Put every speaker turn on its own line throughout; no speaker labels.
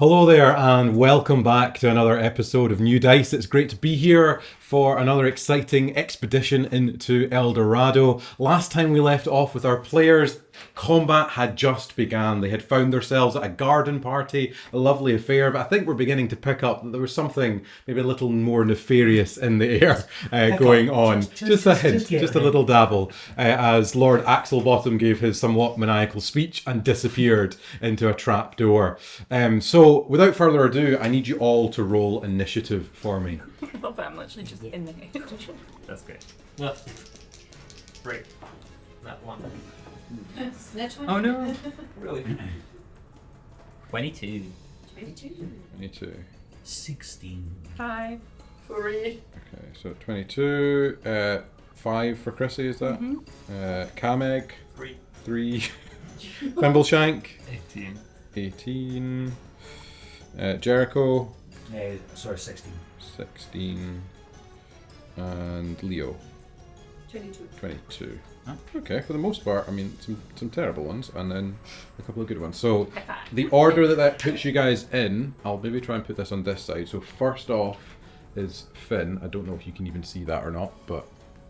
Hello there and welcome back to another episode of New Dice. It's great to be here for another exciting expedition into El Dorado. Last time we left off with our players, combat had just begun. They had found themselves at a garden party, a lovely affair, but I think we're beginning to pick up that there was something maybe a little more nefarious in the air going on. Just a hint, just a little dabble, as Lord Axelbottom gave his somewhat maniacal speech and disappeared into a trap door. So without further ado, I need you all to roll initiative for me.
I love that I'm literally just in the game.
That's great. Well, break that one.
Snitch one?
Oh no! Really? 22.
22.
16.
5.
3.
Okay, so 22. 5 for Chrissy, is that? Kameg. 3. Thimbleshank.
18.
18. Jericho.
16.
16. And Leo.
22.
22. Okay, for the most part, I mean, some terrible ones, and then a couple of good ones. So, the order that puts you guys in, I'll maybe try and put this on this side. So, first off is Finn. I don't know if you can even see that or not, but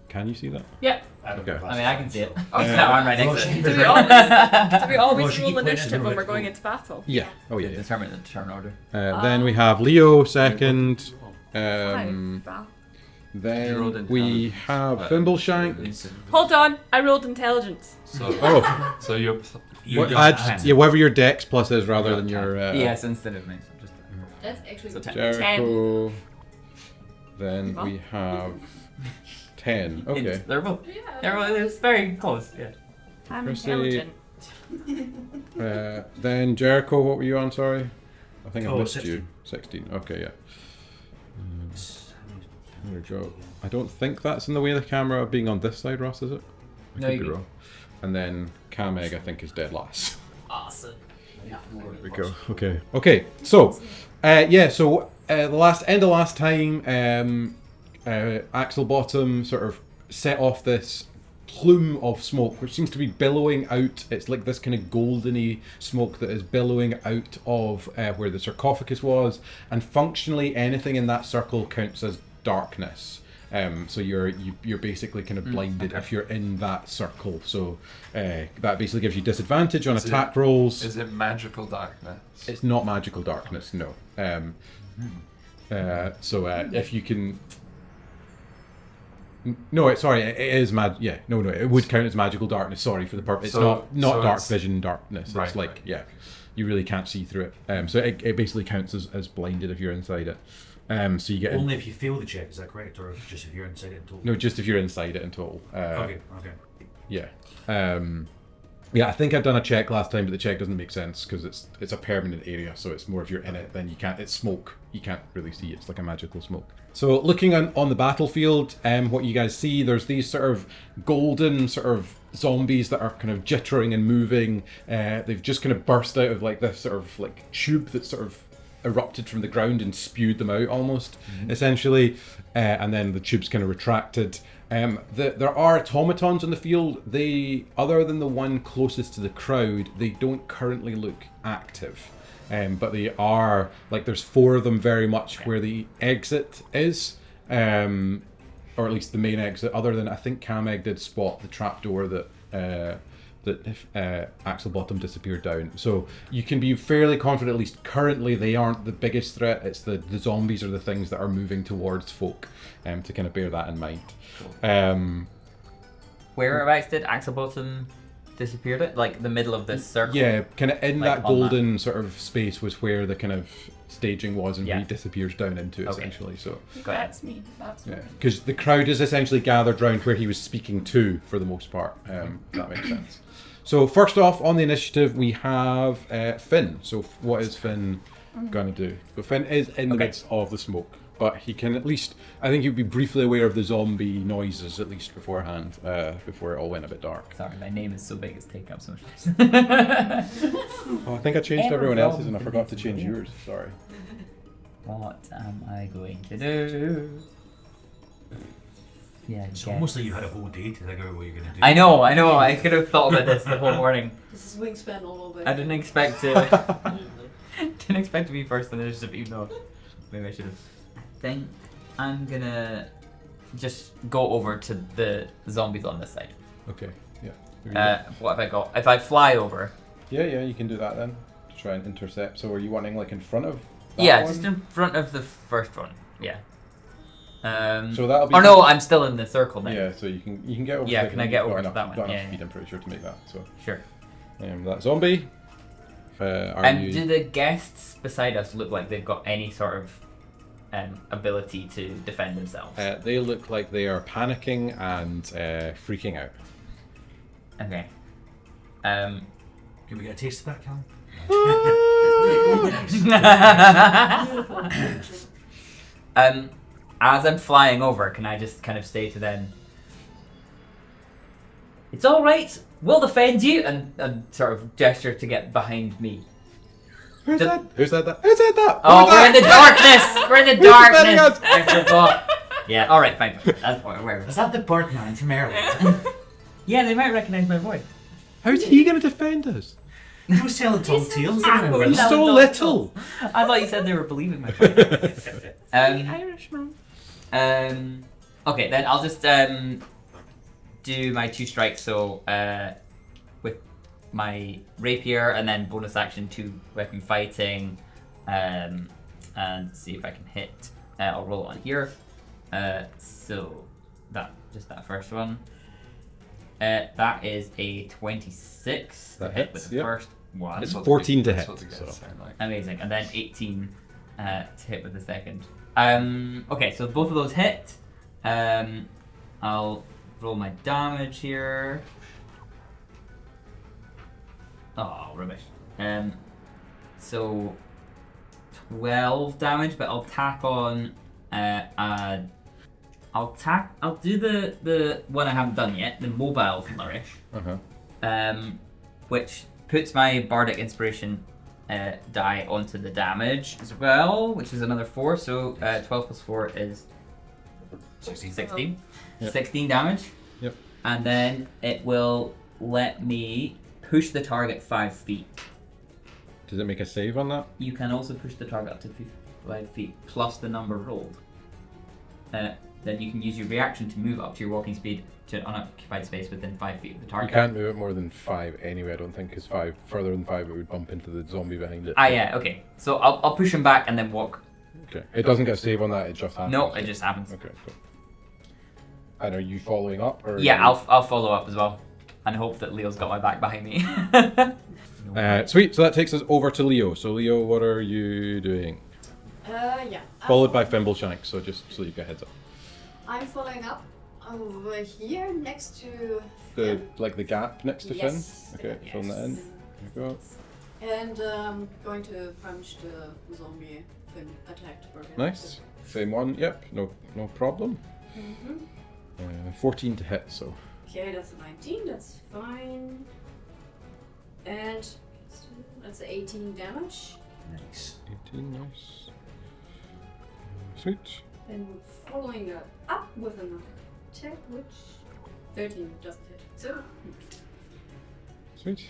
can you see that?
Yep.
Okay.
I mean, I can see it. I'll set one right next to it.
Do we always
Well, she
roll
keep pointing
initiative
at
when
the
we're going
right
into battle?
Yeah. Oh, yeah.
Determine order.
Then we have Leo second.
Wow.
Then we have Thimbleshank.
Hold on, I rolled intelligence.
So,
Oh,
so you're
whatever your dex plus is rather than your.
Yes, instead of me. So just
That's actually
so 10.
Jericho. Then we have 10. Okay.
They're both. It's very close. Yeah.
I'm
Chrissy.
intelligent.
Then Jericho, what were you on? Sorry, I think I missed
16.
you. 16. Okay, yeah. There we go. I don't think that's in the way of the camera being on this side, Ross, is it? I
No,
could
you
be
can-
wrong. And then Kameg, I think, is dead last.
Awesome.
There we go. Okay. Okay. So, So the end of last time, Axelbottom sort of set off this plume of smoke, which seems to be billowing out. It's like this kind of goldeny smoke that is billowing out of where the sarcophagus was, and functionally anything in that circle counts as darkness. So you're basically kind of blinded if you're in that circle. So that basically gives you disadvantage on attack rolls.
Is it magical darkness?
It's not magical darkness, no. If you can. No, sorry, it is it would count as magical darkness. Sorry for the purpose. It's not
so
dark
it's,
vision darkness.
right,
It's like
right.
yeah, you really can't see through it. So it basically counts as blinded if you're inside it. So you get
Only if you fail the check, is that correct? Or just if you're inside it in total?
no, just if you're inside it in total.
Okay.
Yeah. Yeah, I think I've done a check last time, but the check doesn't make sense because it's a permanent area, so it's more if you're in it, then you can't. It's smoke. You can't really see. It's like a magical smoke. So looking on the battlefield, what you guys see, there's these sort of golden sort of zombies that are kind of jittering and moving. They've just kind of burst out of like this sort of like tube that sort of erupted from the ground and spewed them out almost, essentially, and then the tube's kind of retracted. There are automatons in the field. They, other than the one closest to the crowd, they don't currently look active. But they are, like, there's 4 of them very much where the exit is, or at least the main exit, other than I think Kameg did spot the trapdoor that Axelbottom disappeared down. So you can be fairly confident, at least currently, they aren't the biggest threat. It's the zombies are the things that are moving towards folk, to kind of bear that in mind.
Whereabouts did Axelbottom disappeared it? Like the middle of this circle?
Yeah, kind of in
Like
that
on
golden sort of space was where the kind of staging was, and
Yeah.
he disappears down into
Okay.
essentially. So
That's me. That's me.
yeah, because the crowd is essentially gathered round where he was speaking to for the most part. If that makes sense. So first off on the initiative we have Finn. So what is Finn gonna do? So Finn is in the midst of the smoke, but he can at least, I think he'd be briefly aware of the zombie noises at least beforehand, before it all went a bit dark.
Sorry, my name is so big it's taking up so much space.
Oh, I think I changed everyone else's and I forgot to change yours. Sorry.
What am I going to do? Yeah,
It's almost like you had a whole day to figure out what you're going to do.
I know. I could have thought about this the whole morning.
This is wingspan all over.
I didn't expect to expect to be first on initiative, even though maybe I should have. I think I'm gonna just go over to the zombies on this side.
Okay. Yeah.
What have I got? If I fly over.
Yeah, you can do that then. To try and intercept. So are you wanting like in front of that
Yeah,
one?
just in front of the first one. Yeah.
So that'll be.
Or no, I'm still in the circle then.
Yeah, so you can get over.
Yeah,
to it,
can I
you've
get
got
over to
enough,
that
you've
one?
got enough
Yeah,
speed,
yeah.
I'm pretty sure, to make that. So
Sure.
that zombie.
Do the guests beside us look like they've got any sort of ability to defend themselves?
They look like they are panicking and freaking out.
Okay.
Can we get a taste of that, Callum?
As I'm flying over, can I just kind of say to them, "It's all right. We'll defend you," and sort of gesture to get behind me.
Who said that? Who said that?
Oh,
Who's
we're in
that?
the darkness. We're in the
Who's defending
darkness.
us?
I forgot. Yeah. All right. Fine. That's where.
Is that the Birdman from earlier?
Yeah, they might recognize my voice.
How's he going to defend us?
He was telling tall tales.
He's so little.
I thought you said they were believing my voice.
Irishman.
Okay, then I'll just do my 2 strikes. So with my rapier and then bonus action 2 weapon fighting, and see if I can hit. I'll roll on here. So that first one. That is a 26
That
to hit
hits,
with the
yep.
first one.
It's 14 to hit.
That's what the
So.
guys sound like.
Amazing. And then 18 to hit with the second. Okay, so both of those hit. I'll roll my damage here. Oh, rubbish. So 12 damage, but I'll tack on. I'll do the one I haven't done yet, the mobile flourish. Which puts my bardic inspiration die onto the damage as well, which is another 4. So 12 plus 4 is 16.
Yep.
16 damage.
Yep.
And then it will let me push the target 5 feet.
Does it make a save on that?
You can also push the target up to 5 feet plus the number rolled. Then you can use your reaction to move up to your walking speed to an unoccupied space within 5 feet of the
You
target.
can't move it more than 5 anyway, I don't think, because 5 further than 5 it would bump into the zombie behind it.
Yeah, okay. So I'll push him back and then walk.
Okay. It doesn't get a save on that, it just happens.
No, it just happens.
Okay, cool. And are you following up? Or
Yeah, I'll follow up as well. And hope that Leo's got my back behind me.
Sweet, so that takes us over to Leo. So Leo, what are you doing?
Yeah.
Followed by Thimbleshank, so just so you get a heads up.
I'm following up over here next to
The the gap next to
Yes.
Finn? Okay,
Yes.
fill that in. There you go.
and going to punch the zombie Finn attacked. Burger.
Nice. Same one, yep, no problem.
Mm-hmm.
14 to hit, so.
Okay, that's a 19. That's fine. And that's 18 damage.
Nice.
18, nice. Sweet.
And following up with another attack, which 13 doesn't hit. So
Sweet.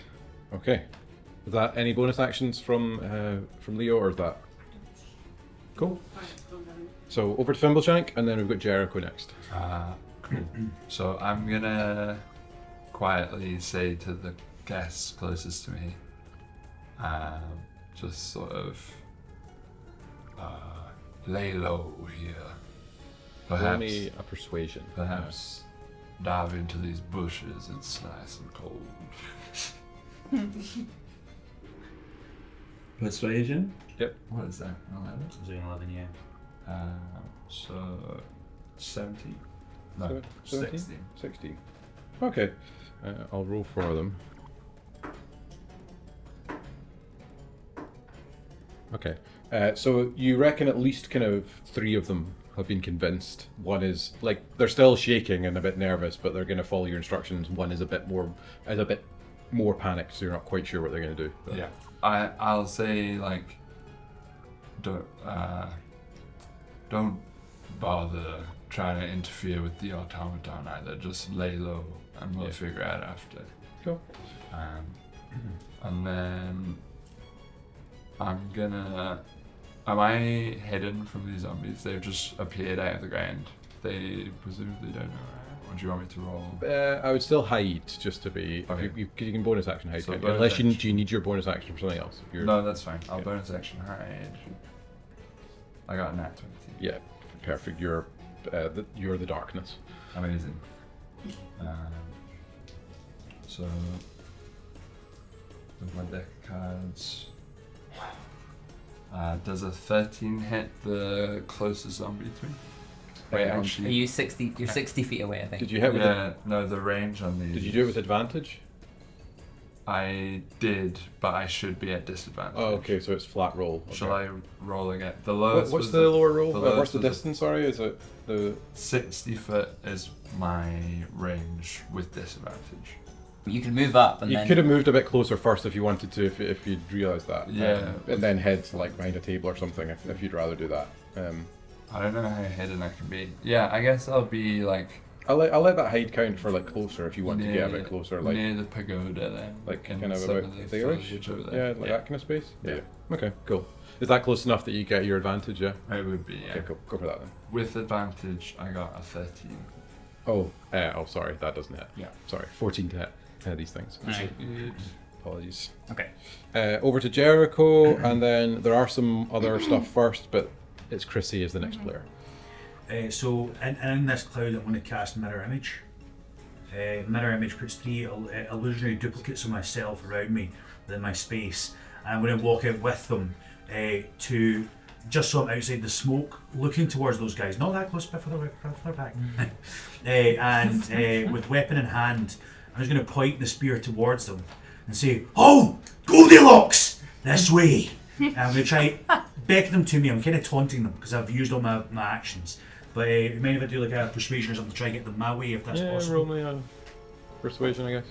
Okay. Is that any bonus actions from Leo, or is that cool?
fine, don't have any.
So over to Thimbleshank, and then we've got Jericho next.
Cool. So I'm gonna quietly say to the guests closest to me, just sort of lay low here.
Roll me a persuasion.
Perhaps dive into these bushes. It's nice and cold. Persuasion?
Yep.
What is that? 11?
It's an 11, yeah.
So 17. No,
17?
16.
16. Okay. I'll roll for them. Okay. So you reckon at least kind of 3 of them have been convinced. One is they're still shaking and a bit nervous, but they're going to follow your instructions. One is a bit more panicked, so you're not quite sure what they're going to do. But
Yeah. I'll say don't bother trying to interfere with the automaton either. Just lay low and we'll figure it out after.
Cool.
And then Am I hidden from these zombies? They've just appeared out of the ground. They presumably don't know where I am. Or do you want me to roll?
I would still hide just to be.
Okay.
You can bonus action hide.
So
can't you?
bonus
Unless
action.
do you need your bonus action for something else? If you're-
No, that's fine. I'll
Okay.
bonus action hide. I got a nat 20.
Yeah, perfect. You're the darkness.
Amazing. So, with my deck of cards, does a 13 hit the closest zombie to me? Wait,
Are
Are
actually,
you 60? You're 60 feet away, I think.
Did you hit with?
yeah, no, the range on these.
Did you do it with advantage?
I did, but I should be at disadvantage.
Oh, okay. So it's flat roll. Okay.
Shall I roll again? The lowest.
What's
was
the lower roll?
the
What's
lowest
the
was a-
distance? Sorry, is it the?
60 foot is my range with disadvantage.
You can move up and
You
then.
could have moved a bit closer first if you wanted to, if you'd realised that.
Yeah.
And then head like behind a table or something if you'd rather do that.
I don't know how hidden I can be. Yeah, I guess I'll be like
I'll let that hide count for like closer if you want to get a bit closer, like
near the pagoda then.
like
in
kind of
some
a
the
bit there-ish.
foliage over
Yeah,
there.
like that kind of space.
Yeah.
Okay, cool. Is that close enough that you get your advantage? Yeah.
It would be, yeah.
Okay, cool. Go for that then.
With advantage, I got a 13.
Oh, sorry, that doesn't hit.
Yeah.
Sorry, 14 to hit. These things.
Alright.
Good.
Apologies.
Okay.
Over to Jericho, and then there are some other stuff first, but it's Chrissy as the next player.
So in this cloud, I'm going to cast Mirror Image. Mirror Image puts 3 illusionary duplicates of myself around me within my space, and I'm going to walk out with them to just so I'm outside the smoke, looking towards those guys. Not that close, but further back. And with weapon in hand, I'm just going to point the spear towards them and say, "Oh, Goldilocks, this way!" And I'm going to try beckon them to me. I'm kind of taunting them because I've used all my actions. But mind if I do like a persuasion or something to try and get them my way if that's possible?
roll me a persuasion, I guess.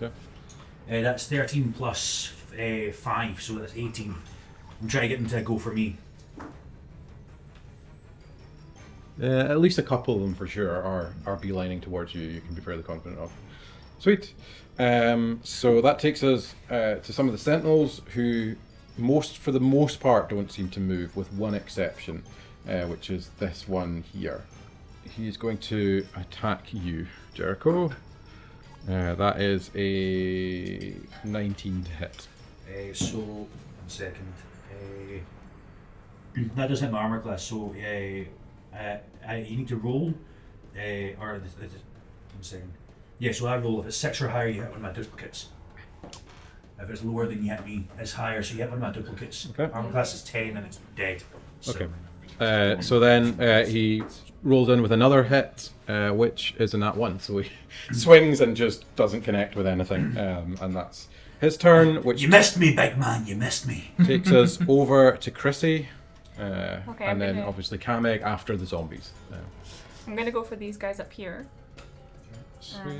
Yeah.
That's 13 plus 5, so that's 18. I'm trying to get them to go for me.
At least a couple of them for sure are beelining towards you. You can be fairly confident of. Sweet. So that takes us to some of the sentinels who, for the most part, don't seem to move, with one exception, which is this one here. He is going to attack you, Jericho. That is a 19 to hit.
So, 1 second. That does hit my armor class, so you need to roll. Or 1 second. Yeah, so I roll. If it's 6 or higher, you hit one of my duplicates. If it's lower, then you hit me. It's higher, so you hit one of my duplicates.
Okay.
Armor class is 10 and it's dead. So,
Okay. So then he rolls in with another hit, which is a nat 1. So he swings and just doesn't connect with anything. And that's his turn, which
You missed me, big man. You missed me.
takes us over to Chrissy.
Okay,
and then
okay.
obviously Kameg after the zombies.
I'm gonna go for these guys up here.
Sweet.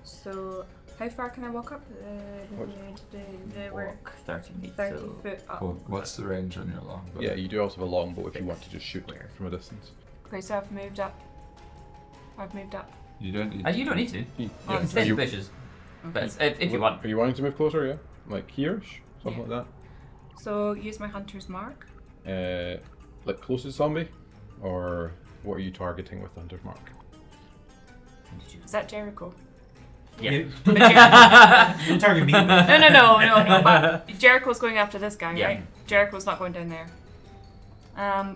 So, how far can I walk up? We're
Walk 30 feet.
30
so
foot up.
Cool. What's the range on your longbow?
Yeah, you do also have a longbow if you want to just shoot from a distance.
Okay, so I've moved up. I've moved up.
You don't need.
You don't need to.
Yeah.
Oh, it's
Are you,
bushes. But if you want.
are you wanting to move closer? Yeah, like here, something like
So, use my hunter's mark.
that. Like closest zombie, or what are you targeting with Hunter's Mark?
Is that Jericho?
Yeah.
But Jericho.
Don't target me.
No. But Jericho's going after this guy,
Yeah.
right? Jericho's not going down there.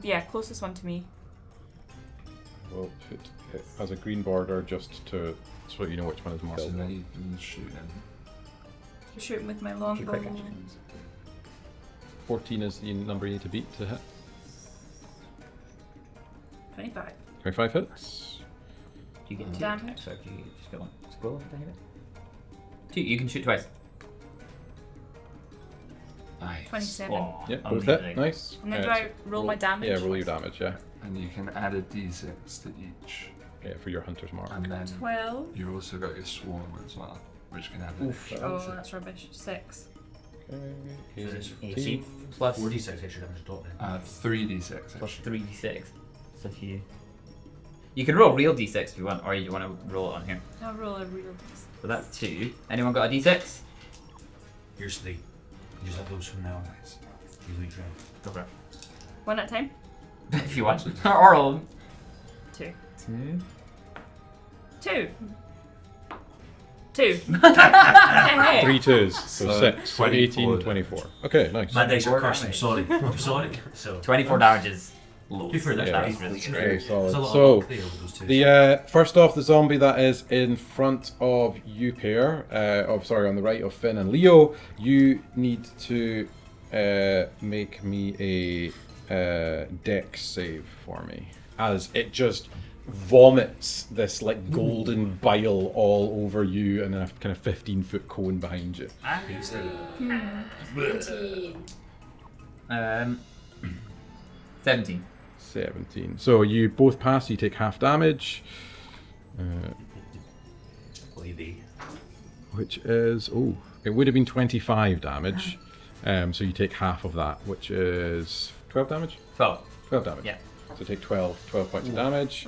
Yeah, closest one to me.
Well, it has a green border just to so you know which one is marked.
So then you can shoot him.
Shoot him with my
Quick
longbow.
action.
14 is the number you need to beat to hit.
25.
25 hits.
Do you get 2
Damage.
attacks, or do you just get 1? Squirrel, did I hit it? 2. You can shoot twice.
Nice.
27.
Oh,
Yeah, both hit.
amazing.
Nice.
And then do I roll my damage?
Yeah, roll your damage. Yeah,
And you can add a d6 to each.
yeah, for your Hunter's Mark.
And then
12.
you've also got your swarm as well, which can add an
Oof.
extra
Oh,
d6.
that's rubbish. 6.
Okay.
So it's
18 plus
46 extra damage to top then.
3d6.
plus
actually.
3d6. So if you can roll real d6 if you want, or you want to roll it on here.
I'll roll a real dice.
So that's 2. Anyone got a d6?
Here's 3. Use up those from now on. Usually try.
Okay.
One at a time.
If you want. Or all.
2.
2.
2. 2. Hey.
3 twos, so
So
6. So 18,
24.
24. Okay, nice.
My dice are
4
cursed, I'm
damage.
sorry. I'm sorry. So
24 damage is low.
Good for that.
Yeah,
That's really good.
very solid.
There's a lot
So,
of luck there with those two.
the first off, the zombie that is in front of you pair, on the right of Finn and Leo, you need to make me a dex save for me, as it just vomits this like golden bile all over you and a kind of 15-foot cone behind you.
19.
17.
17. So you both pass, you take half damage,
Lady.
which is, it would have been 25 damage. So you take half of that, which is 12 damage?
12.
12 damage.
Yeah.
So take 12 points of damage.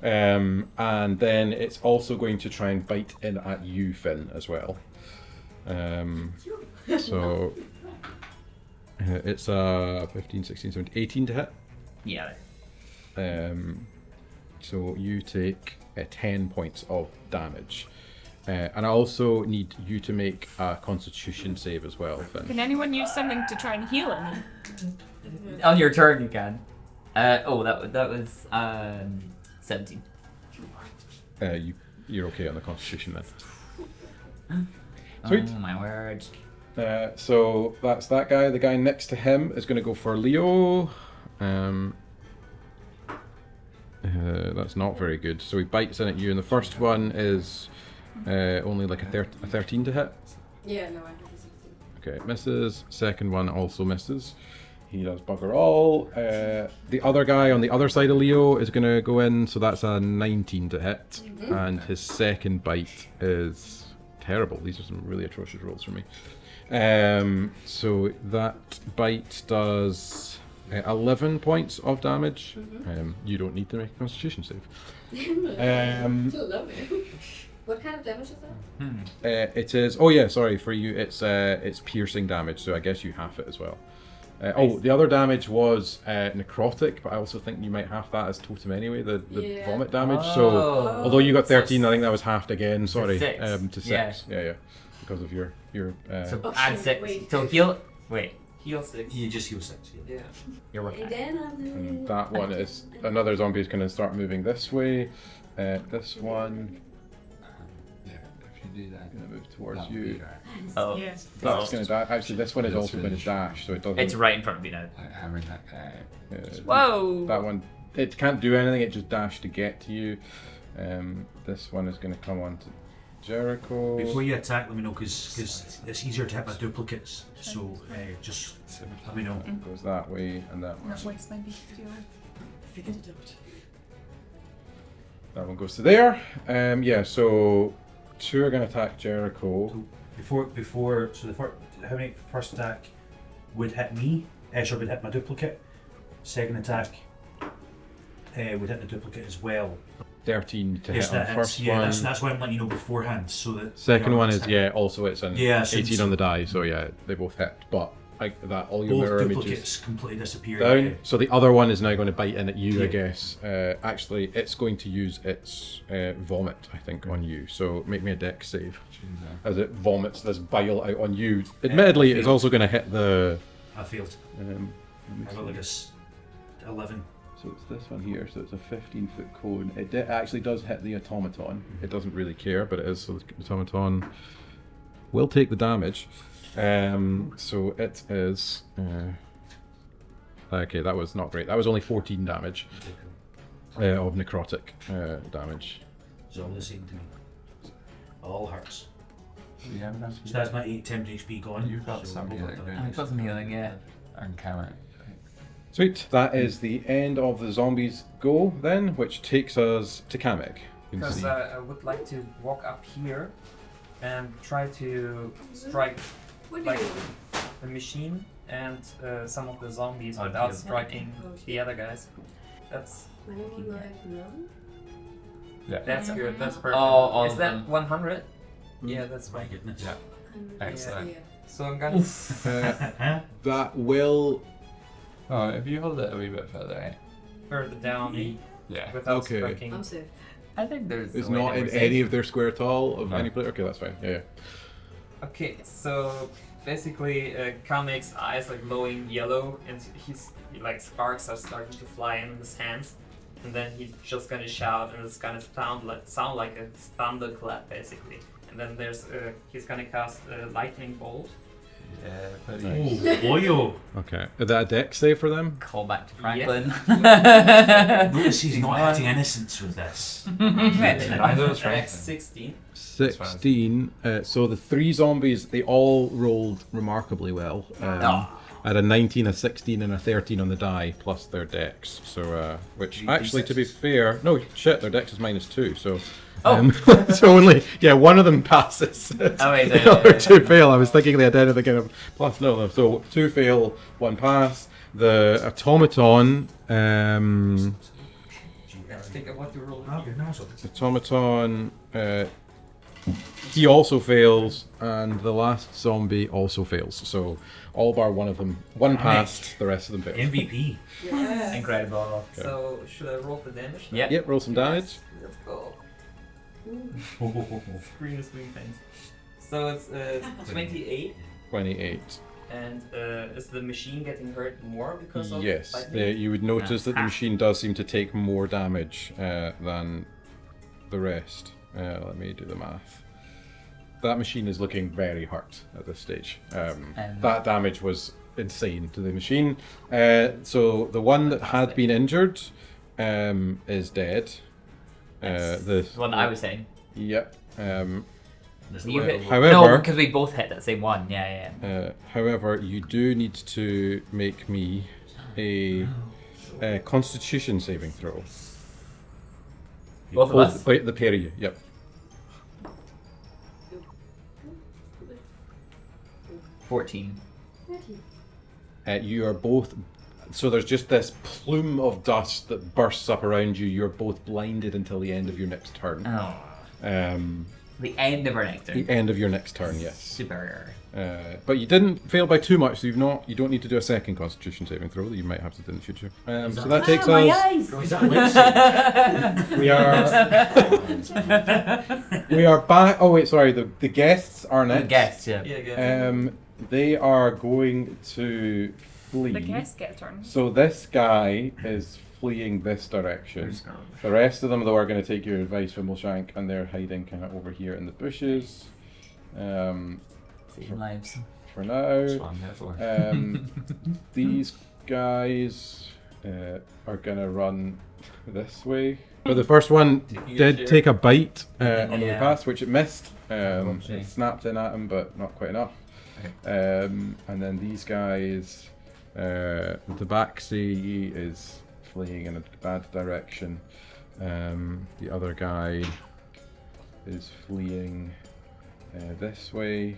And then it's also going to try and bite in at you, Finn, as well. So it's 15, 16, 17, 18 to hit.
Yeah.
So you take 10 points of damage. And I also need you to make a constitution save as well, Finn.
Can anyone use something to try and heal him?
On your turn, you can. That was 17.
You're okay on the constitution then. Sweet.
Oh my word.
So that's that guy. The guy next to him is going to go for Leo. That's not very good. So he bites in at you, and the first one is only like a 13 to hit.
Yeah, no, I have a 16.
Okay, misses. Second one also misses. He does bugger all. The other guy on the other side of Leo is going to go in, so that's a 19 to hit. And his second bite is terrible. These are some really atrocious rolls for me. So that bite does 11 points of damage. You don't need to make a constitution save.
Lovely. What kind of damage is that?
It is, sorry, for you it's piercing damage, so I guess you half it as well. The other damage was necrotic, but I also think you might half that as totem anyway, the
Yeah.
vomit damage. So although you got 13, I think that was halved again. Sorry,
six.
to 6. Yeah, because of your.
So
Oh,
add
shit,
6.
wait.
So heal. Wait. Heal 6.
You just heal 6. Yeah.
You're working.
And then I'm
and
doing
that one is another zombie is going to start moving this way. This one
Yeah, if you do that,
going to move towards
that'll be
you.
right.
Oh.
Yeah.
That's going to die. Actually, this one is
That's
also
really
going to dash, so it doesn't.
It's right in front of you now.
Like having that guy.
Whoa!
That one, it can't do anything. It just dashed to get to you. This one is going to come on to Jericho.
Before you attack, let me know, because it's easier to hit my duplicates. So just let me know.
Goes that way and that one.
Not waste my beef fuel.
Figured it out.
That one goes to there. So 2 are going to attack Jericho.
Before, so how many first attack would hit me? Would hit my duplicate. Second attack would hit the duplicate as well.
13 to
Yes,
hit on
that
the
hits.
first
Yeah,
one.
that's why I'm letting you know beforehand, so that.
Second
the
one
next
is,
time.
also it's an
Yeah,
18
since-
on the die, so yeah, they both hit. But all your
Both
mirror
duplicates
images
completely disappear.
down.
Yeah.
So the other one is now going to bite in at you, I
Yeah.
guess. Actually, it's going to use its vomit, I think, on you. So make me a dex save. As it vomits this bile out on you. Admittedly, it's
failed.
also going to hit the.
I failed.
Let me
I got like a
see.
11.
So it's this one here. So it's a 15-foot cone. It actually does hit the automaton. It doesn't really care, but it is. So the automaton will take the damage. So it is. Okay, that was not great. That was only 14 damage of necrotic damage.
It's all the same to me. All hurts.
Do you have enough?
So that's my 8 temp HP gone.
You've got
so
some
I've
healing,
got
don't
that.
I've got some healing, yeah.
And carrot.
Sweet. That is the end of the zombies' go then, which takes us to Kamek.
Because I would like to walk up here and try to strike
What do
like
you
the machine and some of the zombies
Oh,
without
dear.
striking the other guys. That's
Yeah.
good. That's perfect.
All
Is
of
that
them.
100? Yeah, that's
My
fine.
goodness.
Yeah. Excellent.
So I'm gonna.
That will.
Oh, if you hold it a wee bit further, eh?
Further down
Yeah.
without
Okay.
striking.
I'm safe.
I think there's.
It's
a way
not
that
in
we're safe.
any of their square at all of
No.
any player. Okay, that's fine. Yeah.
Okay, so basically, Kalmek's eyes like glowing yellow, and like sparks are starting to fly in his hands, and then he's just gonna shout, and it's gonna sound like a thunderclap basically. And then he's gonna cast a lightning bolt.
Yeah, pretty
Nice.
Oh, boyo!
Okay. Is that a dex save for them?
Call back to Franklin.
Notice he's not acting innocence with this.
I know it's right.
Next 16.
16. So the 3 zombies, they all rolled remarkably well. At a 19, a 16, and a 13 on the die, plus their dex. So, which actually, to be fair, no shit, their dex is -2. So, so only one of them passes.
Oh, wait,
The other 2 fail. I was thinking they had anything kind of plus no. So 2 fail, 1 pass. The automaton.
Think of what you rolled.
Automaton, he also fails, and the last zombie also fails. So all bar one of them, one passed, the rest of them failed.
MVP.
Yeah.
Incredible.
Okay.
So should I roll the damage? now?
Yep.
Yep, roll some damage.
Let's go. Screen is doing things. So it's 28,
28.
and is the machine getting hurt more because of
Yes,
lightning?
you would notice that the machine does seem to take more damage than the rest. Let me do the math. That machine is looking very hurt at this stage. That damage was insane to the machine. So the one that had been injured is dead. The
one that I was saying.
Yep.
You hit,
However-
no, because we both hit that same one. Yeah.
However, you do need to make me a Constitution saving throw.
Both of us.
Wait, the pair of you. Yep.
14.
You are both. So there's just this plume of dust that bursts up around you. You're both blinded until the end of your next turn.
Oh. The end of our next turn.
The end of your next turn, yes.
Super.
But you didn't fail by too much, so you don't need to do a second Constitution saving throw that you might have to do in the future. So that takes us. We are back. Oh wait, sorry. The guests are next.
The guests, yeah.
Yeah, good.
They are going to flee.
The guests get a turn.
So this guy is fleeing this direction. The rest of them, though, are going to take your advice from Mulshank, and they're hiding kind of over here in the bushes.
Saving lives.
For now.
That's what I'm here for.
These guys are going to run this way. But the first one did take a bite on the
Yeah.
pass, which it missed.
Okay.
It snapped in at him, but not quite enough. And then these guys, the Tabaxi is fleeing in a bad direction. The other guy is fleeing this way.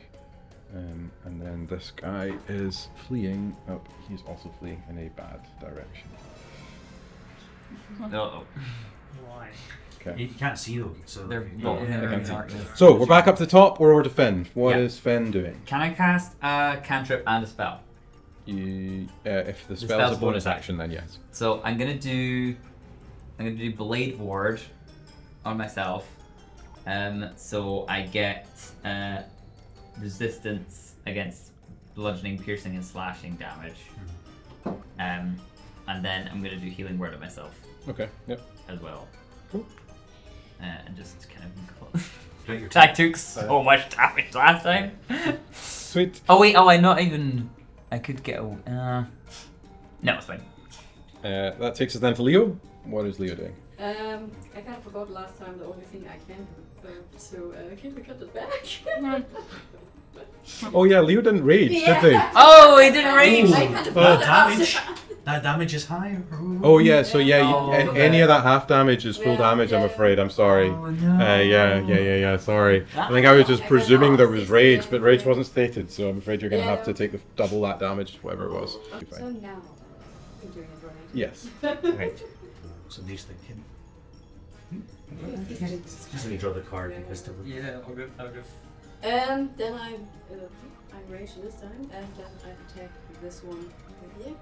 And then this guy is fleeing. Oh, he's also fleeing in a bad direction.
No.
Why?
Okay.
You can't see though, so
They're
you-
both
I can see.
darkness.
So we're back up to the top. We're over to Finn. What
Yeah.
is Finn doing?
Can I cast a cantrip and a spell?
If the spell's
spell's
a bonus action, then yes.
So I'm gonna do Blade Ward on myself. So I get resistance against bludgeoning, piercing, and slashing damage. And then I'm gonna do Healing Word on myself
Okay. Yep.
as well.
Cool.
And just kind of.
Right, your
That took so much damage last time.
Sweet.
Oh wait, I'm not even. I could get a. No, it's fine.
That takes us then to Leo. What is Leo doing?
I kind of forgot last time the only thing I can do. So can we cut it back?
Oh yeah, Leo didn't rage,
Yeah.
did they?
Oh, it didn't rage.
I kind of
That
forgot
damage. That damage is high.
Oh yeah, so yeah,
Oh,
any of that half damage is full
Yeah,
damage. I'm
yeah.
afraid. I'm sorry.
Oh, no.
Yeah. Sorry. I think I was just presuming there was rage, but rage wasn't stated. So I'm afraid you're gonna have to take double that damage, whatever it was. Be
So
fine.
now I'm doing it right.
Yes.
Okay.
So these thinking. Just let me draw the card because
Yeah, I'll go.
Then I I rage this time, and then I attack this one over here.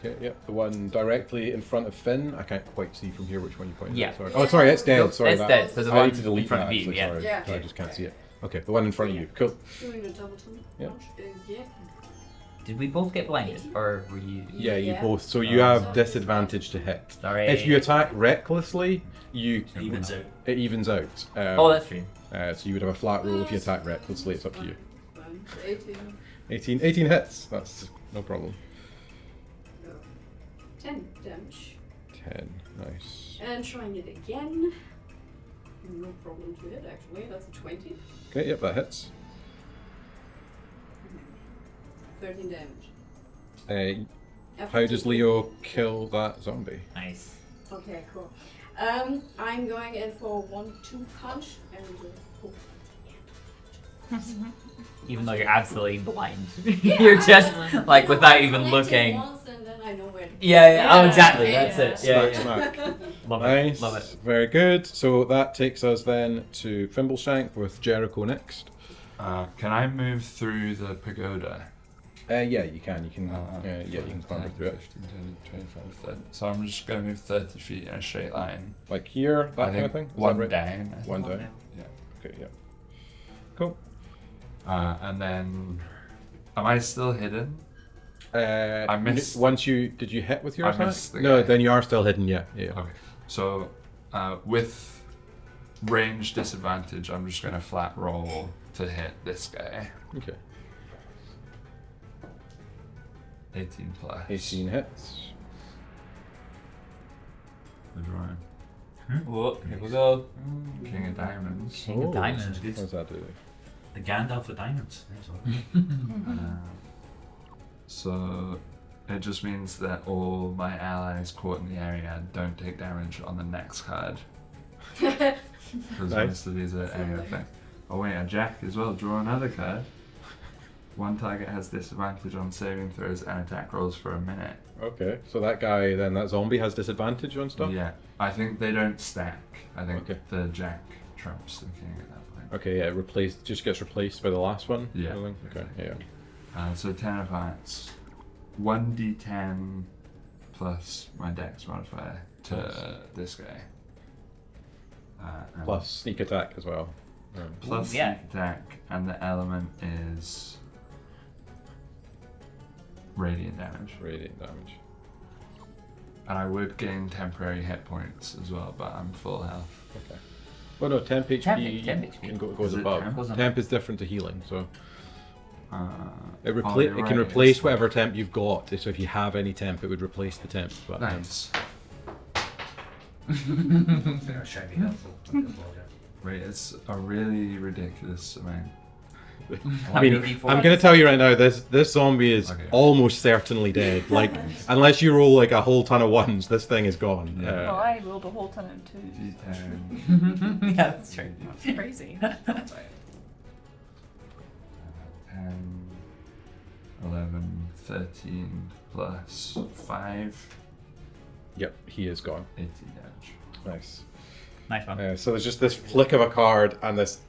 Okay, yeah, the one directly in front of Finn. I can't quite see from here which one you pointed
Yeah.
at. Sorry. Oh, sorry, it's dead.
No,
sorry,
it's
that.
dead. So the
I
one
need to delete
in front
that,
of you,
actually,
yeah.
sorry.
Yeah.
I just can't see it. Okay, the one in front of you. Cool.
Doing the double
Yeah.
punch. Yeah.
Did we both get blinded, or were you?
Yeah, you
Yeah.
both. So you have disadvantage to hit.
Sorry.
If you attack recklessly, you
It evens out.
it evens out.
Oh, that's true.
So you would have a flat roll if you attack recklessly. It's up to you.
Fine. 18.
18 hits. That's no problem.
10 damage.
10. Nice.
And trying it again. No problem to hit, actually. That's a 20.
Okay, yep, that hits.
13 damage.
How does Leo kill that zombie?
Nice.
Okay, cool. I'm going in for 1-2 punch and hope.
Even though you're absolutely blind, you're just like without even
Collect it
looking.
once and then I know where to go.
Yeah. Oh, exactly.
Yeah.
That's it. Yeah.
Smack,
yeah.
smack.
Love
Nice.
it. Love it.
Very good. So that takes us then to Fimbleshank with Jericho next.
Can I move through the pagoda?
Yeah, you can. You can. Yeah, you can climb through it.
15, 20, 25, 30. So I'm just going to move 30 feet in a straight line.
Like here, that
I
kind
think
of thing. Is that
one
right?
down.
One down.
Yeah.
Okay, yeah. Cool.
And then, am I still hidden?
I
missed-
Once you did you hit with your
I
attack?
missed the
No,
guy.
then you are still hidden. Yeah, yeah.
Okay. So, with range disadvantage, I'm just going to flat roll to hit this guy.
Okay.
18 plus.
18 hits.
Good one.
Whoa, here we go.
King of diamonds.
King of Diamonds.
Sounds good.
What does that do?
The Gandalf of diamonds. There's all.
So it just means that all my allies caught in the area don't take damage on the next card. Because
Nice.
most of these are area effect. Oh wait, a jack as well. Draw another card. One target has disadvantage on saving throws and attack rolls for a minute.
Okay, so that guy then, that zombie has disadvantage on stuff?
Yeah, I think they don't stack. I think
Okay.
the jack trumps the king at that point.
Okay, yeah, just gets replaced by the last one?
Yeah.
I think? Okay, yeah.
So 10 of hearts. 1d10 plus my dex modifier to this guy. And
Plus sneak attack as well.
plus
Yeah.
sneak attack, and the element is radiant damage.
Radiant damage.
And I would gain temporary hit points as well, but I'm full health.
Okay. Well, no, temp HP,
Temp HP.
can goes
Is it
above.
temp?
Goes up.
Temp is different to healing, so
It
it can replace whatever temp you've got. So if you have any temp, it would replace the temp. But
Nice.
They're trying to be helpful.
Wait, it's a really ridiculous amount.
I mean, I'm gonna tell you right now, this zombie is
Okay.
almost certainly dead. Like, unless you roll like a whole ton of ones, this thing is gone.
Yeah.
Well, I rolled a whole ton of twos.
D10,
Yeah, that's true.
It's crazy.
10, 11, 13 plus 5,
Yep, he is gone.
18 damage.
Nice.
Nice one.
So there's just this flick of a card and this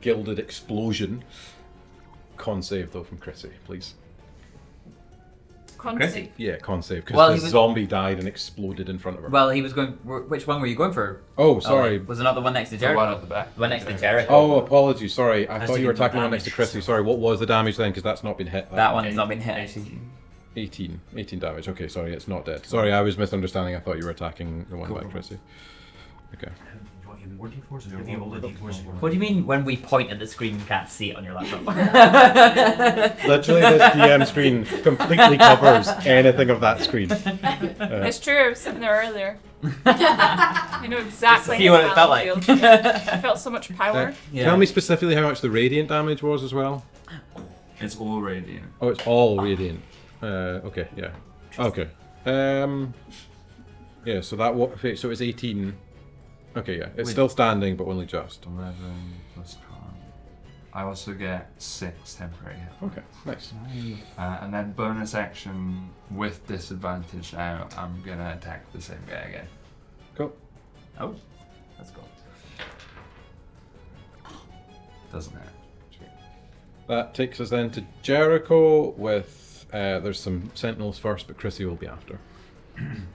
gilded explosion. Con save though from Chrissy, please.
Chrissy?
Yeah, con save because
Well,
this
he was-
zombie died and exploded in front of her.
Well, he was going. Which one were you going for?
Oh, sorry.
Was it not the one next to
The
Jericho?
one at the back.
The one next to Jericho.
Oh, apologies. Sorry, I
Has
thought
to
you were
get the
attacking the one next to
damage,
Chrissy.
so-
Sorry, what was the damage then? Because that's not been hit.
That one has not been hit.
18 damage. Okay, sorry, it's not dead. Sorry, I was misunderstanding. I thought you were attacking the one
Cool.
by Chrissy. Okay.
You want even more d4s? Give you all the d4s.
What do you mean when we point at the screen you can't see it on your laptop?
Literally, this DM screen completely covers anything of that screen.
It's true, I was sitting there earlier. I know exactly
See what it felt like.
battlefield. I felt so much power.
Tell me specifically how much the radiant damage was as well.
It's all radiant.
Oh, it's all radiant. Okay, yeah. Okay. Yeah, so so it's 18. Okay, yeah. It's
Wait.
still standing, but only just.
11 plus con. I also get 6 temporary hit points.
Okay, nice.
And then bonus action with disadvantage now, I'm gonna attack the same guy again.
Cool.
Oh, that's cool.
Doesn't it?
That takes us then to Jericho with, there's some sentinels first, but Chrissy will be after.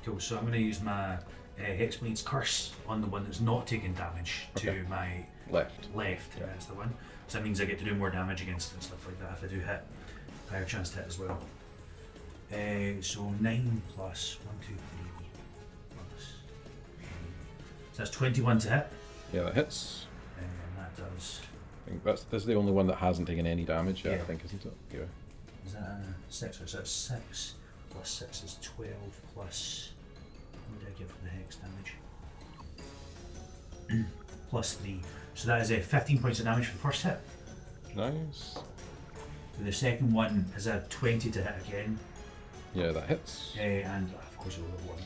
Cool, so I'm going to use my Hexblade's Curse on the one that's not taking damage to my
Left.
left. That's the one. So that means I get to do more damage against it and stuff like that if I do hit. Higher chance to hit as well. So 9 plus 1, 2, 3 plus. So that's 21 to hit.
Yeah, that hits.
And that does.
I think this is the only one that hasn't taken any damage yet,
Yeah.
I think, isn't it? Yeah.
Is that 6? So that's 6 plus 6 is 12 plus. What did I get for the hex damage? Plus 3. So that is 15 points of damage for the first hit.
Nice.
The second one is a 20 to hit again.
Yeah, that hits.
And of course, I'll have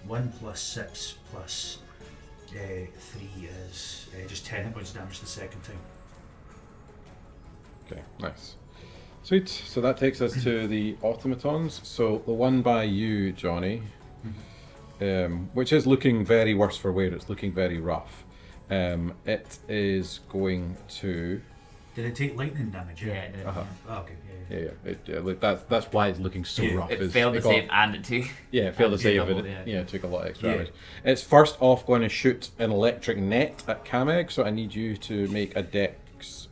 1 plus 6 plus 3 is just 10 hit points of damage the second time.
Okay, nice. Sweet. So that takes us to the automatons. So the one by you, Johnny, which is looking very worse for wear. It's looking very rough. It is going to.
Did it take lightning damage?
Yeah, it did.
Uh-huh.
Oh, okay.
Yeah. Look, that's why it's looking so rough.
It
is
failed to
it got-
save and it too.
Yeah, it failed to
And
save
doubled,
it.
yeah.
Yeah, it took a lot of extra
Yeah.
damage. It's first off going to shoot an electric net at Kameg, so I need you to make a dex.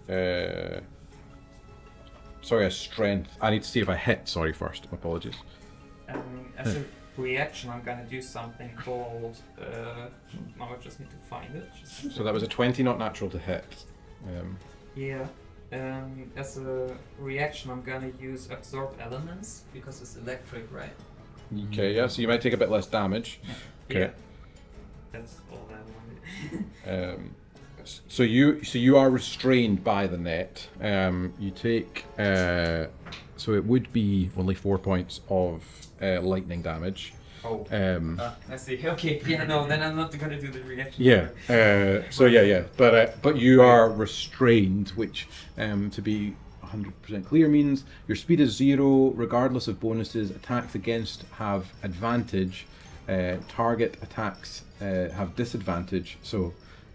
Sorry, a strength. I need to see if I hit. Sorry, first. Apologies.
As a reaction, I'm gonna do something called. Now I just need to find it.
So that was a 20, not natural to hit.
Yeah. As a reaction, I'm gonna use absorb elements because it's electric, right?
Okay, yeah. So you might take a bit less damage. Okay.
Yeah. That's all I wanted.
So you are restrained by the net. You take so it would be only 4 points of lightning damage.
Oh. I see. Okay. Yeah. No. Then I'm not gonna do the reaction.
Yeah. But you are restrained, which to be 100% clear means your speed is 0 regardless of bonuses. Attacks against have advantage. Target attacks have disadvantage. So.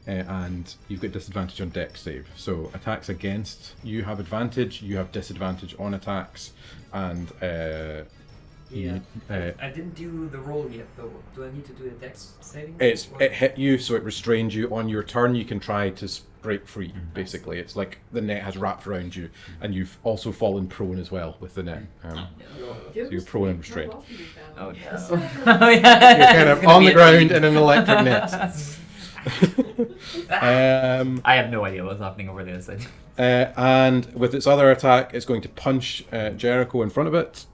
And you've got disadvantage on dex save. So attacks against you have advantage, you have disadvantage on attacks, and
Yeah. I didn't do the roll yet though. Do I need to do a dex saving?
it
or-
hit you, so it restrained you. On your turn, you can try to break free. Basically, it's like the net has wrapped around you, and you've also fallen prone as well with the net. So you're prone and restrained.
Oh,
Yes.
no. Oh, yeah.
You're kind of on the ground in an electric net.
I have no idea what's happening over the other side.
And with its other attack, it's going to punch Jericho in front of it.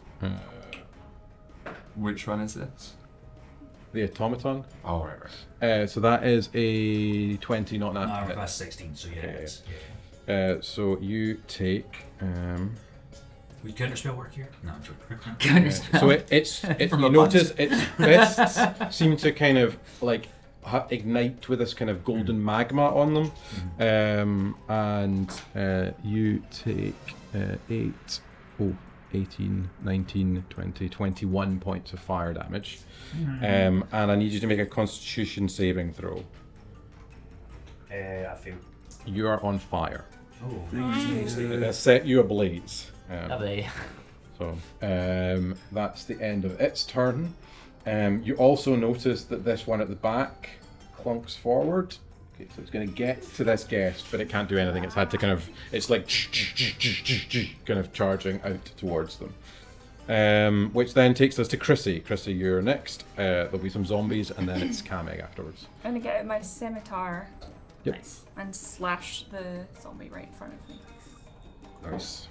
Which one is this?
The automaton.
Oh, right.
So that is a 20, not
No,
natural.
that's 16, so yeah.
Yeah,
It's,
So you take.
Would counterspell work here? No, I'm joking.
So it's
From
you
a
notice its fists seem to kind of like ignite with this kind of golden magma on them, and you take 18, 19, 20, 21 points of fire damage, and I need you to make a Constitution saving throw.
I feel.
You are on fire.
Oh,
It has set you ablaze.
Have they?
So that's the end of its turn. You also notice that this one at the back clunks forward. Okay, so it's going to get to this guest, but it can't do anything. It's had to kind of, it's like kind of charging out towards them. Which then takes us to Chrissy. Chrissy, you're next. There'll be some zombies, and then it's Kameg afterwards.
I'm gonna get out my scimitar
Yep.
Nice.
and slash the zombie right in front of me.
Nice.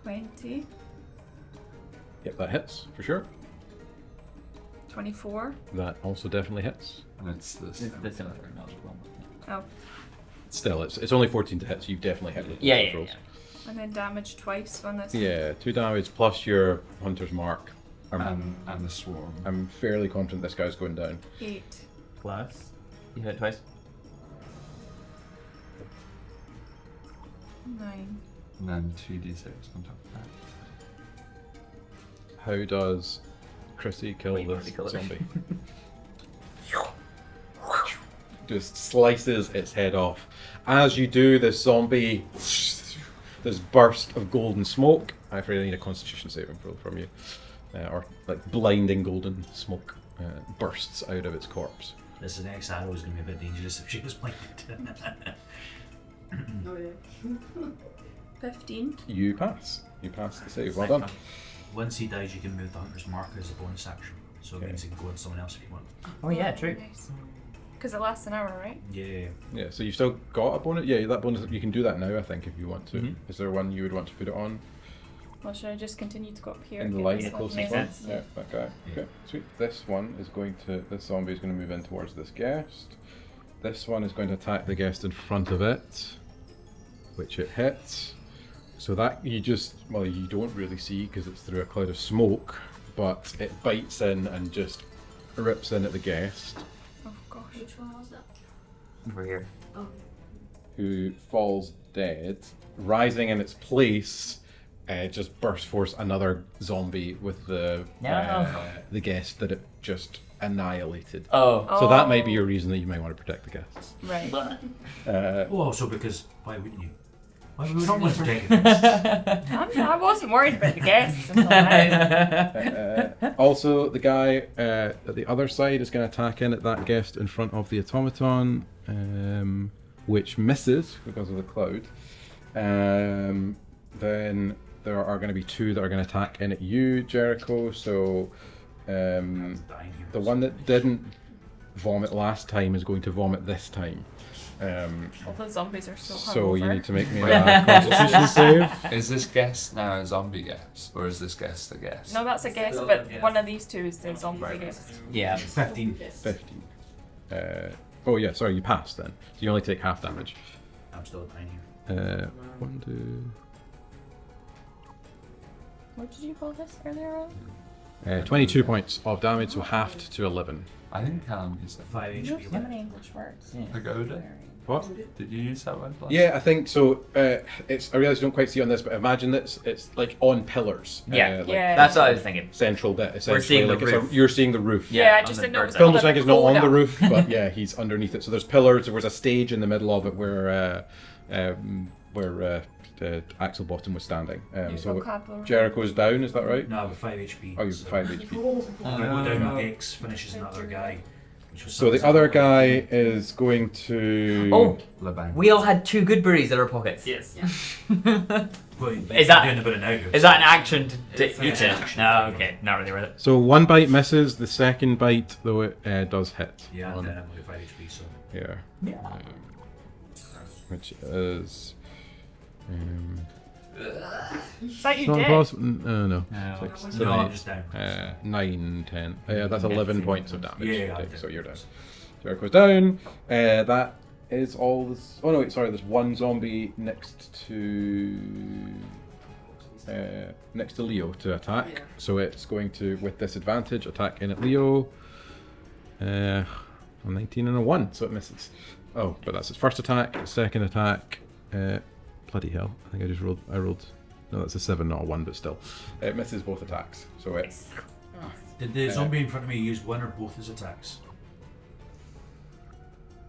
20,
Yep, that hits for sure.
24.
That also definitely hits.
And it's this.
This is another one.
Oh,
Still, it's only 14 to hit, so you've definitely hit with
Yeah,
those
yeah,
rolls.
yeah.
and then damage twice on this.
Yeah, 2 damage plus your hunter's mark.
And the swarm.
I'm fairly confident this guy's going down.
8.
Plus, you hit it twice.
9.
And then 2d6 on top of that.
How does Chrissy kill
Well, you
this
already killed it.
zombie? just slices its head off. As you do, this zombie, this burst of golden smoke. I'm afraid I need a Constitution saving throw from you, or like blinding golden smoke bursts out of its corpse.
This next arrow is going to be a bit dangerous if she was blinded.
Oh yeah.
15.
You pass. You pass the save. Well done.
Once he dies, you can move the hunter's marker as a bonus action. So it means you can go on someone else if you want.
Oh yeah, true.
Because it lasts an hour, right?
Yeah.
Yeah. So you've still got a bonus. Yeah, that bonus. You can do that now. I think if you want to. Is there one you would want to put it on?
Well, should I just continue to go up here?
In the
Get
line,
this
the
one?
closest
Makes
one.
sense.
Yeah, that guy. Okay, sweet. This one is going to. This zombie is going to move in towards this guest. This one is going to attack the guest in front of it, which it hits. So that you don't really see because it's through a cloud of smoke, but it bites in and just rips in at the guest,
Oh gosh.
Which one was that?
Over here.
Oh.
who falls dead. Rising in its place, just bursts forth another zombie with the guest that it just annihilated.
Oh.
So that might be your reason that you might want to protect the guests.
Right.
Oh, also because why wouldn't you? Why would we not want to protect this?
I wasn't worried about the guests until now.
Also, the guy at the other side is going to attack in at that guest in front of the automaton, which misses because of the cloud. Then there are going to be two that are going to attack in at you, Jericho. So the one that didn't vomit last time is going to vomit this time.
All the zombies are so hungover.
So you need to make me a Constitution save.
Is this guest now a zombie guest, or is this guest a guest?
No, that's a guess,
Still
but
a guess.
one of these two is the zombie guest.
Yeah.
15.
15. Oh yeah, sorry, you passed then. So you only take half damage.
I'm still at 9
One, two.
What did you call this earlier on?
22 points of damage, so halved to 11.
I think Callum used
5 HP.
So many English words.
pagoda.
What?
Did you use that word? last
Yeah, I think so. It's. I realize you don't quite see on this, but imagine that it's like on pillars.
Yeah.
Like
Yeah.
That's what I was thinking.
central bit. Essentially,
seeing the
like it's
roof.
you're seeing the roof.
Yeah, I
on
just
the
didn't know it was
bird
Film
called
Shank
a
is not on the
coda.
roof, but yeah, he's underneath it. So there's pillars. There was a stage in the middle of it where Axel Bottom was standing. So
Vocabulary.
Jericho's down. Is that right?
No, with 5 HP.
Oh, you've 5 HP.
I go down with X, finishes another guy.
So the other guy is going to.
Oh,
Labang.
we all had 2 good berries in our pockets.
Yes.
Is that-
doing a bit of now?
Is that an action to
It's an
eat it?
action.
No, okay, not really worth it.
So one bite misses. The second bite, though, it does hit.
Yeah,
on-
and then I'm with 5 HP, so.
Yeah.
Yeah.
Which is.
Is that you
Not
dead?
impossible. No.
No.
Six,
No, I'm
seven,
just down.
9, 10. That's 11 points of damage.
Yeah,
Okay,
I'm
so
down.
you're down. Jericho's down. That is all. Oh no, wait, sorry. There's one zombie next to Leo to attack.
Yeah.
So it's going to, with disadvantage, attack in at Leo. A 19 and a 1, so it misses. Oh, but that's its first attack. Second attack. Bloody hell! I think I rolled. No, that's a 7, not a 1, but still, it misses both attacks. So it's.
Did the zombie in front of me use one or both his attacks?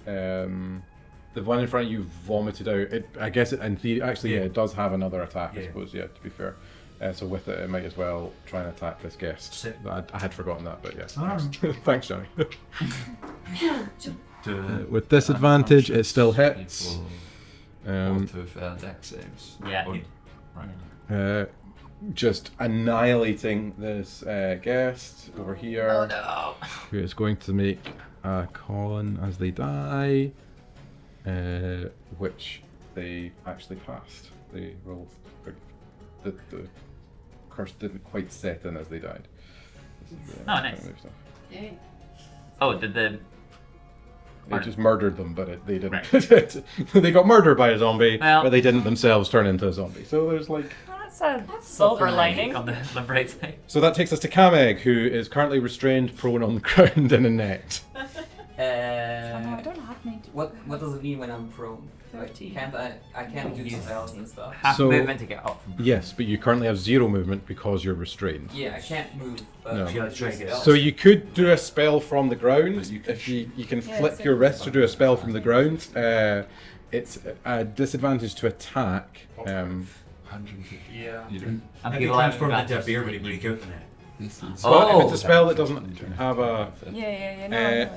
The one in front of you vomited out. I guess in theory, actually, yeah, it does have another attack. I
Yeah.
suppose, yeah. To be fair, so with it, it might as well try and attack this guest.
Sit.
I had forgotten that, but yeah.
Oh.
Thanks, Johnny.
To
With disadvantage, it still hits.
people
Um,
to fail deck saves.
Yeah.
Or- right.
Just annihilating this guest over here.
Oh no.
Who is going to make a con as they die, which they actually passed. They rolled. The curse didn't quite set in as they died. This is the
Oh, nice.
kind of stuff.
Hey.
Oh, did the
They just murdered them, but they didn't. They got murdered by a zombie,
Well-
but they didn't themselves turn into a zombie. So there's like.
That's a silver lining.
on the bright side?
So that takes us to Kameg, who is currently restrained, prone on the ground in a net.
Oh, no, I don't have 90.
What does it mean when I'm prone?
30.
Can't I can't use spells and stuff.
Half
So-
movement to get up from.
Yes, but you currently have 0 movement because you're restrained.
Yeah, I can't move. But
No.
I
Yeah,
can
that's right,
use
yes.
spells.
So you could do a spell from the ground.
But you can
If you can
Yeah,
flip
it's
your
a-
wrist to do a spell from the ground. It's a disadvantage to attack.
150.
Yeah.
You don't.
And
I
people
can
have
transform into a
advantage.
bear when you break out the net.
This is.
But if it's
Oh.
a spell that doesn't have a,
Yeah, no,
Uh,
I know.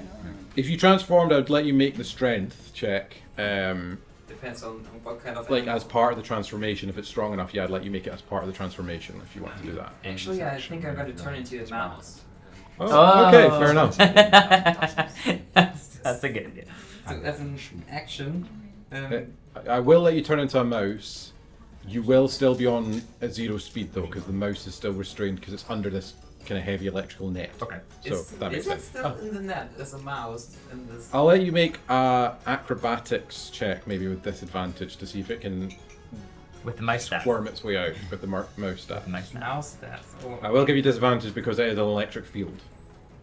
if you transformed, I'd let you make the strength check.
Depends on what kind of.
Like
animal.
as part of the transformation, if it's strong enough, yeah, I'd let you make it as part of the transformation if you want to do that.
Actually, I think I'm going to turn into a mouse.
Oh, okay, fair enough.
That's a good idea.
So as an action,
I will let you turn into a mouse. You will still be on a 0 speed though, because the mouse is still restrained because it's under this kind of heavy electrical net.
Okay.
So
is,
that makes
is
sense.
it still in the net as a mouse in this?
I'll let you make a acrobatics check, maybe with disadvantage, to see if it can
With the mouse staff.
worm its way out with the mouse staff.
The mouse staff.
Mouse that's. Oh.
I will give you disadvantage because it is an electric field.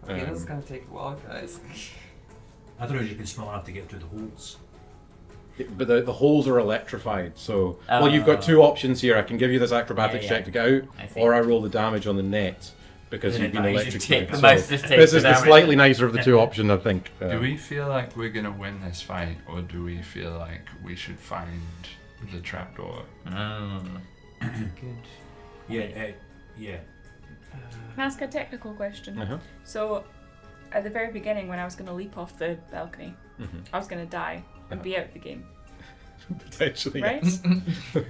Okay, this is gonna take a while, guys.
I don't know if you can small enough to get through the holes.
But the holes are electrified, so well, you've got two options here. I can give you this acrobatics
Yeah,
check to get out,
I see.
or I roll the damage on the net because
Then
you've been
it dies.
electrocuted.
The
So
mouse just takes
this
the
is the
damage.
slightly nicer of the two options, I think.
Do we feel like we're gonna win this fight, or do we feel like we should find the trapdoor?
Good.
Yeah, yeah.
Can I ask a technical question?
Uh-huh.
So, at the very beginning, when I was going to leap off the balcony,
Mhm.
I was going to die and be out of the game,
Potentially,
right?
yes.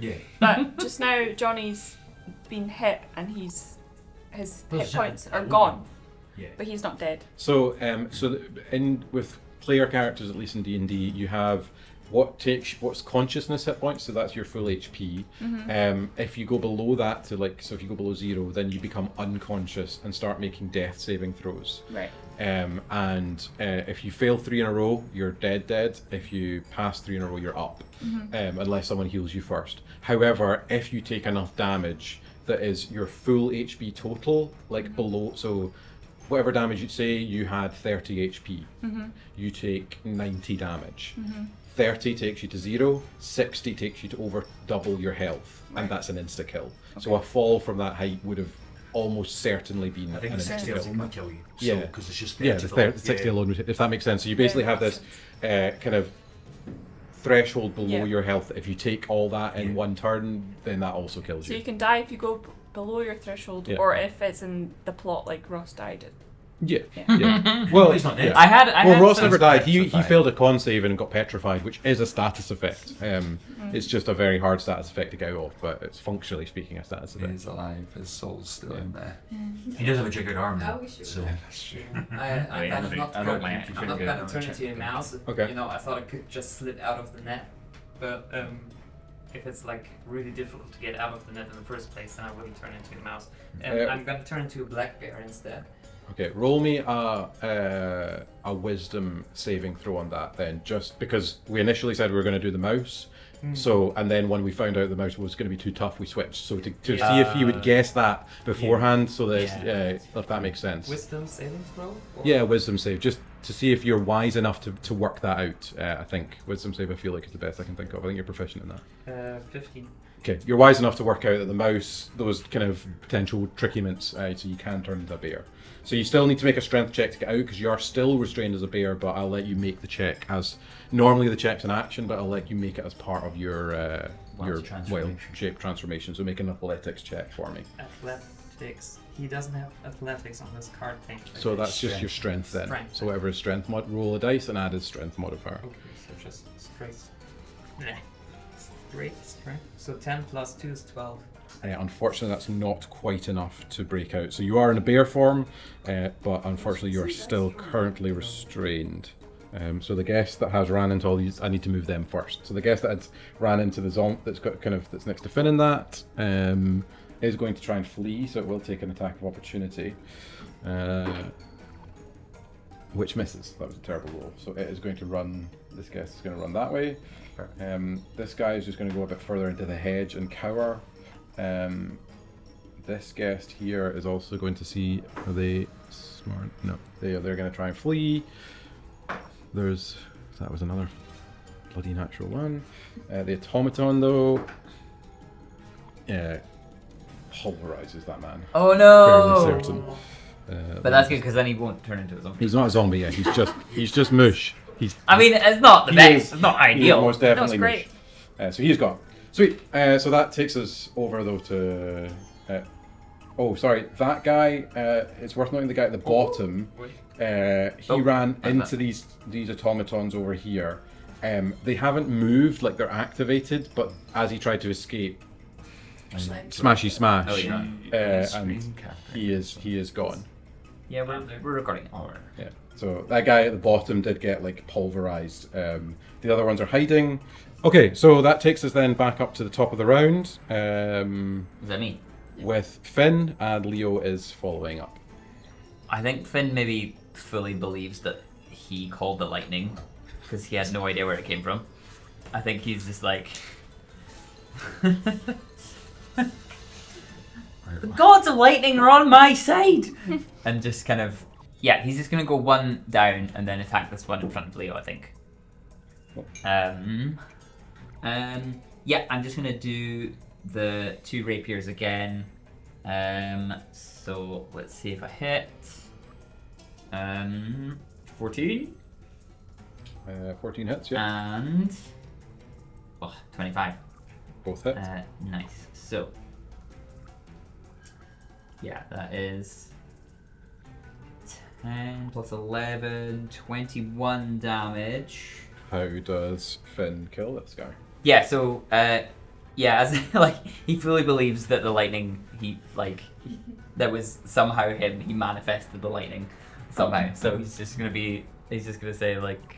Yeah.
But just now, Johnny's been hit and his
Well,
hit
it's
points
a-
are gone,
Yeah.
but he's not dead.
So, in with player characters, at least in D&D, you have what's consciousness hit points, so that's your full HP. If you go below that to so if you go below 0, then you become unconscious and start making death saving throws.
Right.
If you fail 3 in a row, you're dead. If you pass 3 in a row, you're up, unless someone heals you first. However, if you take enough damage that is your full HP total, below, so whatever damage you say you had 30 HP, you take 90 damage. 30 takes you to 0, 60 takes you to over double your health,
Right.
and that's an insta kill. So a fall from that height would have almost certainly been
I think
an
the
insta
60
kill.
alone would kill you. So,
Yeah.
because it's just 30
Yeah, the
for-
60
yeah.
alone, if that makes sense. So you basically have this kind of threshold below
Yeah.
your health. If you take all that in
Yeah.
one turn, then that also kills
So
you.
you can die if you go below your threshold,
Yeah.
or if it's in the plot like Ross died.
Yeah.
Yeah.
Yeah. Well,
He's not dead.
yeah.
I had
Well, Ross
some
never died. He
petrified.
failed a con save and got petrified, which is a status effect. It's just a very hard status effect to get out of, but it's functionally speaking a status effect.
He's alive. His soul's still in there.
He does have a jiggered arm though.
Oh, sure.
So
That's true.
I'm kind of not
I don't mind.
I'm not gonna turn into a mouse.
Okay.
You know, I thought I could just slip out of the net, but if it's really difficult to get out of the net in the first place, then I wouldn't turn into a mouse. And I'm gonna turn into a black bear instead.
Okay, roll me a wisdom saving throw on that then, just because we initially said we were going to do the mouse. So, and then when we found out the mouse was going to be too tough, we switched. So to see if you would guess that beforehand, so that if that makes sense.
Wisdom saving throw? Or-
Yeah, wisdom save, just to see if you're wise enough to work that out. I think wisdom save, I feel like, is the best I can think of. I think you're proficient in that.
15.
Okay, you're wise enough to work out that the mouse, those kind of potential trickyments, so you can turn into a bear. So you still need to make a strength check to get out because you are still restrained as a bear, but I'll let you make the check as normally the check's an action, but I'll let you make it as part of your
transformation.
shape transformation. So make an athletics check for me.
Athletics. He doesn't have athletics on this card thing.
So that's just your strength then.
Strength.
So whatever is strength roll a dice and add his strength modifier.
Okay, so just straight. Straight strength. So 10 plus 2 is 12.
Unfortunately, that's not quite enough to break out. So you are in a bear form, but unfortunately, you are still currently restrained. So the guest that has ran into all these, I need to move them first. So the guest that has ran into the zombie that's next to Finn in that is going to try and flee. So it will take an attack of opportunity, which misses. That was a terrible roll. So it is going to run. This guest is going to run that way. This guy is just going to go a bit further into the hedge and cower. This guest here is also going to see, are they smart? No, they're going to try and flee. That was another bloody natural one. The automaton though, pulverizes that man.
Oh no!
Fairly certain.
But that's good because then he won't turn into a zombie.
He's not a zombie yet. He's just mush.
I mean, it's not the best. It's not
He is
ideal.
most definitely
No, it's
mush. So he's gone. Sweet. So that takes us over though to. Oh, sorry. That guy. It's worth noting the guy at the bottom. He ran into these automatons over here. They haven't moved, like they're activated, but as he tried to escape, smashy smash,
Oh, yeah.
and he is gone.
Yeah, we're recording.
Yeah. So that guy at the bottom did get like pulverized. The other ones are hiding. Okay, so that takes us then back up to the top of the round.
Is that me?
With Finn, and Leo is following up.
I think Finn maybe fully believes that he called the lightning because he had no idea where it came from. I think he's just like, the gods of lightning are on my side, and just kind of, yeah, he's just gonna go one down and then attack this one in front of Leo, I think. Yeah, I'm just gonna do the 2 rapiers again. So let's see if I hit. 14
14 hits, yeah.
and 25.
Both hits.
Nice. So yeah, that is 10 plus 11, 21 damage.
How does Finn kill this guy?
Yeah, so yeah, as like he fully believes that the lightning that was somehow him, he manifested the lightning somehow. So he's just gonna say like,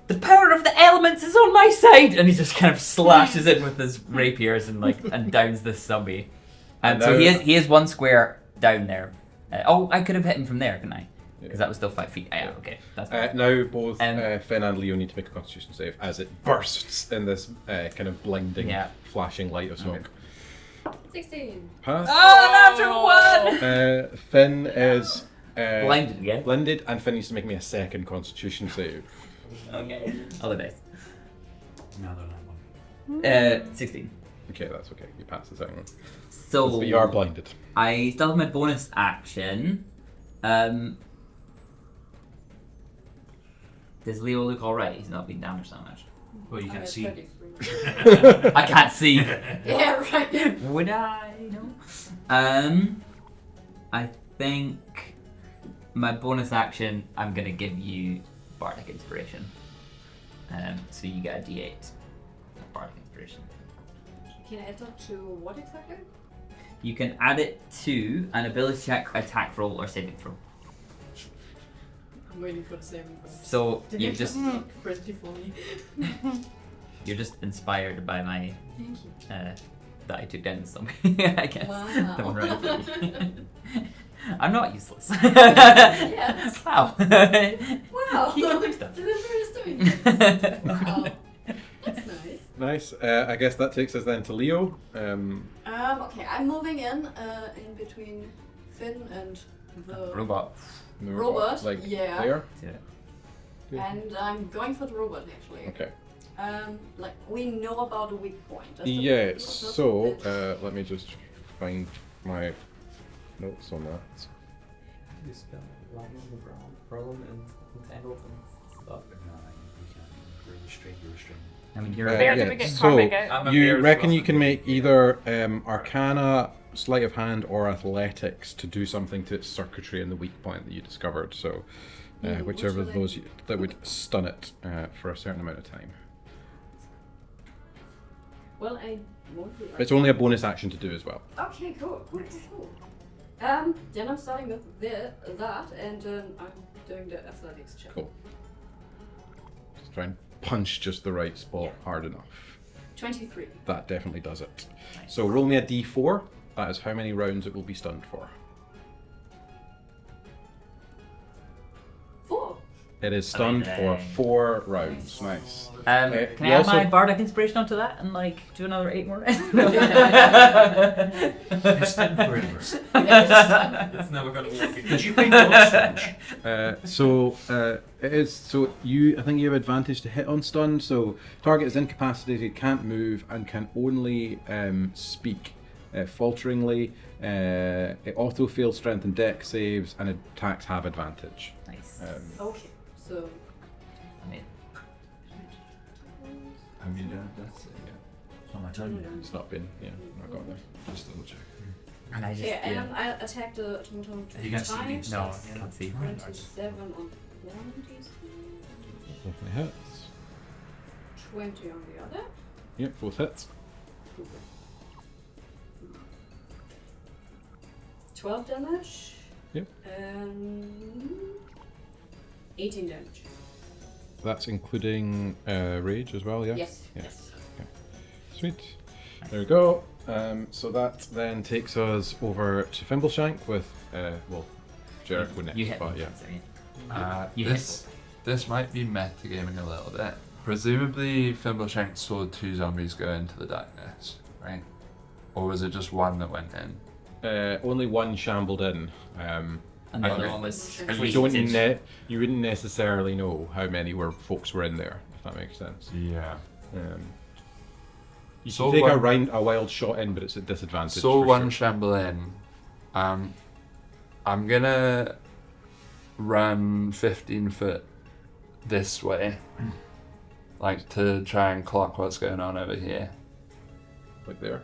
the power of the elements is on my side, and he just kind of slashes it with his rapiers and downs this zombie. And so he is 1 square down there. I could have hit him from there, couldn't I? Because that was still 5 feet. Yeah, okay. That's fine.
now both Finn and Leo need to make a Constitution save as it bursts in this kind of blinding, flashing light of smoke.
16.
Pass.
Oh, natural 1!
Finn is
Blinded again.
blinded, and Finn needs to make me a second Constitution save.
Okay. All the dice.
Another one.
16.
Okay, that's okay. You pass the second one.
So
But you are blinded.
I still have my bonus action. Does Leo look alright? He's not being damaged that much.
Well, you can see.
33.
I can't see.
Yeah, right.
Would I? No. I think my bonus action, I'm gonna give you Bardic Inspiration. So you get a D8 of Bardic Inspiration.
Can I add that to what exactly?
You can add it to an ability check, attack roll, or saving throw.
I'm waiting for the saving throw.
So you
Did
just
friendly for me.
you're just inspired by my
Thank you.
that I took down the zombie, I guess.
Wow.
The one right in front of me. I'm not useless.
Yes.
Wow.
Wow.
You can do stuff.
Delivery is doing it. Wow. That's nice.
Nice. I guess that takes us then to Leo.
Okay, I'm moving in between Finn and the
Robot.
the
Robot,
like
yeah.
there.
Yeah.
And I'm going for the robot actually.
Okay.
Like we know about the weak point. That's the
Yes.
that's
So
the
let me just find my notes on that.
You spell lightning on the ground, problem and entangled and stuff.
No, you can't. You're restrained. You're restrained.
I mean, you're
They're
yeah,
gonna get
so
karmic out.
I'm a
you
bear
reckon
as
you
well.
can make either Arcana, Sleight of Hand, or Athletics to do something to its circuitry in the weak point that you discovered. So whichever of
which
those that would stun it for a certain amount of time.
Well, I won't be.
It's only a bonus action to do as well.
Okay, cool. Then I'm starting with that, and I'm doing the athletics check.
Cool. Just try and punch just the right spot hard enough.
23.
That definitely does it. So roll me a d4. That is how many rounds it will be stunned for.
4.
It is stunned for
Amazing.
4 rounds. Nice.
Can
you
I add my
also-
bardic inspiration onto that and like do another 8 more?
It's stunned forever.
It's never gonna work again.
Did you find Dog Strange?
It is. So I think you have advantage to hit on stun. So target is incapacitated, can't move, and can only speak falteringly. It auto fails strength and dex saves, and attacks have advantage.
Nice.
Okay, so
I mean,
Have you done Desi yet?
It's not my turn yet.
It's not been. Yeah, not got there.
Just double check.
and I just
yeah, and I attack the automaton
You can't see me.
times.
no,
That's
I can't see.
27 on one DC,
Definitely hits.
20 on the other.
Yep, both hits.
12 damage.
Yep.
And 18 damage.
That's including rage as well. Yeah.
Yes.
Yeah.
Yes.
Sweet. There we go. So that then takes us over to Fimbleshank with, well, Jareth would next,
You hit
but
me,
yeah.
sorry. You hit
This might be metagaming a little bit. Presumably, Fimbleshank saw 2 zombies go into the darkness, right? Or was it just one that went in?
Only one shambled in.
and the other
Okay.
one was
And
You you wouldn't necessarily know how many folks were in there, if that makes sense.
Yeah.
You
So
can take
one-
a wild shot in, but it's at disadvantage.
Saw
for
one
sure.
shamble in. I'm gonna run 15 foot this way, like to try and clock what's going on over here.
Like there.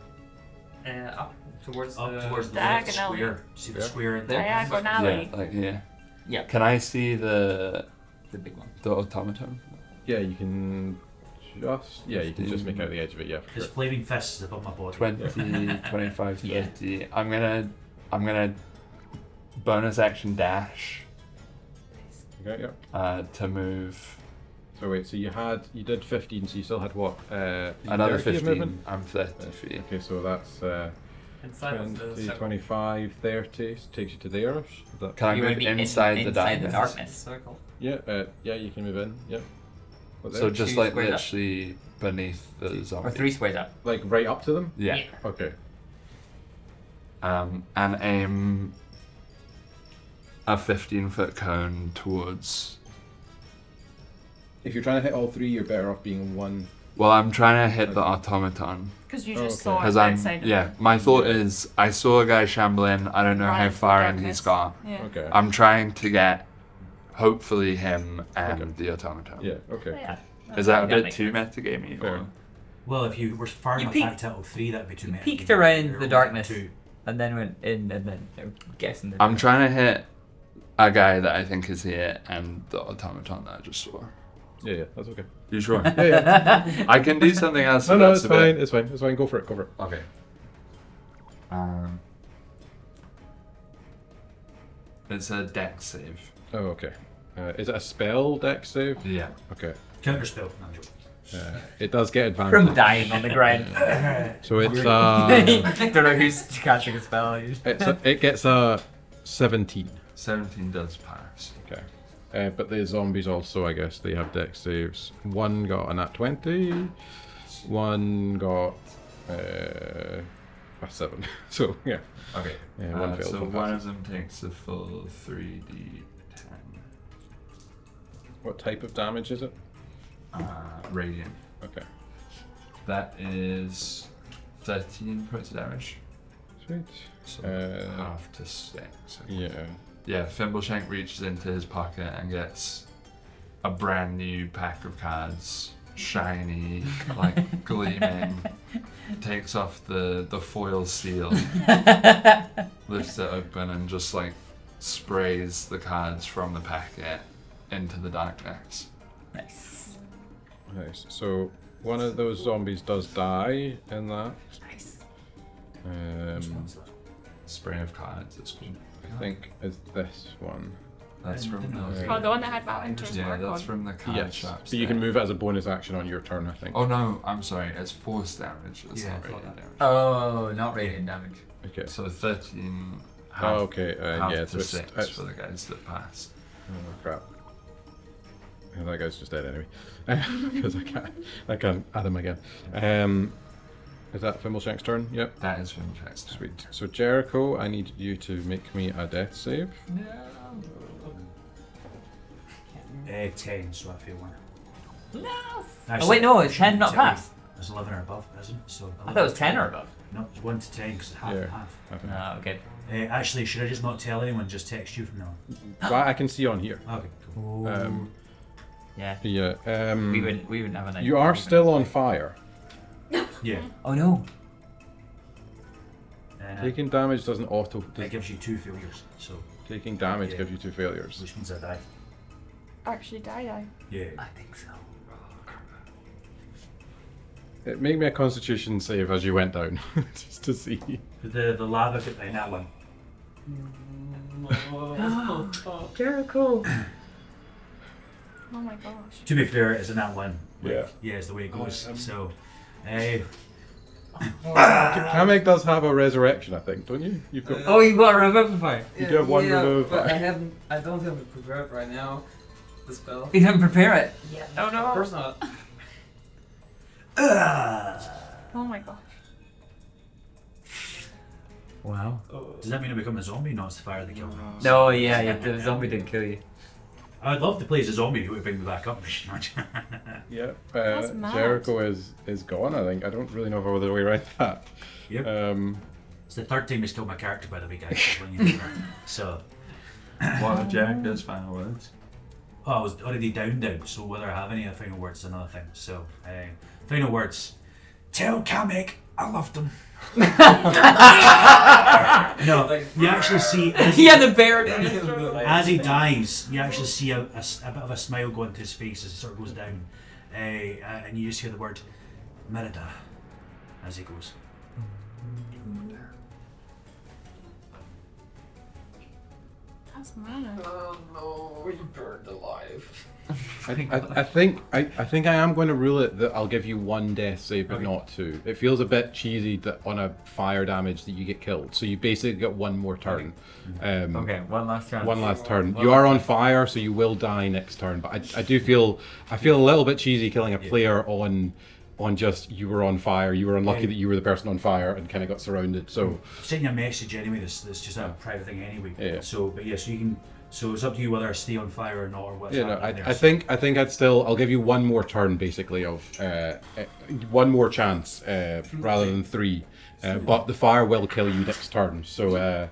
Up towards
Up
the
towards the left
Diagonal.
square. See the
Yeah.
square in there?
Diagonally.
Yeah, like here.
Yeah.
Can I see the
the big one.
automaton?
Yeah, you can you can just make out the edge of it. Yeah, for
His
sure.
flaming fist is above my body.
20, 25,
Yeah.
30. I'm gonna bonus action dash
Okay, yeah.
to move
So wait, so you did 15, so you still had what?
another
30 of
15.
movement?
I'm 30 feet.
Okay, so that's
inside of the
20,
circle.
25, 30, so takes you to there. Is that-
Can I
You
move
wanna be
inside the
inside the
darkness?
darkness.
Circle.
Yeah, you can move in. Yep. What
So
there?
just
2
like
squares up.
literally beneath the zombie.
Or 3 squares up.
like right up to them.
Yeah.
Okay.
And aim a 15-foot cone towards.
If you're trying to hit all 3, you're better off being one.
Well, I'm trying to hit the automaton.
Because you
Oh,
just
okay.
saw it
Because I'm.
outside.
Yeah, my thought is I saw a guy shamble in. I don't know
Right
how
into the
far in
darkness.
he's got.
Yeah.
Okay.
I'm trying to get, hopefully, him and
Okay.
the automaton.
Yeah. Okay.
Yeah.
Is that a
That
bit
makes
too
sense.
metagamey?
Fair.
or-
Well, if you were far
You
enough
peeked-
back to level 3, that'd be too
You
many.
peeked around
You're
the
only
darkness.
2.
And then went in, and then I'm guessing.
I'm trying to hit a guy that I think is here and the automaton that I just saw.
Yeah, that's okay.
You sure?
Yeah, yeah.
I can do something else.
No,
if
no,
that's
it's
a bit-
fine. It's fine. It's fine. Go for it. Go for it.
Okay. It's a dex save.
Oh, okay. Is it a spell dex save?
Yeah.
Okay.
Counterspell. No, I'm joking.
It does get advantage.
From dying on the ground.
So it's
Don't know who's catching a spell.
it gets a 17.
17 does pass.
Okay. But the zombies also, I guess, they have dex saves. One got a nat 20. One got a 7. So yeah.
Okay.
One failed.
So
one
one
passes.
of them takes a full 3d10
What type of damage is it?
radiant.
Okay.
That is 13 points of damage.
Sweet.
So
Uh,
half to 6.
Yeah.
Yeah, Fimbleshank reaches into his pocket and gets a brand new pack of cards, shiny, like gleaming. Takes off the foil seal, lifts it open, and just like sprays the cards from the packet into the darkness.
Nice.
Nice. So one of those zombies does die in that.
Nice.
Which one's that?
Spray of cards, it's called.
I think is this one.
That's from
Oh, the one that had Val Interest
yeah,
mark
that's
on.
from the card
Yes.
shops.
So you can
there.
move it as a bonus action on your turn, I think.
Oh no, I'm sorry. It's force damage. It's
Yeah,
not
I thought
radiant
that.
damage.
Oh, not radiant damage.
Okay.
So 13. Half,
Oh, okay.
half
Yeah.
to
So
6
it's
for the guys that passed.
oh, crap. That guy's just dead anyway. Because I can't add him again. Is that Fimbulshank's turn? Yep.
That is Fimbulshank's turn.
Sweet. So Jericho, I need you to make me a death save.
10, so I feel one.
No.
Actually,
Oh wait, no, it's 10 not
10.
pass.
It's 11 or above, isn't it? So
I thought it was 10 or above.
No, it's 1 to 10 because it's half and half.
Oh, okay.
Actually, should I just not tell anyone? Just text you from now on?
Well, I can see on here.
Okay, cool.
Yeah.
Yeah.
We wouldn't have an idea.
You are still on fire.
Yeah.
Oh no.
Taking damage doesn't auto.
That gives you 2 failures. So
Taking damage gives you 2 failures.
which means I die.
Actually, die.
Yeah.
I think so.
Make me a Constitution save as you went down, just to see.
The lava could be that one.
Jericho.
Oh my gosh.
To be fair, it's in that one.
Yeah.
Yeah, it's the way it goes. So,
Kamek does have a resurrection, I think, don't you? You've got.
Oh, you got a revivify.
You do have one remove.
but I don't have it prepared right now. The spell.
You didn't prepare it.
Yeah.
Oh no.
Of course not.
Oh my gosh.
Wow.
does that mean I become a zombie? No, it's the fire that killed me.
No, yeah, the zombie didn't kill you.
I'd love to play as a zombie who would bring me back up.
Yeah.
That's mad.
Jericho is gone, I think. I don't really know if I was the way right that.
Yep. It's the third time he's killed my character, by the way, guys. So,
What are Jericho's final words?
oh, I was already down, so whether I have any final words is another thing. So, final words. Tell Kamek I loved him. No, you actually see as he,
Yeah, the bear.
as he dies, you actually see a bit of a smile go into his face as it sort of goes down, and you just hear the word Merida as he goes.
That's mad.
Oh no, you burned alive.
I think I am going to rule it that I'll give you 1 death save, but
Okay.
not 2. It feels a bit cheesy that on a fire damage that you get killed, so you basically get 1 more turn.
Okay, one last chance.
One last turn. You are on fire, so you will die next turn. But I feel a little bit cheesy killing a player on just you were on fire. You were unlucky that you were the person on fire and kind of got surrounded. So
I've sent you a message anyway. This just a private thing anyway.
Yeah.
So, but yeah, so you can. So it's up to you whether I stay on fire or not, or what's
yeah, no,
happening there.
I think I'll give you 1 more turn basically of 1 more chance rather than 3. But the fire will kill you next turn. So I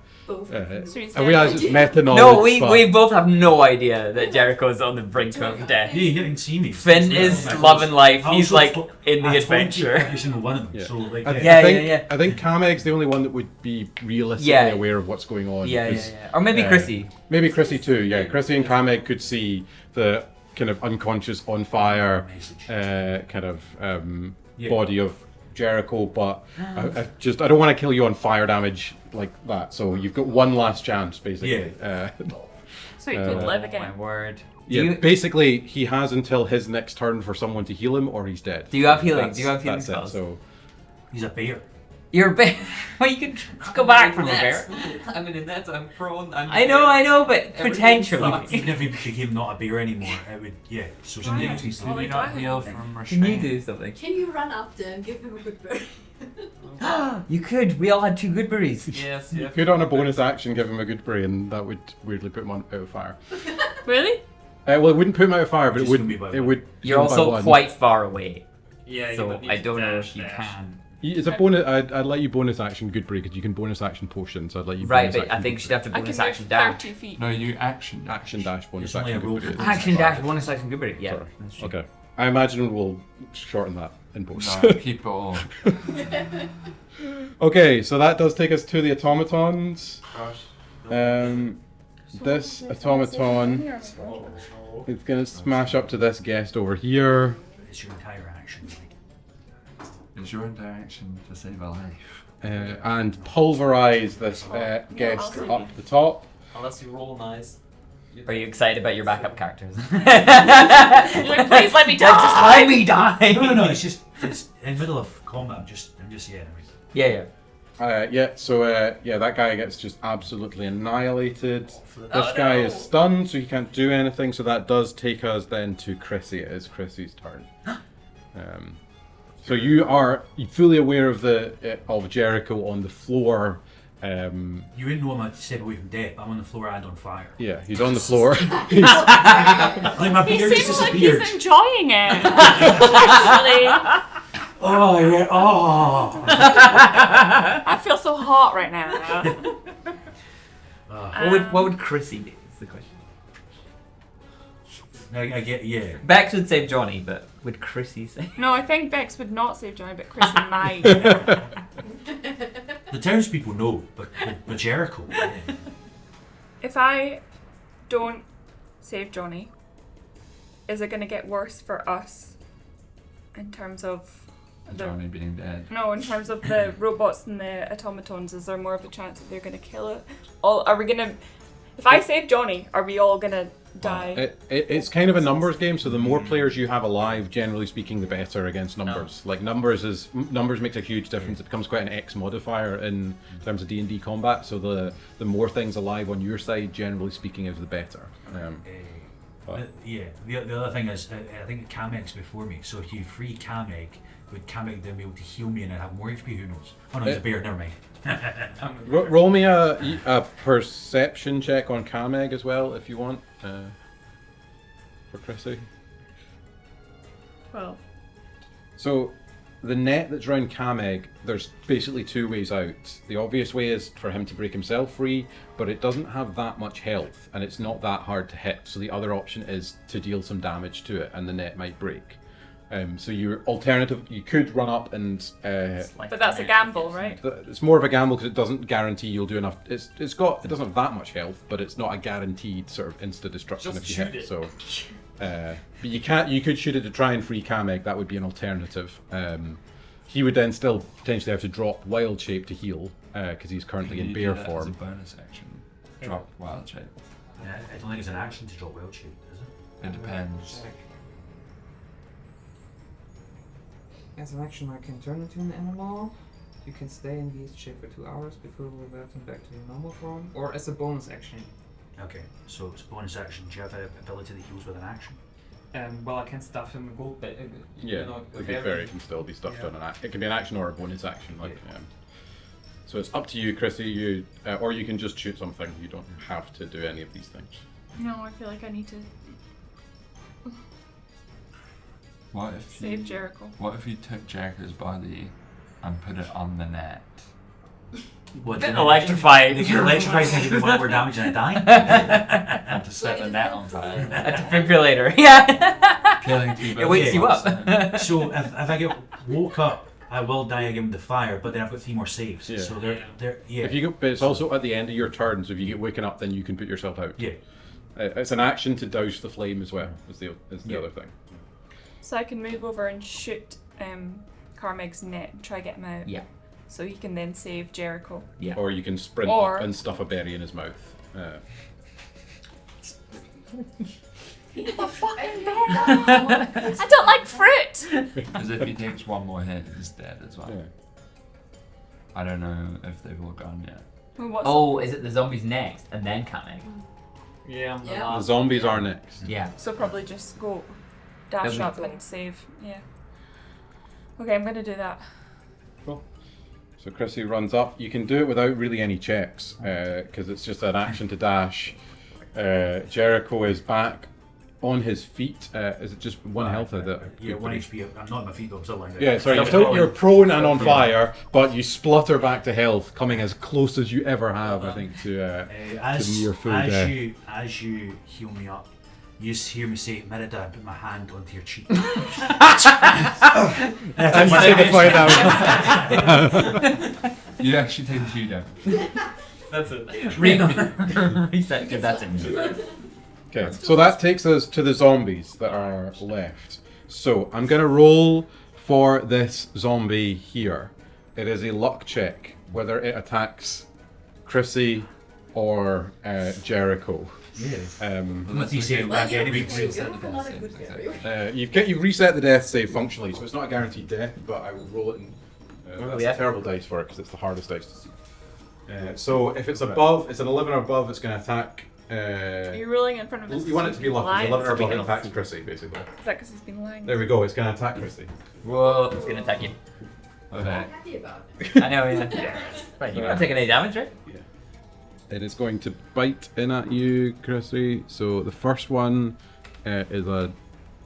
realise it's meta knowledge.
No, we
but
both have no idea that Jericho's on the brink of death.
Yeah, you didn't see me.
Finn is loving life.
I
He's
also
like
to-
in the
I told you
adventure.
every single one of them.
Yeah.
So like,
I
Yeah.
think Kamek's the only one that would be realistically
Yeah.
aware of what's going on.
Yeah.
'cause,
Or maybe Chrissy.
Maybe Chrissy too, yeah. Chrissy and Kamek could see the kind of unconscious on fire kind of body of Jericho, but I don't want to kill you on fire damage like that. So you've got 1 last chance basically.
So you could live
My
again.
word.
Yeah, basically he has until his next turn for someone to heal him or he's dead.
Do you have healing?
That's-
Do you have healing
that's it,
spells?
So
he's a bear.
You're a bear. Well, you could go back from a bear.
I mean, in that I'm prone.
I know, but
Everything
potentially.
sucks.
Even if he became not a bear anymore, it would So
Can you,
Right.
he's
can you not heal from
Can you
restraint?
do something?
Can you run up there and give him a good bird?
You could. We all had 2 good berries.
Yes,
you
yeah.
could on a bonus action give him a good brain, and that would weirdly put him out of fire.
Really?
Well, it wouldn't put him out of fire, but
Just
it would.
gonna be by
It
one.
would.
You're
by
also
1.
quite far away,
Yeah, you
so
would need
I
to
don't know
dash,
if you
dash.
can.
It's a bonus. I'd let you bonus action good break because you can bonus action potions. I'd let you.
Right,
bonus
but
action
I think
good
she'd have to
I can
bonus
move
action dash.
30 feet.
No, you action.
action dash bonus
It's only
action.
a roll
good
for
break.
this.
Action dash bonus action good break. Yeah.
Sorry.
That's true.
Okay. I imagine we'll shorten that in post.
No, keep it all.
Okay, so that does take us to the automatons.
Gosh.
This automaton is going to smash up to this guest over here.
It's your entire action.
It's your interaction to save a life.
And pulverize this guest up the top.
Unless you roll nice.
Are you excited about your backup characters?
You're like, please let me die.
Just let me die.
No. It's in the middle of combat. I'm just yeah.
Yeah.
That guy gets just absolutely annihilated. This guy is stunned, so he can't do anything. So that does take us then to Chrissy. It is Chrissy's turn. So you are fully aware of Jericho on the floor.
You wouldn't know I'm a step away from death. I'm on the floor and on fire.
Yeah, he's on the floor.
Like my
He
beard just
seems like
disappeared.
he's enjoying it. Actually,
Oh yeah. Oh.
I feel so hot right now.
What would Chrissy do? Is the question.
I get yeah.
Bex would save Johnny, but would Chrissy save?
No, I think Bex would not save Johnny, but Chrissy might.
The townspeople know, but Jericho.
If I don't save Johnny, is it going to get worse for us in terms of
Johnny being dead.
No, in terms of the robots and the automatons, is there more of a chance that they're going to kill it? Are we going to... If I save Johnny, are we all going to die?
It's kind of a numbers game, so the more players you have alive, generally speaking, the better against numbers. Like numbers makes a huge difference. It becomes quite an X modifier in terms of D&D combat. So the more things alive on your side, generally speaking, is the better.
The other thing is, I think Kamek's before me. So if you free Kamek, would Kamek then be able to heal me and I'd have more HP? Who knows? Oh no, he's a bear. Never mind.
Roll me a perception check on Kameg as well, if you want, for Chrissy.
12.
So, the net that's around Kameg, there's basically two ways out. The obvious way is for him to break himself free, but it doesn't have that much health, and it's not that hard to hit. So the other option is to deal some damage to it, and the net might break. So your alternative, you could run up and...
But that's a gamble, right?
It's more of a gamble because it doesn't guarantee you'll do enough. It doesn't have that much health, but it's not a guaranteed sort of insta destruction if you hit.
It.
So, but you could shoot it to try and free Kamek. That would be an alternative. He would then still potentially have to drop wild shape to heal because he's currently in bear form.
As a bonus action, drop wild shape.
Yeah, I don't think it's an action to drop wild shape, is it?
It depends.
As an action, I can turn into an animal. You can stay in beast shape for 2 hours before reverting back to your normal form. Or as a bonus action.
Okay, so it's a bonus action. Do you have an ability that heals with an action?
Well, I can stuff him a gold bit.
Yeah, the good fairy can still be stuffed on an action. It can be an action or a bonus action. So it's up to you, Chrissy. Or you can just shoot something. You don't have to do any of these things.
No, I feel like I need to
What if
save Jericho.
What if you took Jericho's body and put it on the net?
What?
Electrified.
If you're electrified, then you do more damage and I die?
And to set the net on fire.
A defibrillator. Yeah.
Killing people.
It wakes you up.
So if I get woke up, I will die again with the fire, but then I've got 3 more saves.
Yeah.
So they're yeah.
If you but it's also at the end of your turn, so if you get waken up, then you can put yourself out.
Yeah.
It's an action to douse the flame as well. Is the
Yeah.
other thing.
So I can move over and shoot Carmeg's net and try to get him out.
Yeah.
So he can then save Jericho.
Yeah.
Or you can sprint
Or-
up and stuff a berry in his mouth.
I don't like fruit!
Because if he takes one more hit, he's dead as well.
Yeah.
I don't know if they've all gone yet.
Well, what's
Oh, is it the zombies next and then Kamek?
Yeah, I'm the
Yeah.
The
last.
zombies are next.
Yeah.
So probably just go dash
That'd
up
be
and save. Yeah. Okay, I'm gonna do that.
So Chrissy runs up. You can do it without really any checks because it's just an action to dash. Jericho is back on his feet. Is it just one health?
Yeah, 1 HP. I'm not on my feet though, I'm still lying there.
Yeah, sorry.
Still
You're prone and on fire, but you splutter back to health, coming as close as you ever have, I think, to near full death.
As you heal me up, you just hear me say Merida and put my hand onto your cheek.
And you take a fire down.
You actually take 2 down.
That's it.
Reset, because that's it.
Okay, so that takes us to the zombies that are left. So I'm going to roll for this zombie here. It is a luck check, whether it attacks Chrissy or Jericho.
Yeah. Let's see if I get any
You've reset the death save functionally, so it's not a guaranteed death, but I will roll it. That's
yeah.
a terrible dice for it because it's the hardest dice to see. So if it's above, it's an 11 or above, it's going to attack.
Are you rolling in front of us?
You want it to be lucky.
Lying?
11 or above, it
Speaking of-
attacks Chrissy, basically.
Is that because he's been lying?
There we go, it's going to attack Chrissy.
Whoa, it's gonna attack you.
I'm
Okay.
happy about it.
I know, yeah. Right, you're not taking any damage, right?
It is going to bite in at you, Chrissy. So the first one is a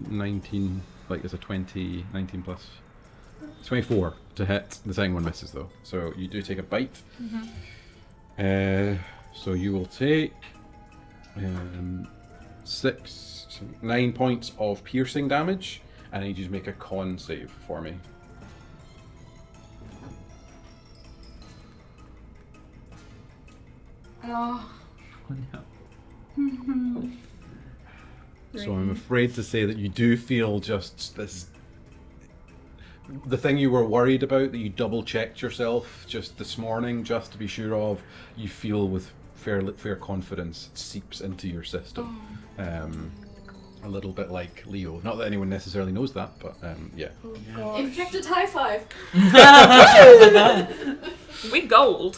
19, like it's a 20, 19 plus 24 to hit. The second one misses though. So you do take a bite. So you will take 9 points of piercing damage, and I need you to make a con save for me.
Oh.
So I'm afraid to say that you do feel just this. The thing you were worried about, that you double checked yourself just this morning, just to be sure of, you feel with fair confidence seeps into your system. A little bit like Leo. Not that anyone necessarily knows that, but yeah.
Oh, gosh.
Infected high five.
We gold.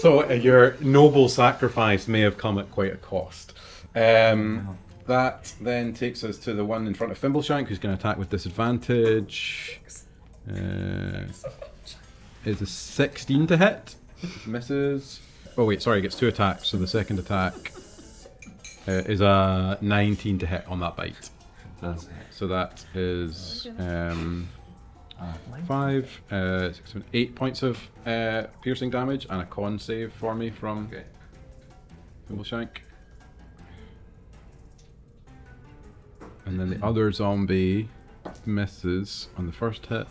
So your noble sacrifice may have come at quite a cost. That then takes us to the one in front of Thimbleshank, who's going to attack with disadvantage. Is a 16 to hit. Misses. Oh wait, sorry, gets 2 attacks. So the second attack is a 19 to hit on that bite.
Does
So that is 5, 6, 7, 8 points of piercing damage and a con save for me from Thimbleshank. And then the other zombie misses on the first hit.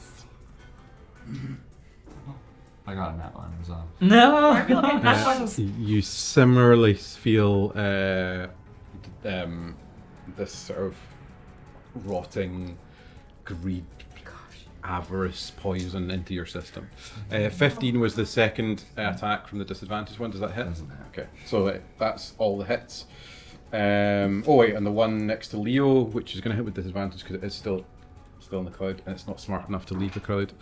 I got that one as well.
No!
You similarly feel this sort of rotting greed, avarice, poison into your system. 15 was the second attack from the disadvantage one. Does that hit?
Doesn't hit.
Okay, so that's all the hits. Oh wait, and the one next to Leo, which is going to hit with disadvantage because it is still in the cloud and it's not smart enough to leave the cloud.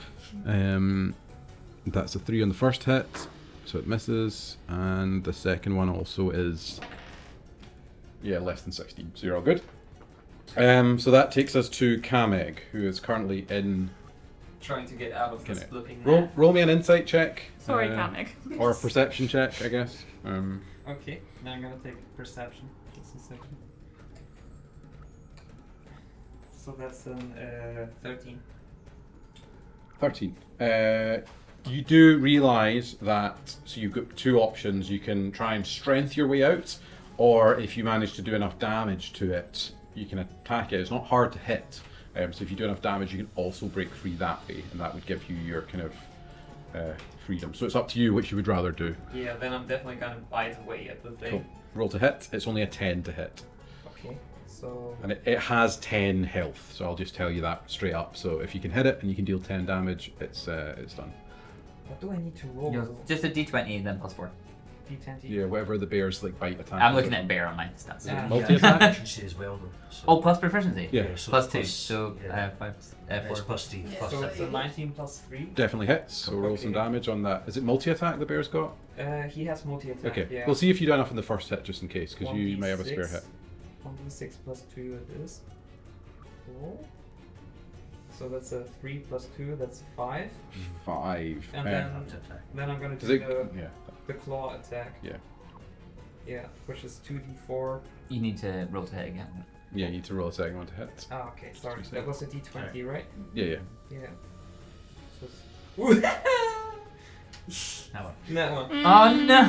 That's a 3 on the first hit, so it misses, and the second one also is less than 16, so you're all good. So that takes us to Kameg, who is currently in.
Trying to get out of this
Okay.
flipping
Roll me an insight check.
Sorry, Kamek.
Or a perception check, I guess.
Okay, now I'm gonna take perception. Just a second. So that's an 13.
13. You do realise that, so you've got 2 options. You can try and strength your way out, or if you manage to do enough damage to it, you can attack it. It's not hard to hit, so if you do enough damage, you can also break free that way, and that would give you your kind of freedom. So it's up to you which you would rather do.
Yeah, then I'm definitely gonna bite away at the thing.
Cool. Roll to hit. It's only a 10 to hit.
Okay, so
And it has 10 health, so I'll just tell you that straight up. So if you can hit it and you can deal 10 damage, it's done.
what do I need to roll?
Just a d20 and then plus 4.
D20.
Yeah, whatever the bear's like bite attack.
I'm
is.
looking at bear on my stats.
Yeah.
Multi-attack?
Proficiency as well, though. So.
Oh, plus proficiency?
Yeah.
So
Plus
it's
2, so
yeah.
5,
It's
4.
plus 3.
Yeah.
Plus
So
three.
it's a 19 plus 3.
Definitely hits, so roll some
Okay.
damage on that. Is it multi-attack the bear's got?
He has multi-attack.
Okay,
Yeah.
we'll see if you do enough in the first hit just in case, because you may have a spare
1d6.
hit.
1d6 plus 2 it is. Cool. So that's a 3 plus 2, that's 5.
5.
And
Up to attack.
then I'm gonna
Does
do
it?
the,
Yeah.
the claw attack.
Yeah.
Yeah, which is 2d4.
You need to roll to hit again.
Yeah, you need to roll a second one to hit.
Ah, okay, sorry.
what you
That was a d20, right?
Yeah, yeah.
Yeah. So
That one.
that one.
Oh no!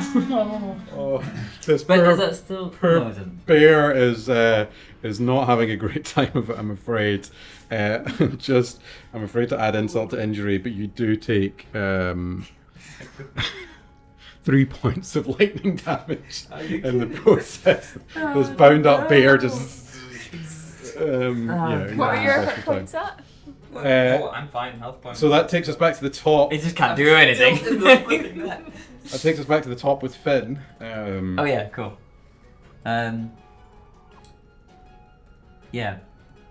Oh, this
But is
poor,
that still?
poor
No, it isn't.
bear is not having a great time of it, I'm afraid. I'm afraid to add insult to injury, but you do take 3 points of lightning damage
Are you
in the
kidding?
process. This bound up bear just. Yeah,
What are
yeah,
your
best
hit
of time.
points at?
Oh, I'm fine. Health points.
So that takes us back to the top.
It just can't do anything.
That takes us back to the top with Finn.
Oh yeah, cool. Yeah.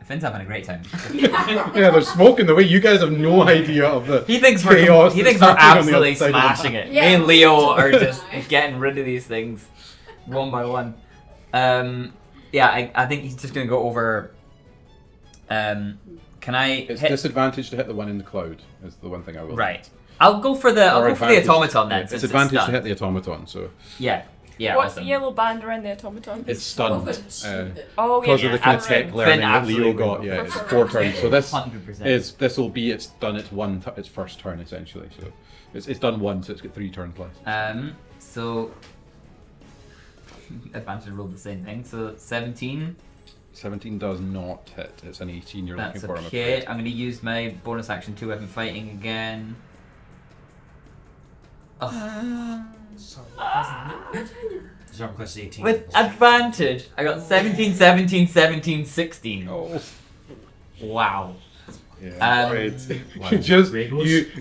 Finn's having a great time.
Yeah, there's smoke in the way. You guys have no idea of the
He thinks
chaos
we're
that's happening on the
absolutely
other side of the
smashing
map.
it.
Yeah.
Me and Leo are just getting rid of these things one by one. Yeah, I think he's just gonna go over. Can I
It's
hit?
disadvantage to hit the one in the cloud. Is the one thing I will.
Right. I'll go for the
Or advantage.
automaton then.
Yeah,
since
it's advantage to
stunned.
hit the automaton. So
Yeah. Yeah.
What's
awesome.
the yellow band around the automaton?
it's stunned.
Oh,
Because
yeah,
of the kind of
absolutely.
tech learning that
absolutely
Leo got,
will.
yeah, it's 4 turns. So this
100%.
this will be its done its first turn essentially. So it's done once. So it's got 3 turns left.
So advantage rolled the same thing. So 17.
17 does not hit. It's an 18 you're
That's
looking for. I'm
okay.
afraid.
I'm going to use my bonus action 2-weapon fighting again. Oh.
Disarm class 18.
With advantage, I got 17, 17, 17, 16.
Oh.
Wow.
Yeah,
Um,
right.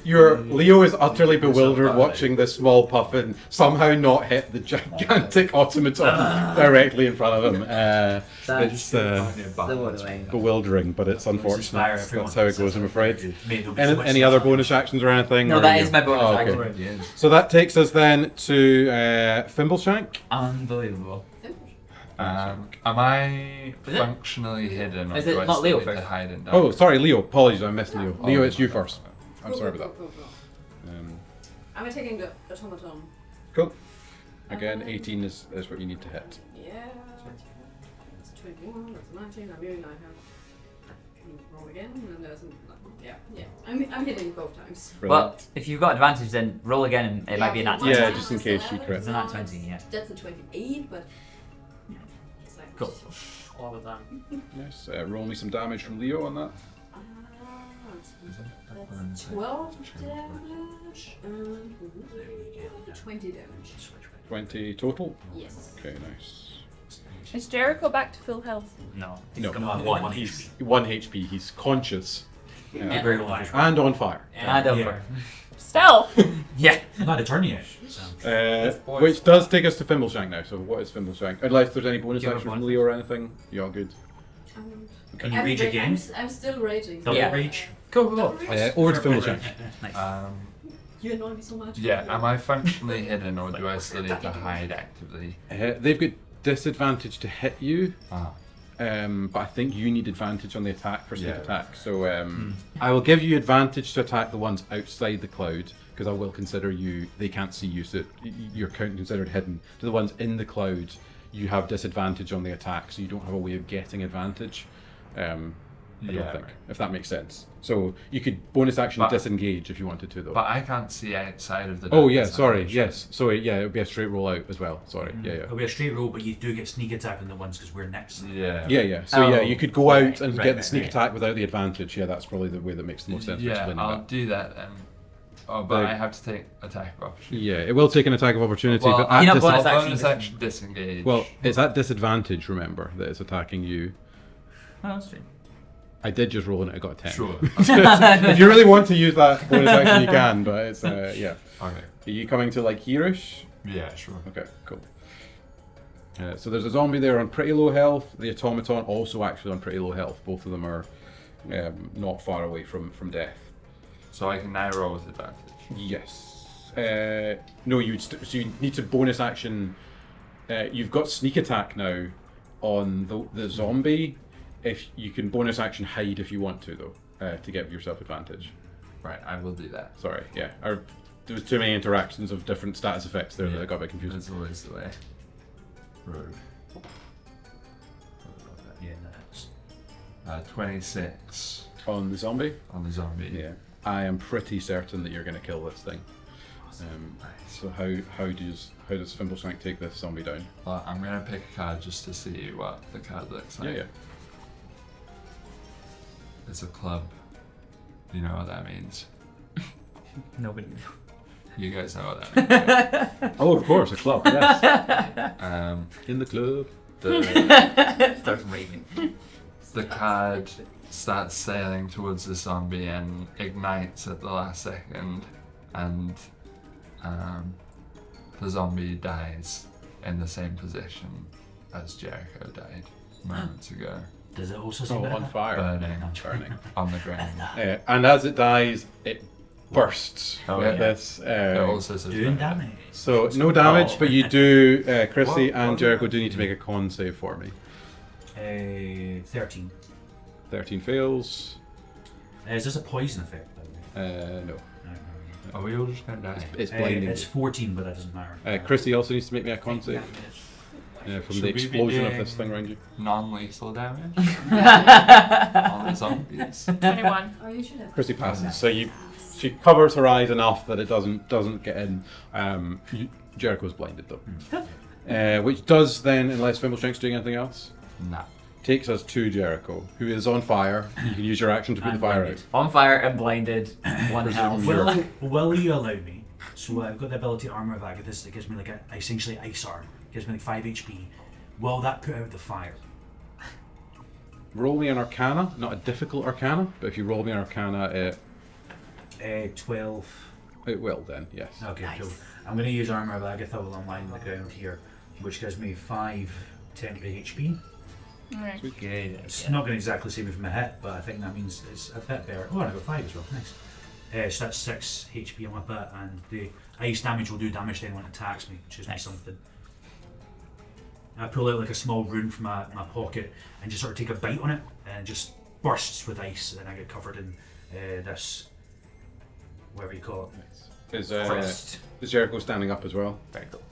Your Leo is utterly bewildered watching this small puffin somehow not hit the gigantic automaton directly in front of him. It's bewildering, but it's unfortunate. That's how it goes, I'm afraid. Any other bonus actions or anything?
No,
or
that
you-
is my bonus
Oh,
action.
okay. So that takes us then to Thimbleshank.
Unbelievable.
Am I
Is it?
functionally hidden, or
Is
do
it
I
not
still
Leo
need to
first?
hide it down?
Oh, sorry, Leo. Apologies, I missed Leo.
Oh,
Leo, it's you
no.
first. I'm sorry about
Cool.
that.
I'm attacking the automaton.
Cool. Again, 18 is what you need to hit.
Yeah. That's 21, that's 19. I'm moving, I can roll again, and there's yeah. I'm hitting both times.
Well,
Brilliant.
if you've got advantage, then roll again and it might be a nat 20.
Yeah, just in case she crit.
It's a nat 20, yeah.
That's a 28, but it's like
Cool.
All the time.
Nice. Roll me some damage from Leo on that.
That's 12 damage and 20 damage.
20 total.
Yes.
Okay, nice.
Is Jericho back to full health?
No.
No,
Come on,
One.
one
he's 1 HP. He's conscious
Every
and on fire.
And over.
Still.
Yeah.
I've not had a turn yet. So.
Which does take us to Thimbleshank now. So what is Thimbleshank? Unless there's any bonus
Do you have
action
a
from
bonus
Leo or anything. You all good?
Can you rage again?
I'm still raging.
Double
Yeah.
rage?
Cool.
Over to Thimbleshank.
Nice.
You annoy me so much.
Yeah, am I functionally hidden, or do I still need to hide actively?
They've got disadvantage to hit you.
Ah.
But I think you need advantage on the attack for sneak
Yeah.
attack. So I will give you advantage to attack the ones outside the cloud because I will consider you. They can't see you, so you're considered hidden. To the ones in the cloud, you have disadvantage on the attack, so you don't have a way of getting advantage. I don't
Yeah,
think,
right.
if that makes sense. So you could bonus action
But-
disengage if you wanted to, though.
But I can't see outside of the.
Oh yeah,
darkness
sorry.
damage.
Yes, sorry. Yeah, it would be a straight roll out as well. Sorry. Yeah,
It'll be a straight roll, but you do get sneak attack on the ones because we're next.
Yeah.
yeah. So yeah,
Oh,
you could go out
right,
and
right,
get the
right,
sneak
right.
attack without the advantage. Yeah, that's probably the way that makes the most sense. For
Yeah,
explaining
I'll
that.
do that then. Oh, but
Like-
I have to take attack of opportunity.
Yeah, it will take an attack of opportunity,
Well,
but
I
at
know,
dis-
bonus action
bonus
dis-
action disengage.
well, it's at disadvantage. Remember that it's attacking you.
Oh, that's true.
I did just roll and it got a 10.
Sure.
If you really want to use that bonus action, you can. But it's yeah.
Okay.
Are you coming to like hereish?
Yeah, sure.
Okay, cool. So there's a zombie there on pretty low health. The automaton also actually on pretty low health. Both of them are not far away from death.
So I can now roll with advantage.
Yes. No, so you need to bonus action. You've got sneak attack now on the zombie. If you can bonus action hide if you want to though, to give yourself advantage.
Right, I will do that.
Sorry, yeah. There was too many interactions of different status effects there that I got a bit confused.
That's always the way. Rogue.
Yeah, that's.
26
On the zombie?
on the zombie.
Yeah. I am pretty certain that you're going to kill this thing. So how does Thimbleshank take this zombie down?
Well, I'm gonna pick a card just to see what the card looks like.
Yeah.
It's a club. You know what that means.
Nobody.
You guys know what that means.
Oh, of course, a club. Yes. In the club.
Starts raving.
The card starts sailing towards the zombie and ignites at the last second, and the zombie dies in the same position as Jericho died moments ago.
Does it also say
Oh,
that?
on fire.
Burning on the ground.
And as it dies, it bursts
Oh,
with
yeah.
this.
It also says
Doing damage.
So no damage,
Oh.
but you do, Chrissy
What?
and
What?
Jericho do need to make a con save for me.
13.
13 fails.
Is this a poison effect? By the way?
No.
Are we all just gonna die?
It's blinding.
It's 14, but that doesn't matter.
Chrissy also needs to make me a con save from
Should
the
we be
explosion of
doing-
this thing around you.
Non-lethal damage on the zombies.
21.
Oh, you should have.
Chrissy passes. So she covers her eyes enough that it doesn't get in. Jericho's blinded though. Which does then, unless Fimblestrank's doing anything else,
Nah.
takes us to Jericho, who is on fire. You can use your action to put the
And
fire
blinded.
On fire and blinded. One health.
Will you allow me? So I've got the ability Armor of Agathis that gives me like essentially ice arm. Gives me like 5 HP. Will that put out the fire?
Roll me an Arcana, not a difficult Arcana, but if you roll me an Arcana,
12.
it will then, yes.
Okay,
Nice.
cool. I'm going to use Armor of Agatha while I'm lying on the ground here, which gives me 5 temporary HP.
Alright.
Good.
It's not going to exactly save me from a hit, but I think that means it's a bit better. Oh, and I got 5 as well. Nice. So that's 6 HP on my bit, and the ice damage will do damage to anyone that attacks me, which is
Nice.
something. I pull out like a small rune from my pocket and just sort of take a bite on it, and it just bursts with ice, and I get covered in this, whatever you call it.
First.
Is Jericho standing up as well?
Very cool.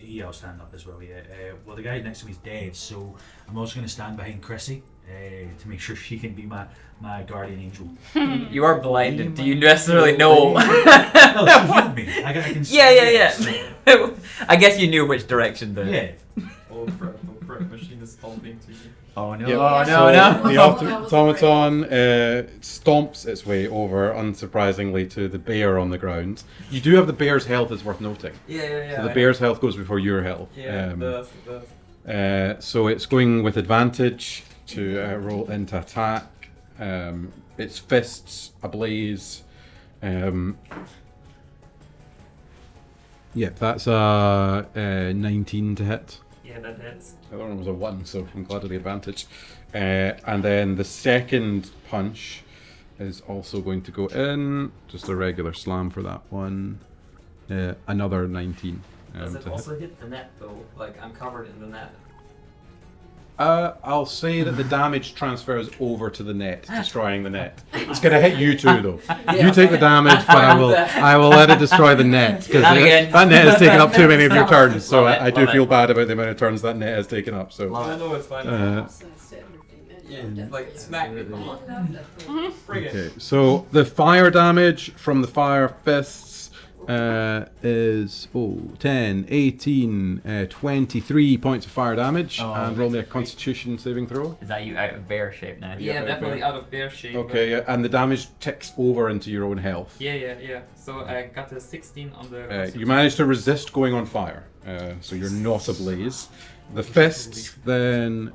Yeah, I'll stand up as well. Yeah. Well, the guy next to me is dead, so I'm also going to stand behind Chrissy to make sure she can be my guardian angel.
You are blinded. Do you necessarily know?
No, she healed me. I can see
Yeah.
it,
I guess you knew which direction
so-
the.
yeah.
Oh crap, machine is stomping to you.
Oh no!
Yep.
Oh
So
no!
the automaton stomps its way over, unsurprisingly, to the bear on the ground. You do have the bear's health, is worth noting.
Yeah.
So the bear's health goes before your health.
Yeah, it does.
So it's going with advantage to roll into attack. Its fists ablaze. That's a 19 to hit.
Yeah, that hits.
The other one was a 1, so I'm glad of the advantage. And then the second punch is also going to go in. Just a regular slam for that one. Another 19.
Does it
to
also hit the net though? Like I'm covered in the net.
I'll say that the damage transfers over to the net, destroying the net. It's gonna hit you too, though. You take the damage, but I will let it destroy the net because
Not again.
that net has taken up too many of your turns. So
Love it,
I do
love
feel
it.
bad about the amount of turns that net has taken up. So
I know it's fine.
Yeah,
Like smack me. Come on. Bring it.
okay, so the fire damage from the fire fists is 10, 18, 23 points of fire damage,
Oh,
and roll me a Constitution saving throw.
Is that you out of bear shape now?
Yeah,
Yeah,
definitely out of bear shape.
Okay, yeah, and the damage ticks over into your own health.
Yeah. So I got a 16 on the.
You manage to resist going on fire, so you're not ablaze. The fist then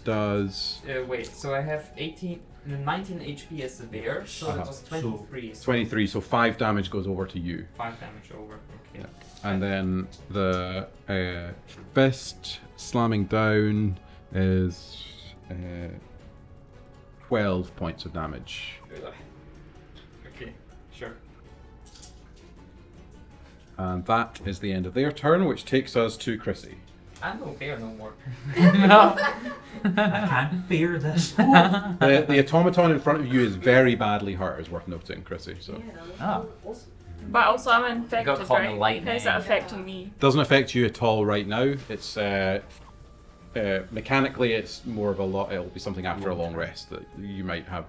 does
Wait, so I have 19 HP as the bear, so it was 23. So
23, so 5 damage goes over to you.
5 damage over. Okay.
And then the fist slamming down is 12 points of damage.
Okay, sure.
And that is the end of their turn, which takes us to Chrissy.
I'm no bear no more.
I can't bear this.
The automaton in front of you is very badly hurt, is worth noting, Chrissy. So
Oh.
But also I'm infected,
got caught in the
right?
lightning.
How is that affecting me?
doesn't affect you at all right now. It's mechanically, it's more of a lot. It'll be something after a long rest that you might have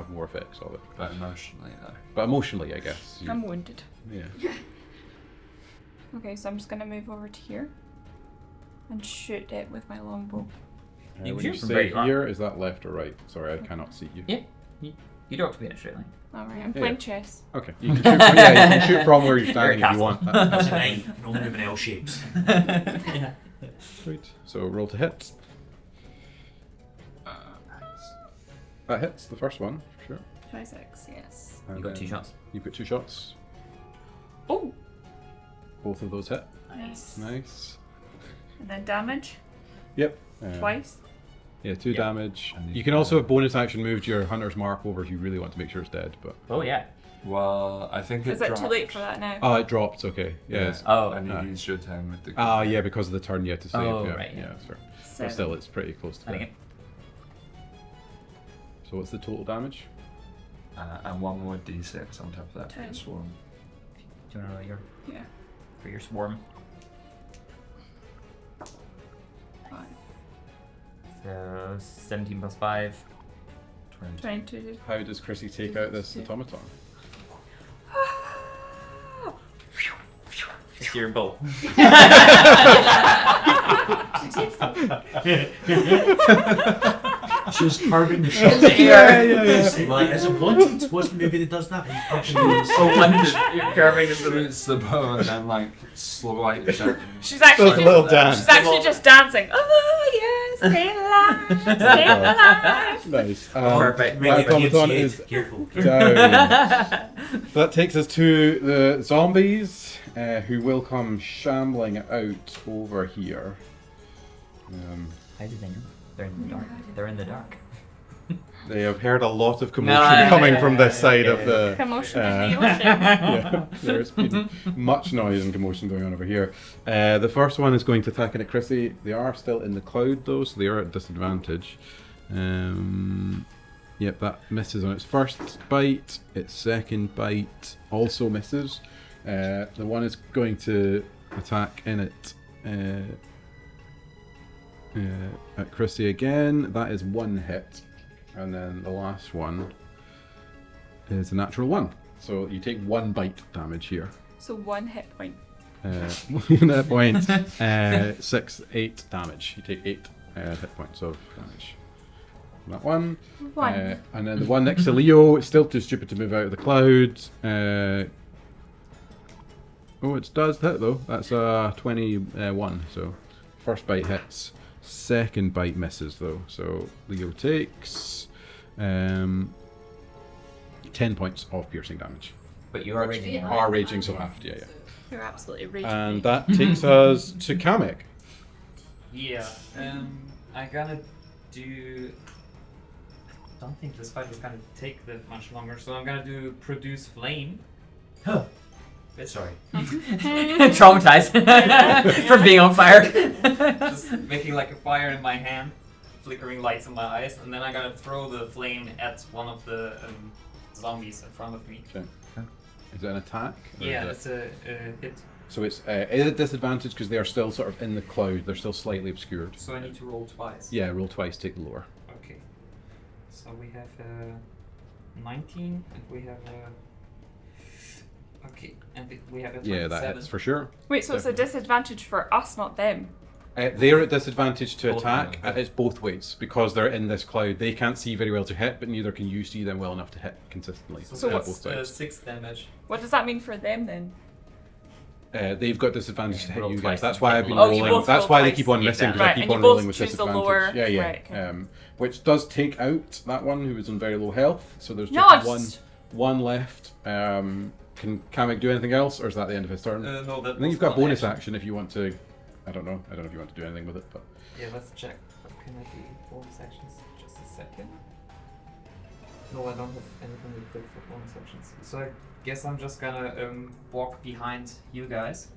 more effects of it.
But emotionally, though.
But emotionally, I guess.
I'm wounded.
Yeah.
Okay, so I'm just gonna move over to here and shoot it with my longbow.
You
When
shoot
you
from
say
where you are.
here, is that left or right? Sorry, I cannot see you.
Yeah. You don't have to be in a straight line.
Alright, I'm
Yeah.
playing chess.
Okay, you can shoot. You can shoot from where you're standing
You're a
if you want.
That's a 9. You can only move in L shapes.
Yeah.
Sweet. So roll to hit. That hits the first one, for sure.
26, yes.
And
You got 2
then
shots.
You've got 2 shots.
Oh!
Both of those hit.
Nice.
Nice.
And then damage,
Yep.
twice.
Yeah, 2
Yeah.
damage. You can also have bonus action moved your Hunter's Mark over if you really want to make sure it's dead. But
Oh yeah.
Well, I think
Is it too late for that now?
oh, it dropped. Okay. Yes.
Oh.
And you used your time with the.
Yeah, because of the turn you had to save.
Oh,
yeah,
right, yeah.
Sure.
So
But still, it's pretty close to that.
Okay.
So what's the total damage?
And one more d6 on top of that for
10.
the swarm.
Do you want to roll your
yeah.
for your swarm?
5.
So 17 plus 5.
22.
How does Chrissy take out this automaton?
It's your bow.
She was carving the shit. Like, as it wanted, what's the movie that does that?
You're carving it's the bow and then like slow light.
She's actually
Does a little dance.
She's actually just dancing. Oh yes, stay alive, stay alive.
Nice.
Perfect.
That automaton is
Careful.
down. That takes us to the zombies, who will come shambling out over here.
How do they know? They're in the dark. They're in the dark.
They have heard a lot of commotion coming from this side of the.
Commotion in the ocean.
Yeah, there's been much noise and commotion going on over here. The first one is going to attack at Chrissy. They are still in the cloud though, so they are at disadvantage. Yep, that misses on its first bite. Its second bite also misses. The one is going to attack in it at Chrissy again. That is 1 hit. And then the last one is a natural 1. So you take 1 bite damage here.
So 1 hit point.
1 hit point, 8 damage. You take 8 hit points of damage. That one.
1.
And then the one next to Leo, it's still too stupid to move out of the cloud. It does hit though. That's a 21. So first bite hits. Second bite misses though. So Leo takes 10 points of piercing damage.
But you are
Which
raging.
are raging, so half. Yeah.
You're absolutely raging.
And that takes us to Kamek.
Yeah. I'm gonna do. Don't think this fight is gonna take that much longer, so I'm gonna do produce flame.
Huh.
Sorry.
Traumatized from being on fire.
Just making like a fire in my hand, flickering lights in my eyes, and then I gotta throw the flame at one of the zombies in front of me.
Okay. Is it an attack? Or
Yeah,
is
it's a hit.
So it's at a disadvantage because they are still sort of in the cloud. They're still slightly obscured.
So I need to roll twice.
Yeah, roll twice, take the lower.
Okay. So we have 19, and we have okay, and we have a 27.
Yeah, that hits for sure.
Wait, so it's a disadvantage for us, not them.
They're at disadvantage to
Both
attack.
of them.
It's both ways because they're in this cloud. They can't see very well to hit, but neither can you see them well enough to hit consistently.
So
So
At
what's
both sides.
6 damage?
What does that mean for them then?
They've got disadvantage to hit
roll
you
twice
guys. That's
and
why
take
I've been
the lower.
Oh, you
rolling.
both
That's
roll
why they
twice.
keep on
Yeah,
missing because
right,
I keep
and you
on
both
rolling with
choose the
disadvantage.
lower-
Yeah.
right, okay.
Which does take out that one who was on very low health. So there's
Nice.
just one left. Can Kamek do anything else, or is that the end of his turn?
No, that
I think you've got bonus action if you want to. I don't know if you want to do anything with it, but
Yeah, let's check. Can I do bonus actions? Just a second. No, I don't have anything equipped for bonus actions. So I guess I'm just gonna walk behind you guys,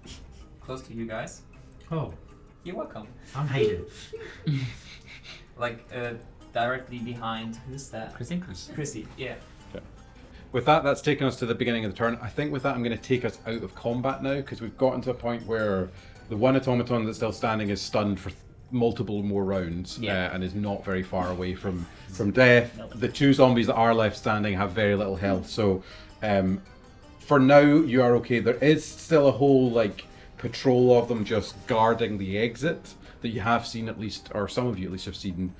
close to you guys.
Oh,
You're welcome.
I'm hiding.
Like directly behind. Who's that?
Chrissy?
Chrissy. Yeah.
with that, that's taken us to the beginning of the turn. I think with that, I'm going to take us out of combat now because we've gotten to a point where the one automaton that's still standing is stunned for multiple more rounds and is not very far away from death. The 2 zombies that are left standing have very little health, so for now you are okay. There is still a whole patrol of them just guarding the exit that you have seen, at least, or some of you at least have seen,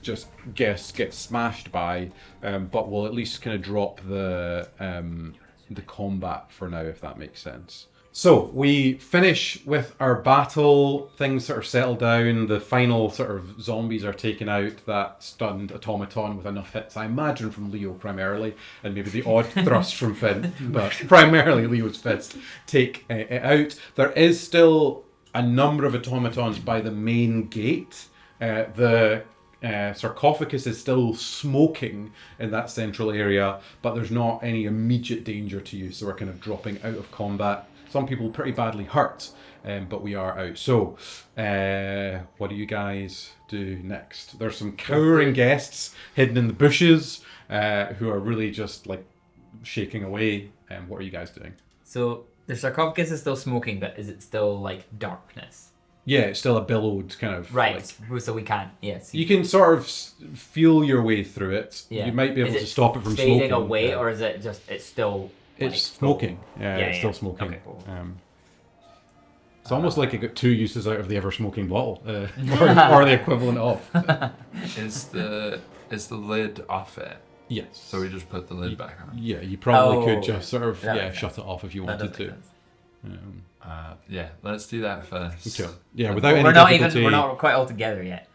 just get smashed by, but we'll at least kind of drop the combat for now, if that makes sense. So we finish with our battle. Things sort of settle down. The final sort of zombies are taken out. That stunned automaton with enough hits, I imagine, from Leo primarily, and maybe the odd thrust from Finn, but primarily Leo's fist take it out. There is still a number of automatons by the main gate. The sarcophagus is still smoking in that central area, but there's not any immediate danger to you, so we're kind of dropping out of combat. Some people pretty badly hurt, but we are out. So, what do you guys do next? There's some cowering guests hidden in the bushes who are really just like shaking away. What are you guys doing?
So the sarcophagus is still smoking, but is it still like darkness?
Yeah, it's still a billowed kind of...
Right,
like-
so we can't, yes.
you can sort of feel your way through it.
Yeah.
You might be able
Is
to
it
stop it from
fading
smoking.
away,
Yeah.
or is it just, it's still...
It's
like,
smoking. Yeah,
Yeah,
it's
yeah.
still smoking.
Okay, cool.
It's almost like it got 2 uses out of the ever-smoking bottle, or the equivalent of.
Is the lid off it?
Yes.
So we just put the lid back on.
Yeah, you probably could
Oh,
just sort of
that makes
shut it off if you
That
wanted
does make
to.
sense.
Yeah, let's do that first.
Okay. Yeah, without any
We're not
difficulty.
we're not quite all together yet.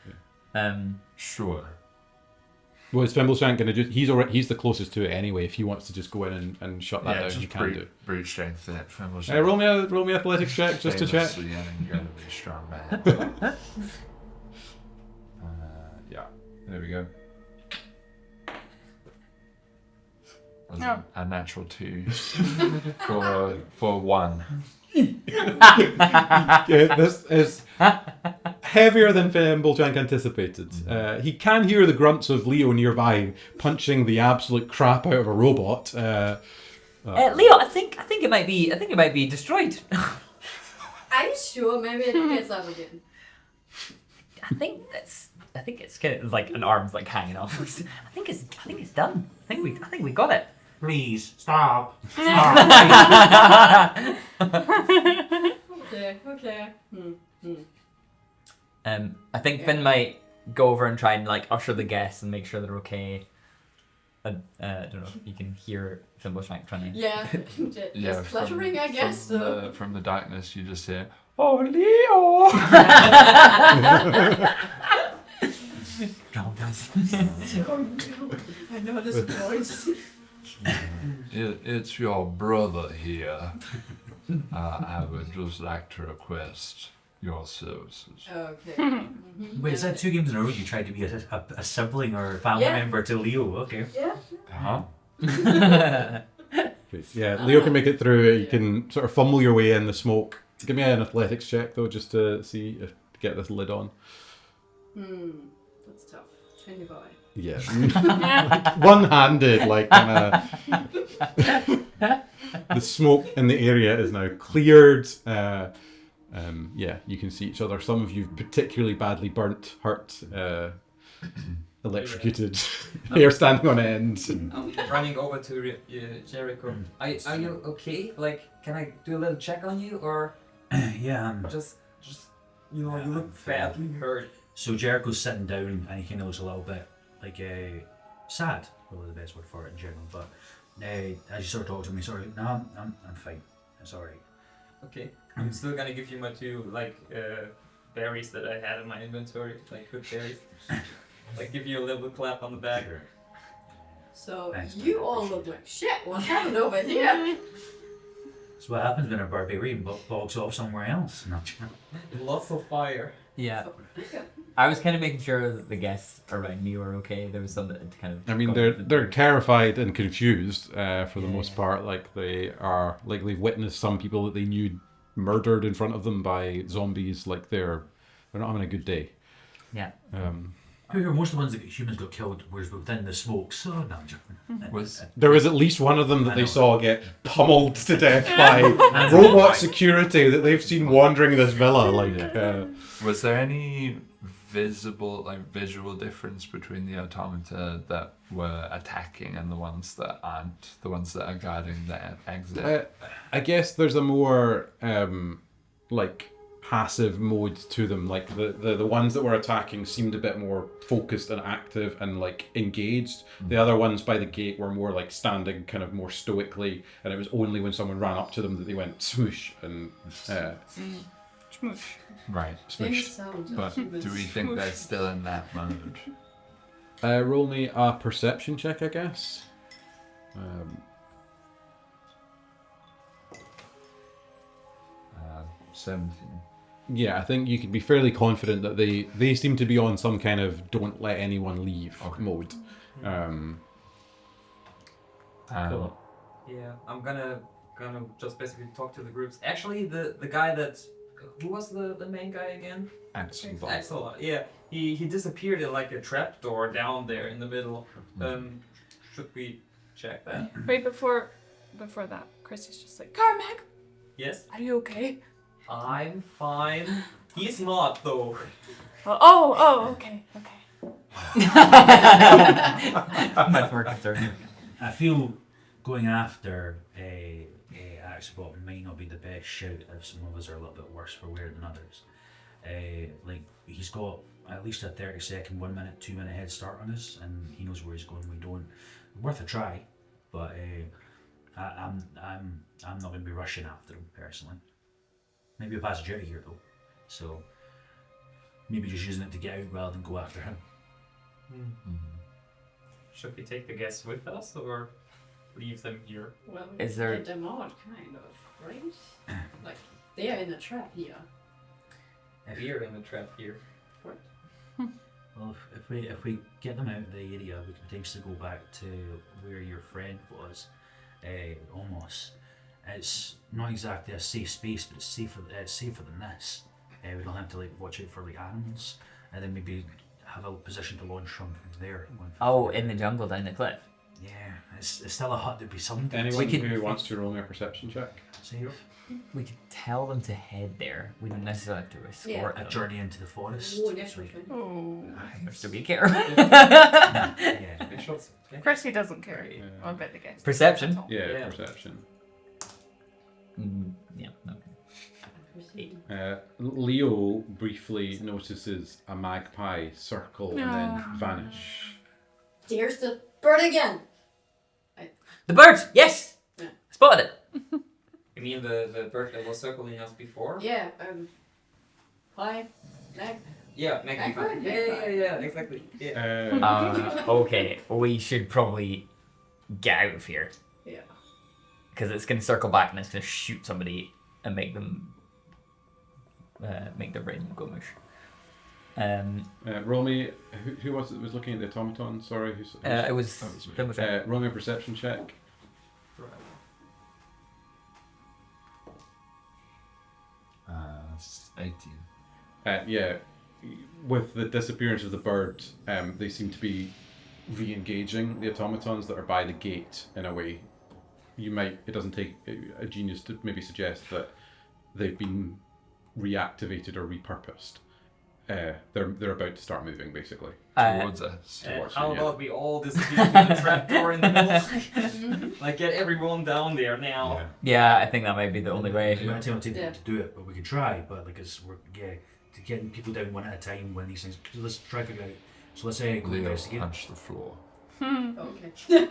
Sure.
Well, is Thimbleshank going to just... He's the closest to it anyway. If he wants to just go in and shut that
Yeah,
down,
just
you can do.
brute strength in it.
Roll me athletics check just to check.
Famously an incredibly strong man. Yeah, there we go. A natural 2 for 1.
Yeah, this is heavier than Thimbleshank anticipated. He can hear the grunts of Leo nearby punching the absolute crap out of a robot.
Leo, I think it might be destroyed.
Are you sure? Maybe it gets up again.
I think it's kind of like an arm's like hanging off. I think it's done. I think we got it.
Please stop.
Okay.
I think Finn might go over and try and like usher the guests and make sure they're okay. I don't know if you can hear Thimbleshank trying to...
Yeah.
Yeah,
Just fluttering, I guess. So.
From the darkness, you just hear, "Oh, Leo!"
I know this voice.
It's your brother here. I would just like to request your services.
Okay.
Wait, is that 2 games in a row you tried to be a sibling or a family
Yeah.
member to Leo? Okay.
Yeah.
Huh?
Yeah, Leo can make it through. You can sort of fumble your way in the smoke. Give me an athletics check though, just to see if to get this lid on.
That's tough. 25.
Yeah, one-handed, like kinda. The smoke in the area is now cleared. Yeah, you can see each other. Some of you particularly badly burnt, hurt, electrocuted, hair standing on end.
I'm running over to Jericho. Are you okay? Like, can I do a little check on you, or
Yeah.
just you know, you look badly hurt.
So Jericho's sitting down and he kind of looks a little bit like sad, probably the best word for it in general. But as you sort of talk to me, sort of, no, I'm fine. It's all right.
Okay. I'm still gonna give you my 2 like berries that I had in my inventory, like good berries. Like give you a little clap on the back.
Sure.
So
Thanks,
you
man. I
all
appreciate
look
it.
like shit. What happened over here?
That's what happens when a barbarian bogs off somewhere else. No.
Lots of fire.
Yeah. I was kind of making sure that the guests around me were okay. There was some that kind of...
I mean, they're terrified and confused for the most part. Like they've witnessed some people that they knew murdered in front of them by zombies. Like they're not having a good day.
Yeah.
Most of the ones that humans got killed was within the smoke. So no, I'm joking.
There was at least one of them that
I
they
know.
saw get pummeled to death by robot security that they've seen wandering this villa. Like,
Was there any visual difference between the automata that were attacking and the ones that aren't, the ones that are guarding the exit?
I guess there's a more passive mode to them. Like the ones that were attacking seemed a bit more focused and active and like engaged. The other ones by the gate were more like standing kind of more stoically, and it was only when someone ran up to them that they went swoosh and
Smoosh.
Right.
smooshed.
Sound.
But do we think they're still in that mode?
Roll me a perception check, I guess.
17.
Yeah, I think you can be fairly confident that they seem to be on some kind of don't let anyone leave mode.
Cool. Yeah, I'm gonna just basically talk to the groups. Actually, the guy that who was the main guy again? Axel. Yeah, he disappeared in like a trapdoor down there in the middle. Should we check that?
Right before that, Chrissy's just like, Carmack,
Yes,
are you okay?
I'm fine. He's not though.
Okay.
Much more concerning.
I feel going after a Axelbot might not be the best shout if some of us are a little bit worse for wear than others. Like he's got at least a 30-second, 1 minute, 2 minute head start on us, and he knows where he's going. We don't. Worth a try, but I'm not going to be rushing after him personally. Maybe a pass of duty here though, so maybe just using it to get out rather than go after him.
Should we take the guests with us or leave them here?
Well,
Is there-
get them out, kind of, right? Like, they are in a trap here.
We're in the trap here.
What?
Well, if we get them out of the area, we can potentially go back to where your friend was, almost. It's not exactly a safe space, but it's safer than this. We don't have to like watch out for like animals, and then maybe have a position to launch from there.
Oh, in the jungle down the cliff.
Yeah, it's still a hut. There'd be something.
Anyone
We could-
who wants to roll me a perception check?
Safe.
We could tell them to head there. We don't necessarily have to escort
Yeah.
A
them.
journey into the forest.
Oh, definitely.
Oh.
So be careful.
Yeah.
Big shots. Okay.
Chrissy doesn't care.
Yeah.
I'll bet the guess.
Perception.
Yeah,
Yeah.
perception.
Yeah. No.
Leo briefly notices a magpie circle and then vanish.
There's the bird again!
The bird. Yes.
Yeah.
Spotted it.
You mean the bird that was circling us before?
Yeah, hi, Meg.
Yeah, Maggie.
Magpie?
Yeah, exactly. Yeah.
Okay. We should probably get out of here
Yeah.
because it's going to circle back and it's going to shoot somebody and make them make their brain go mush.
Roll me. Who was it that was looking at the automaton? Sorry, who's
It was.
That was me.
That was
roll me a perception check.
It's 18.
Yeah, with the disappearance of the bird, they seem to be re-engaging the automatons that are by the gate in a way. It doesn't take a genius to maybe suggest that they've been reactivated or repurposed. They're about to start moving, basically.
Towards us.
Towards
How
you, yeah.
about we all disappear through the trapdoor in the middle? Like, get everyone down there now.
Yeah, I think that might be the only way.
We don't take
Yeah.
to do it, but we can try. But like, to getting people down one at a time when these things. Let's try to figure out. So let's say go
Leo
investigate.
punched the floor.
Okay.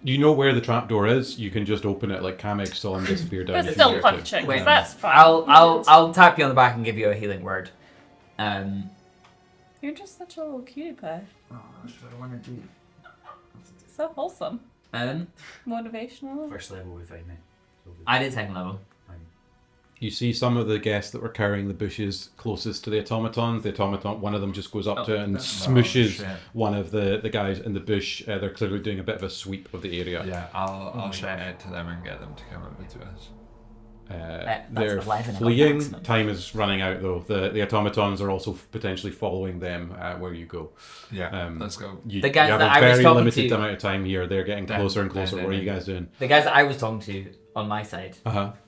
You know where the trapdoor is. You can just open it like Kamek saw him disappear down.
But
if
still
you
punch it, 'cause
Wait.
that's fine.
I'll tap you on the back and give you a healing word.
You're just such a little cutie pie.
Oh, that's what I want to do.
So wholesome.
Um,
Motivational.
First level we find me. So
I did second level.
You see some of the guests that were carrying the bushes closest to the automatons. The automaton, one of them just goes up to it and smooshes
shit.
one of the guys in the bush. They're clearly doing a bit of a sweep of the area.
Yeah, I'll shout out to them and get them to come over to us.
That's
They're
11
fleeing.
maximum.
Time is running out though. The automatons are also potentially following them where you go.
Yeah, let's go.
You,
The guys
you have
that
a
I was
very
talking
limited
to-
amount of time here. They're getting
Dan-
closer and closer.
Dan-
What are you
Dan-
guys doing?
The guys that I was talking to on my side,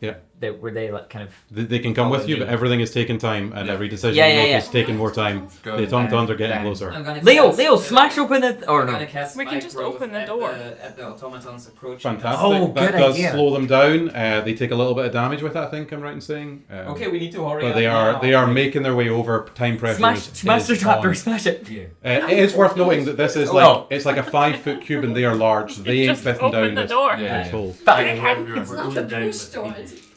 Yeah.
were they like kind of?
They can come with you,
Following
but
me.
everything is taking time, and
Yeah.
every decision
Yeah,
you
yeah,
make
yeah.
is taking more time.
Go
The automatons are getting
Dan.
closer.
I'm gonna
Leo,
cast,
smash open it or
I'm
no?
gonna cast
We can
Spike
just
Growth
open the
at
door.
At the automatons approaching.
Fantastic.
Oh,
that
good
does
idea.
slow them down. They take a little bit of damage with it, I think I'm right in saying.
Okay, we need to hurry
But
up
they
now.
are making their way over. Time pressure.
Smash the trapdoor, smash it.
Yeah.
It is worth noting that this is
Oh.
it's like a 5-foot cube and they are large. So they ain't
Just
fitting
open
down
the
this,
door.
Yeah.
this hole.
It's not the push door, it's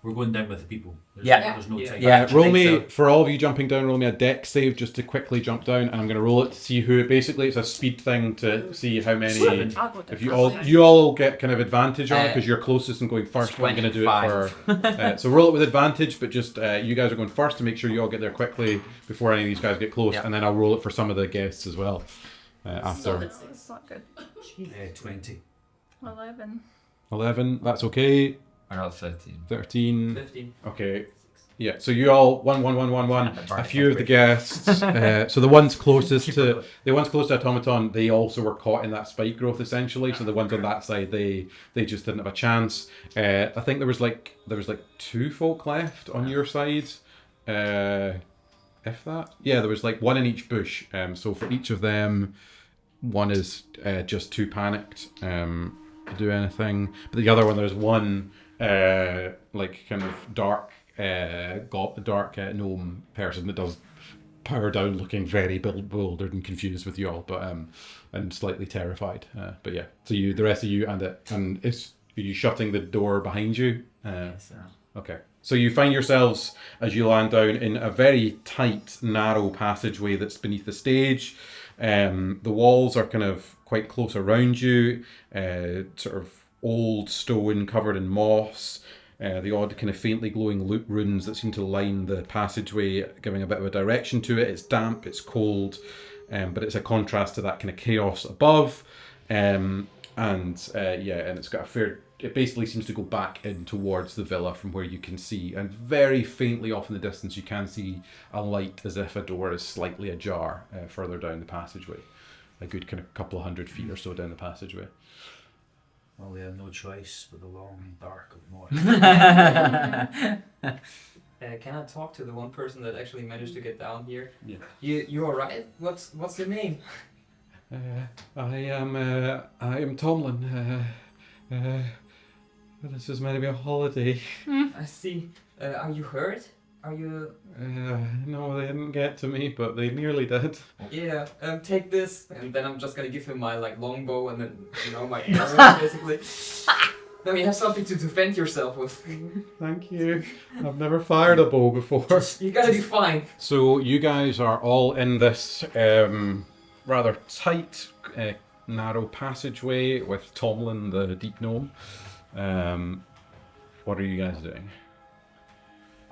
We're going down with the people. There's no time.
Yeah.
Roll
I think
me,
so.
for all of you jumping down, roll me a dex save just to quickly jump down, and I'm going to roll it to see who. Basically, it's a speed thing to see how many.
I'll go
If
down.
you all get kind of advantage on it because you're closest and going first. I'm going to do it
25.
for. So roll it with advantage, but just you guys are going first to make sure you all get there quickly before any of these guys get close,
Yeah.
and then I'll roll it for some of the guests as well. After
It's not good.
20.
11.
that's okay.
I got 13.
13.
15.
Okay. Yeah, so you all one. A few of the guests. So the ones closest to Automaton, they also were caught in that spike growth essentially. So the ones on that side, they just didn't have a chance. I think there was like 2 folk left on your side. If that, yeah, there was like 1 in each bush. So for each of them, one is just too panicked to do anything. But the other one, there's one like kind of dark gnome person that does power down, looking very bewildered and confused with you all, but and slightly terrified. But yeah, so the rest of you, and is you shutting the door behind you? Okay. So you find yourselves, as you land down, in a very tight, narrow passageway that's beneath the stage. The walls are kind of quite close around you, sort of old stone covered in moss. The odd kind of faintly glowing loop runes that seem to line the passageway, giving a bit of a direction to it. It's damp, it's cold, but it's a contrast to that kind of chaos above. And it's got a fair... It basically seems to go back in towards the villa from where you can see, and very faintly off in the distance you can see a light as if a door is slightly ajar further down the passageway. A good kind of couple of 100 feet or so down the passageway.
Well, we have no choice but the long dark of the north.
Can I talk to the one person that actually managed to get down here?
Yeah.
You alright? What's your name?
I am Tomlin. This is meant to be a holiday.
I see. Are you hurt? Are you...
No, they didn't get to me, but they nearly did.
Yeah, take this. And then I'm just gonna give him my longbow and then, my arrow, basically. Then you have something to defend yourself with.
Thank you. I've never fired a bow before.
You gotta be fine.
So you guys are all in this rather tight, narrow passageway with Tomlin, the deep gnome. What are you guys doing?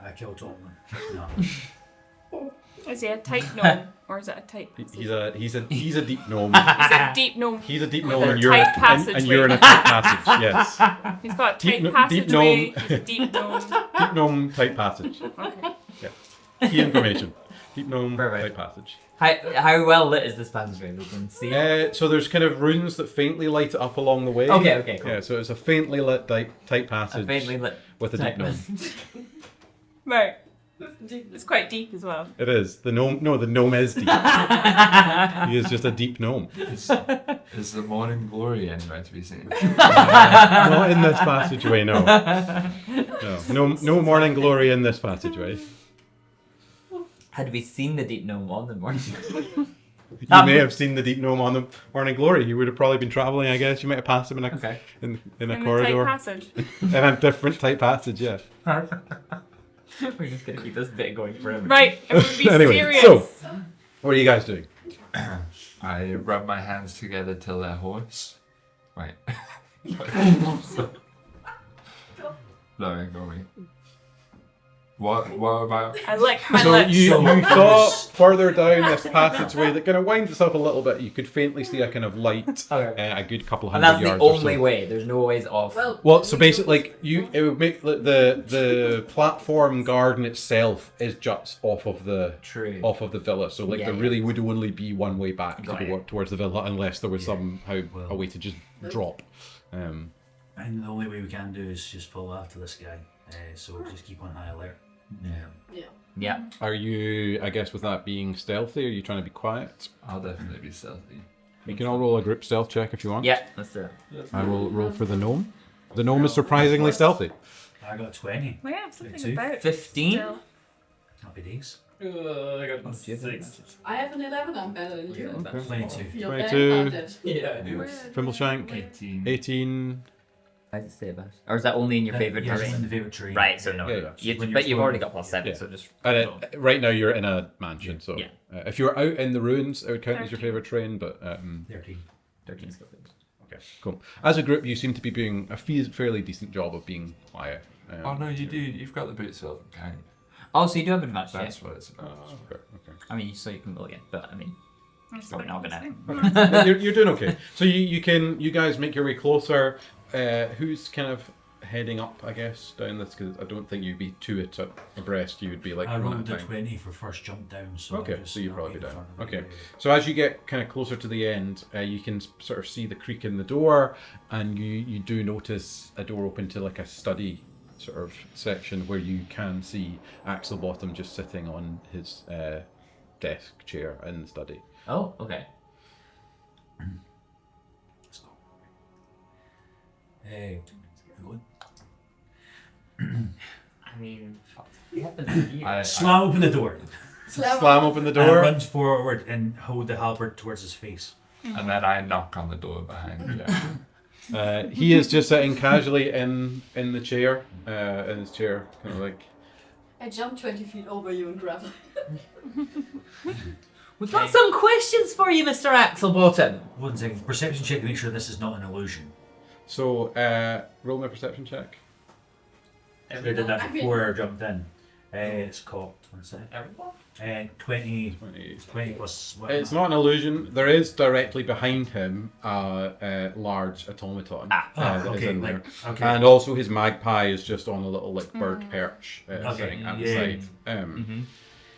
I killed Tomlin. No.
Is he a tight gnome or is it a tight?
He's a deep gnome.
He's a deep gnome.
He's a deep gnome,
With a
and you're
tight
and you're in a tight passage. Yes,
He's got a
Deep
tight
gno- deep
passageway.
gnome.
He's a deep gnome.
deep gnome, tight passage. Yeah, key information. Deep gnome,
Perfect.
tight passage.
How well lit is this passageway? We can see.
So there's kind of runes that faintly light it up along the way.
Okay, cool.
Yeah, so it's a faintly lit tight passage
A faintly lit
with a deep
type
gnome.
passage.
Right. It's quite deep as well.
It is. The gnome is deep. He is just a deep gnome.
Is the morning glory anywhere to be seen?
Not in this passageway, no. No morning glory in this passageway.
Had we seen the deep gnome on the morning?
You may have seen the deep gnome on the morning glory. You would have probably been travelling, I guess. You might have passed him in a
Okay.
in a
In the tight
corridor.
passage.
In a different tight passage, yeah.
We're just gonna keep this bit going forever.
Right. It would be
Anyway,
serious.
so what are you guys doing?
I rub my hands together till they're hoarse. Right. No, ignore me. What about...
I lick my
So
lips.
you saw further down this passageway that kind of winds itself a little bit. You could faintly see a kind of light,
Okay.
a good couple of
And
hundred
that's the
yards or
only
so.
way. There's no ways off.
Well, so basically, it would make the platform garden itself is just off of the
True.
villa. So
Yeah,
there
yeah.
really would only be one way back
Got
to go
it.
towards the villa, unless there was somehow
Well-
a way to just drop.
And the only way we can do is just follow after this guy. So just keep on high alert.
Yeah.
Are you? I guess with that being stealthy, are you trying to be quiet?
I'll definitely be stealthy.
You can all roll a group stealth check if you want.
Yeah. Let's do it.
I will roll for the gnome. The gnome is surprisingly stealthy.
I got 20.
We have something
22.
about
15?
still.
Happy days.
I got 6.
I have an 11, I'm better than you.
Okay. 22.
Feel
22.
bad about it.
Yeah.
Fimbleshank,
18.
18.
Why does it say about? Or is that only in your favorite
yeah,
terrain?
it's in the favorite terrain.
Right, so no.
Yeah, yeah.
When
But
you're
you've already got
floating,
+7,
yeah.
so just.
And right now you're in a mansion, so
Yeah.
if you were out in the ruins, it would count as your
13.
favorite terrain. But
13.
13 is good.
okay, cool. As a group, you seem to be doing a fairly decent job of being quiet.
Oh no, you do. You've got the boots of kind.
Oh, so you do have advantage,
That's
yeah?
what it's about.
Okay, okay.
I mean, so you can roll again, but I mean,
That's
probably not gonna.
But you're doing okay. So you guys make your way closer. Who's kind of heading up, I guess, down this? Because I don't think you'd be two abreast. You would be like
I
one
rolled
at
a
a time.
20 for first jump down, so
Okay,
I'll just
so you'd
not
probably
get
be
in
down.
front of
Okay,
it.
so as you get kind of closer to the end, you can sort of see the creak in the door, and you do notice a door open to like a study sort of section where you can see Axel Bottom just sitting on his desk chair in the study.
Oh, okay.
Let's go. Hey, go
I mean,
What happens here?
Slam open the door.
Slam open the
And
door.
runs forward and hold the halberd towards his face.
And then I knock on the door behind you.
He is just sitting casually in the chair, in his chair, kind of like.
I jump 20 feet over you and grab it.
We've got some questions for you, Mr. Axelbottom.
1 second. Perception check to make sure this is not an illusion.
So, roll my perception check.
I did that before I jumped in. It's cocked. 1 second.
everyone?
20.
20.
20 plus what?
It's not an illusion. There is directly behind him a large automaton that is
okay,
in there.
okay.
And also his magpie is just on a little like bird perch
Okay,
sitting at the
yeah.
side.
Mm-hmm.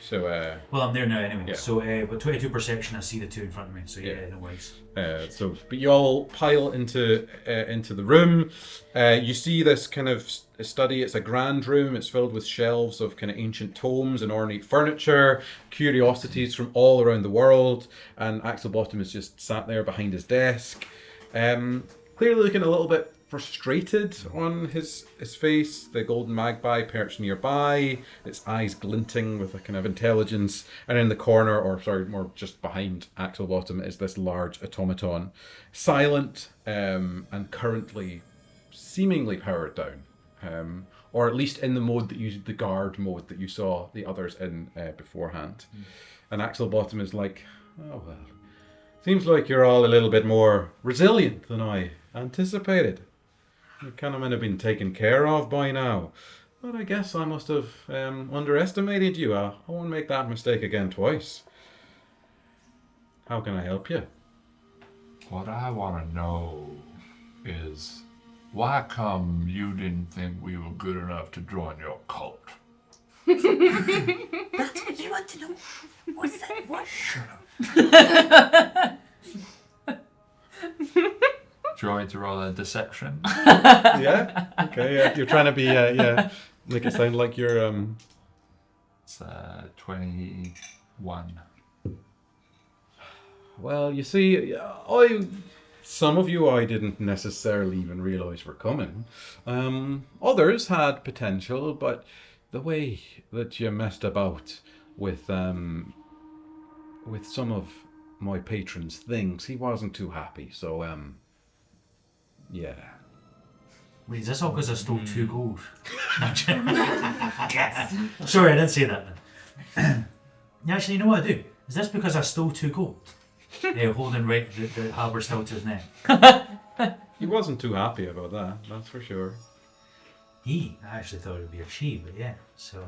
So
Well, I'm there now anyway.
Yeah.
So, with 22 perception, I see the two in front of me. So yeah,
Yeah.
no worries.
but you all pile into the room. You see this kind of study. It's a grand room. It's filled with shelves of kind of ancient tomes and ornate furniture, curiosities from all around the world. And Axel Bottom is just sat there behind his desk, clearly looking a little bit frustrated on his face. The golden magpie perched nearby, its eyes glinting with a kind of intelligence. And in the corner, or sorry, more just behind Axel Bottom, is this large automaton, silent and currently seemingly powered down, or at least in the mode that the guard mode that you saw the others in beforehand. And Axel Bottom is like, oh well, seems like you're all a little bit more resilient than I anticipated. You kind of might have been taken care of by now. But I guess I must have underestimated you. I won't make that mistake again twice. How can I help you?
What I want to know is why come you didn't think we were good enough to join your cult?
That's what you want to know. What's that? What?
Do you want me to roll a deception?
Yeah? Okay, yeah. You're trying to be, make it sound like you're,
It's 21.
Well, you see, some of you I didn't necessarily even realise were coming. Others had potential, but the way that you messed about with some of my patron's things, he wasn't too happy. So, yeah.
Wait, is this all because I stole 2 gold? Yes. Sorry, I didn't say that then. Actually, you know what I do? Is this because I stole 2 gold? Holding the halberd still to his neck.
He wasn't too happy about that, that's for sure.
I actually thought it would be a she, but yeah. So,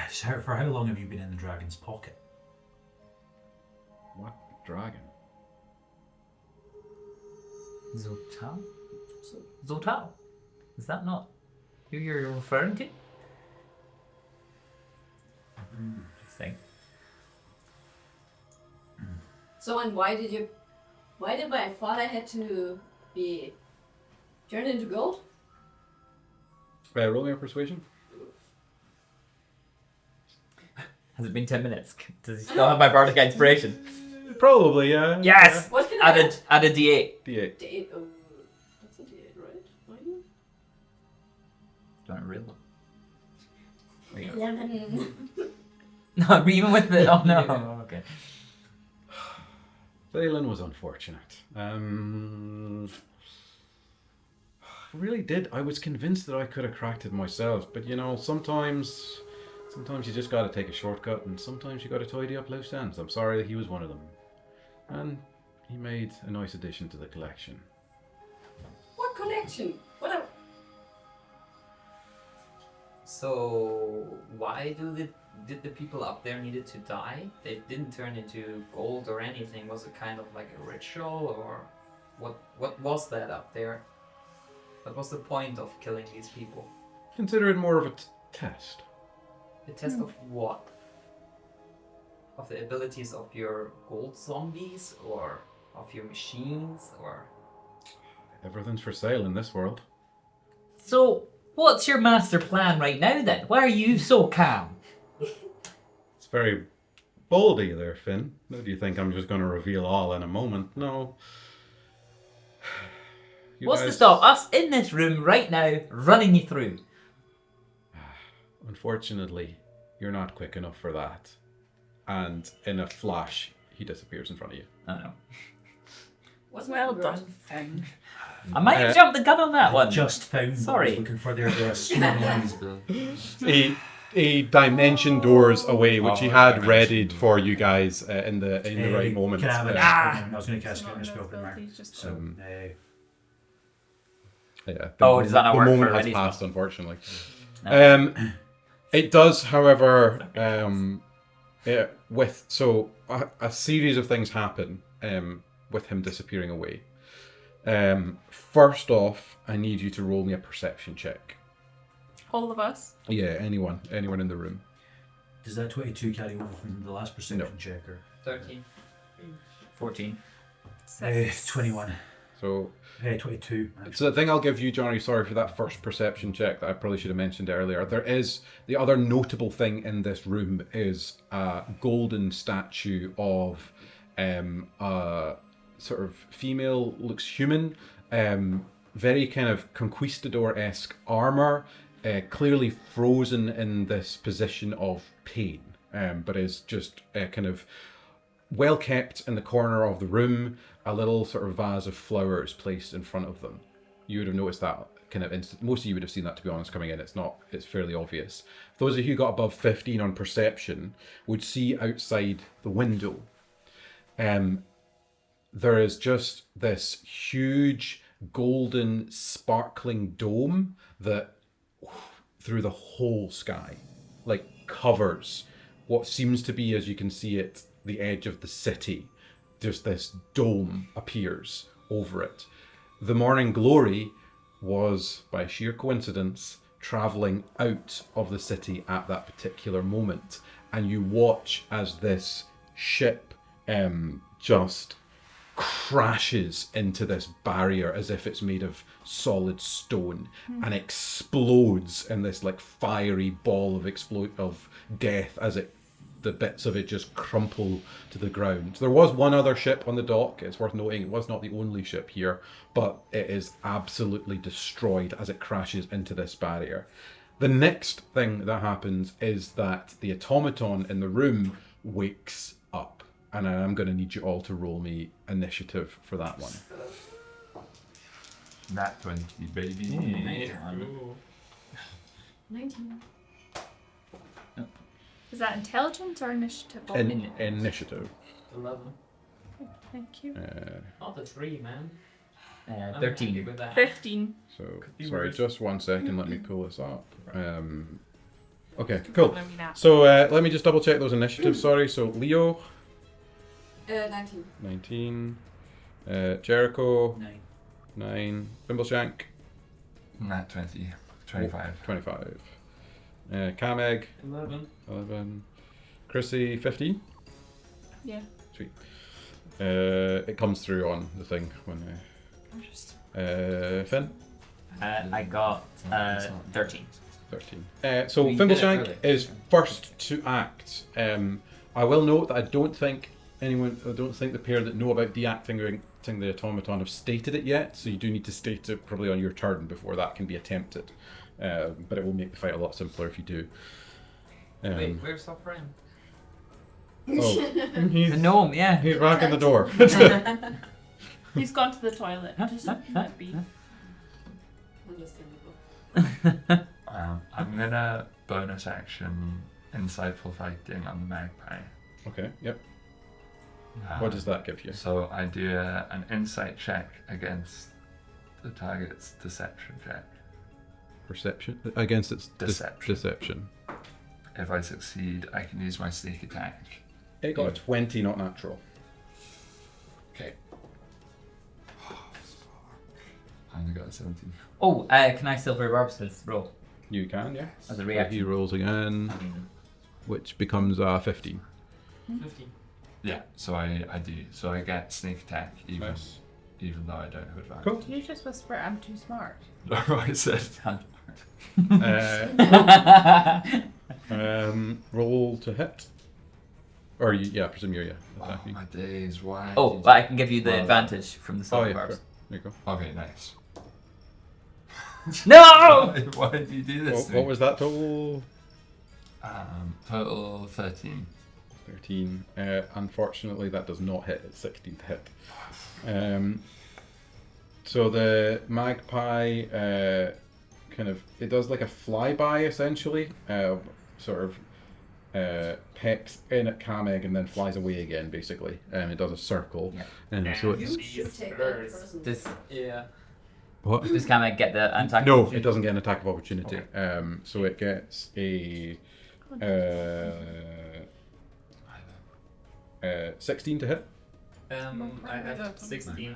so for how long have you been in the dragon's pocket?
What dragon?
Zoltal? Zoltal? Is that not who you're referring to? Interesting.
So, and why did my father had to be turned into gold?
Roll me a persuasion.
Has it been 10 minutes? Does he still have my bardic inspiration?
Probably, yeah.
Yes!
What can I
Add a d8.
D8.
D8. Oh, that's a D8, right? Are you?
Do you want a real one?
11.
No, even with the... Oh no. Okay.
Thalen was unfortunate. I really did. I was convinced that I could have cracked it myself, but you know, sometimes you just gotta take a shortcut, and sometimes you gotta tidy up loose ends. I'm sorry that he was one of them. And he made a nice addition to the collection.
What collection? What a...
So why did the people up there needed to die? They didn't turn into gold or anything. Was it kind of like a ritual, or what was that up there? What was the point of killing these people?
Consider it more of a test.
The test of what? Of the abilities of your gold zombies, or of your machines, or...
Everything's for sale in this world.
So, what's your master plan right now then? Why are you so calm?
It's very bold of you there, Finn. No, do you think I'm just going to reveal all in a moment? No. You
What's to
guys-
stop us in this room right now running you through?
Unfortunately, you're not quick enough for that. And in a flash, he disappears in front of you.
I know.
What's
Well
my
done,
word?
Finn.
I might have jumped the gun on that one.
Just found.
Sorry.
What I was looking for there.
A dimension doors away, which he had
dimension
readied
door.
for you guys in the right moment.
Can I have
Uh,
I was going to cast
Not
Goodness
no
Spell from
abilities, just
So,
yeah,
Oh, does that not
the
work
moment
for
has
ready
passed,
spell?
unfortunately.
No.
It does, however, with so a series of things happen with him disappearing away. First off, I need you to roll me a perception check.
All of us.
Yeah, anyone in the room.
does that 22 carry over from the last perception
No.
check? Or?
13.
14.
21.
So
22.
So the thing I'll give you, Johnny, sorry for that first perception check that I probably should have mentioned earlier. There is the other notable thing in this room is a golden statue of a sort of female, looks human, very kind of conquistador-esque armor, clearly frozen in this position of pain, but is just kind of well kept in the corner of the room, a little sort of vase of flowers placed in front of them. You would have noticed that kind of most of you would have seen that, to be honest, coming in. It's fairly obvious. Those of you who got above 15 on perception would see outside the window. There is just this huge golden sparkling dome that through the whole sky, like covers what seems to be, as you can see it, the edge of the city. Just this dome appears over it. The morning glory was, by sheer coincidence, traveling out of the city at that particular moment, and you watch as this ship just crashes into this barrier as if it's made of solid stone and explodes in this like fiery ball of death as the bits of it just crumple to the ground. There was one other ship on the dock. It's worth noting it was not the only ship here, but it is absolutely destroyed as it crashes into this barrier. The next thing that happens is that the automaton in the room wakes up, and I'm going to need you all to roll me initiative for that one.
Nat 20, baby.
19.
Is that intelligence or initiative?
Initiative.
11.
Thank you.
Not a 3, man. I'm happy
13.
with that.
15.
So,
be
sorry,
worse.
just 1 second. Let me pull this up. Okay, cool.
Let me nap.
So let me just double check those initiatives. Sorry. So Leo,
19.
19. Jericho,
9.
9. Bimbleshank,
Nat 20, 25.
25. Kameg,
11.
11. Chrissy, 15.
Yeah.
Sweet. It comes through on the thing when. Finn,
I got 13.
13. So
We did it
Fimbleshank
early.
is first to act. I will note that I don't think the pair that know about deactivating the automaton have stated it yet, so you do need to state it probably on your turn before that can be attempted. But it will make the fight a lot simpler if you do.
Wait, where's Sovereign?
Oh,
The
he's,
gnome, yeah.
he's rocking the door.
He's gone to the toilet. Just let be.
Understandable.
I'm gonna bonus action insightful fighting on the magpie.
Okay, yep. What does that give you?
So I do an insight check against the target's deception check.
Perception against its
Deception.
deception.
If I succeed, I can use my sneak attack.
It got a 20, not natural.
Okay. I only got a 17.
Oh, can I silver reverse this roll
You can, yeah.
as a
So
reaction?
he rolls again, which becomes 15.
15.
Yeah, so I do. So I get sneak attack even
Nice.
even though I don't have advantage.
Cool.
Did you just whisper, I'm too smart?
I said.
Roll to hit. Or yeah, presume you're
Oh,
attacking.
my days, why?
Oh, but I can give you the
Well,
advantage from the
Oh
silver
yeah,
barbs.
sure. There you go.
Okay, nice.
No!
Why did you do this?
What was that total?
Total 13.
13. Unfortunately, that does not hit. It's 16th hit. So the magpie kind of, it does like a flyby essentially, sort of pecks in at Kameg and then flies away again basically. It does a circle.
Yeah.
So
You
it's
should take that person.
Does
Yeah.
what?
this kind of get the attack?
No, it doesn't get an attack of opportunity. So it gets a 16 to hit.
I have 16.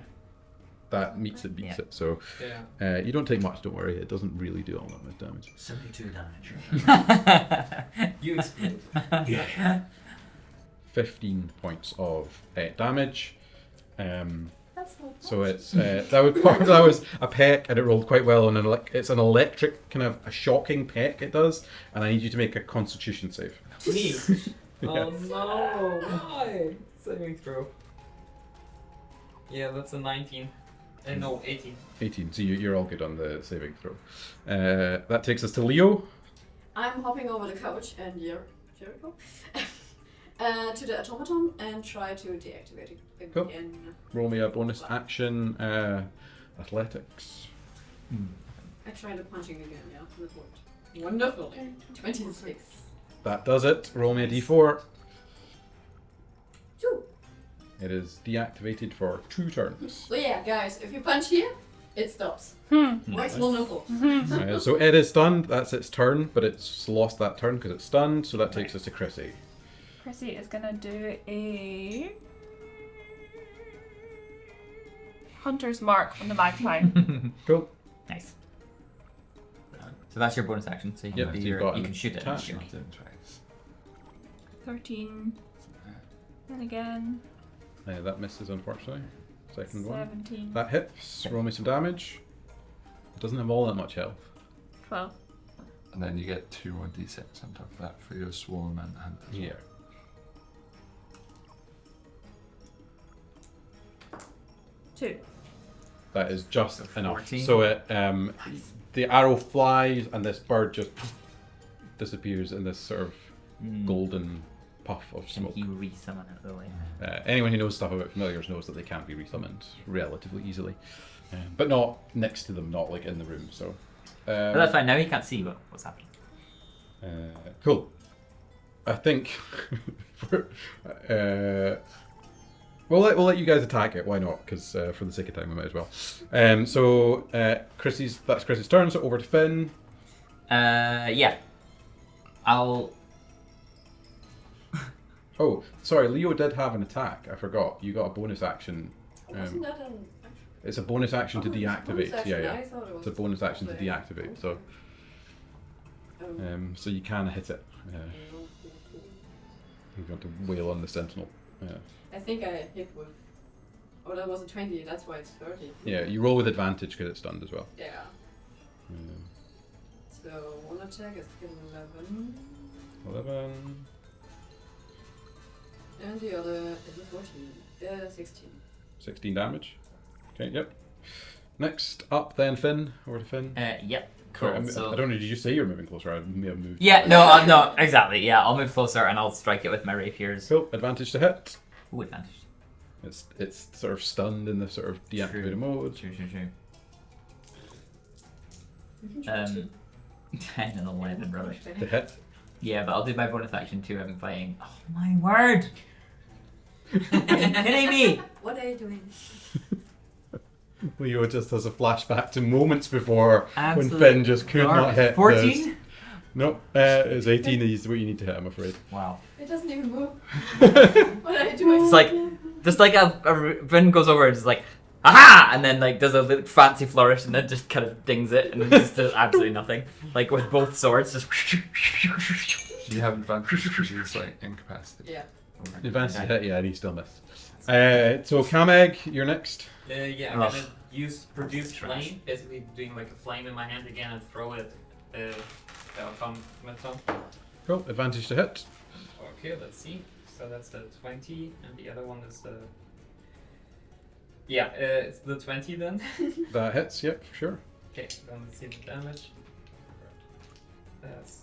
That meets it, beats
Yeah.
it. So
Yeah.
you don't take much. Don't worry. It doesn't really do all that much damage.
72 damage.
You explode.
Yeah.
15 points of damage.
That's not
So it's that was a peck, and it rolled quite well. And it's an electric kind of a shocking peck. It does, and I need you to make a Constitution save.
Me.
Yeah.
Oh no! Why? Saving throw. Yeah, that's a 19. No, 18.
18. So you're all good on the saving throw. That takes us to Leo.
I'm hopping over the couch and Jericho to the automaton and try to deactivate it
Cool.
again.
Roll me a bonus action. Athletics.
I tried the punching again, yeah, that worked. Wonderful. 26.
That does it. Roll me a d4.
2.
It is deactivated for 2 turns.
So yeah, guys, if you punch here, it stops. Works wonderful.
So it is stunned. That's its turn, but it's lost that turn because it's stunned. So that takes us to Chrissy.
Chrissy is gonna do a hunter's mark on the magpie.
Cool.
Nice. So that's your bonus action. So you can,
Yep,
do
so you've
your,
got
you
an
can shoot it.
attack.
Shoot.
Shot him twice.
13. And again,
That misses, unfortunately. Second one.
17.
That hits. Roll me some damage. It doesn't have all that much health.
12.
And then you get 2 more d6 on top of that for your swarm and hunt as well.
Yeah.
Two.
That is just
So
enough.
14.
So it the arrow flies and this bird just disappears in this sort of golden puff of
Can
smoke.
he re-summon it though?
Anyone who knows stuff about familiars knows that they can't be resummoned relatively easily, but not next to them, not like in the room. So,
But that's fine. Now he can't see what's happening.
cool. I think we'll let you guys attack it. Why not? Because for the sake of time, we might as well. So that's Chrissy's turn. So over to Finn.
Yeah. I'll.
Oh, sorry. Leo did have an attack. I forgot. You got a bonus action.
Wasn't that an
It's a bonus action to
Oh, it's a bonus
deactivate.
action.
Yeah, yeah.
I thought it was
It's a bonus action to
play.
deactivate. So, so you can hit it. You want to wail on the sentinel.
I think I hit with. Oh, that was a 20. That's why it's 30.
Yeah, you roll with advantage because it's stunned as well.
Yeah. So one attack is 11,
11.
and the other is a 14. 16.
16 damage. Okay, yep. Next up then, Finn. Over to Finn.
Yep.
Sorry,
Cool.
I
So.
don't know, did you say you were moving closer? I may have moved.
Yeah, no, exactly. Yeah, I'll move closer and I'll strike it with my rapiers.
Cool. Advantage to hit.
Ooh, advantage.
It's sort of stunned in the sort of deactivated mode.
True. 10 and 11, rubbish.
To hit.
Yeah, but I'll do my bonus action too. I'm fighting. Oh my word! Are you kidding me?
What are you doing?
Leo just has a flashback to moments before
Absolute
when Finn just could not hit.
14?
No, it's 18 is what you need to hit, I'm afraid.
Wow.
It doesn't even move. What are you doing?
It's like, just like Finn goes over and just like, aha! And then like does a little fancy flourish and then just kind of dings it and then just does absolutely nothing. Like with both swords, just.
Do you have advantage because he's like incapacitated?
Yeah.
Advantage to hit, yeah, and he still missed. So Kameg, you're next.
Yeah, I'm gonna use produce flame, basically doing like a flame in my hand again and throw it. Automaton.
Cool, advantage to hit.
Okay, let's see. So that's the 20, and the other one is the. Yeah, it's the 20 then.
That hits, yep, for sure.
Okay, then let's see the damage. That's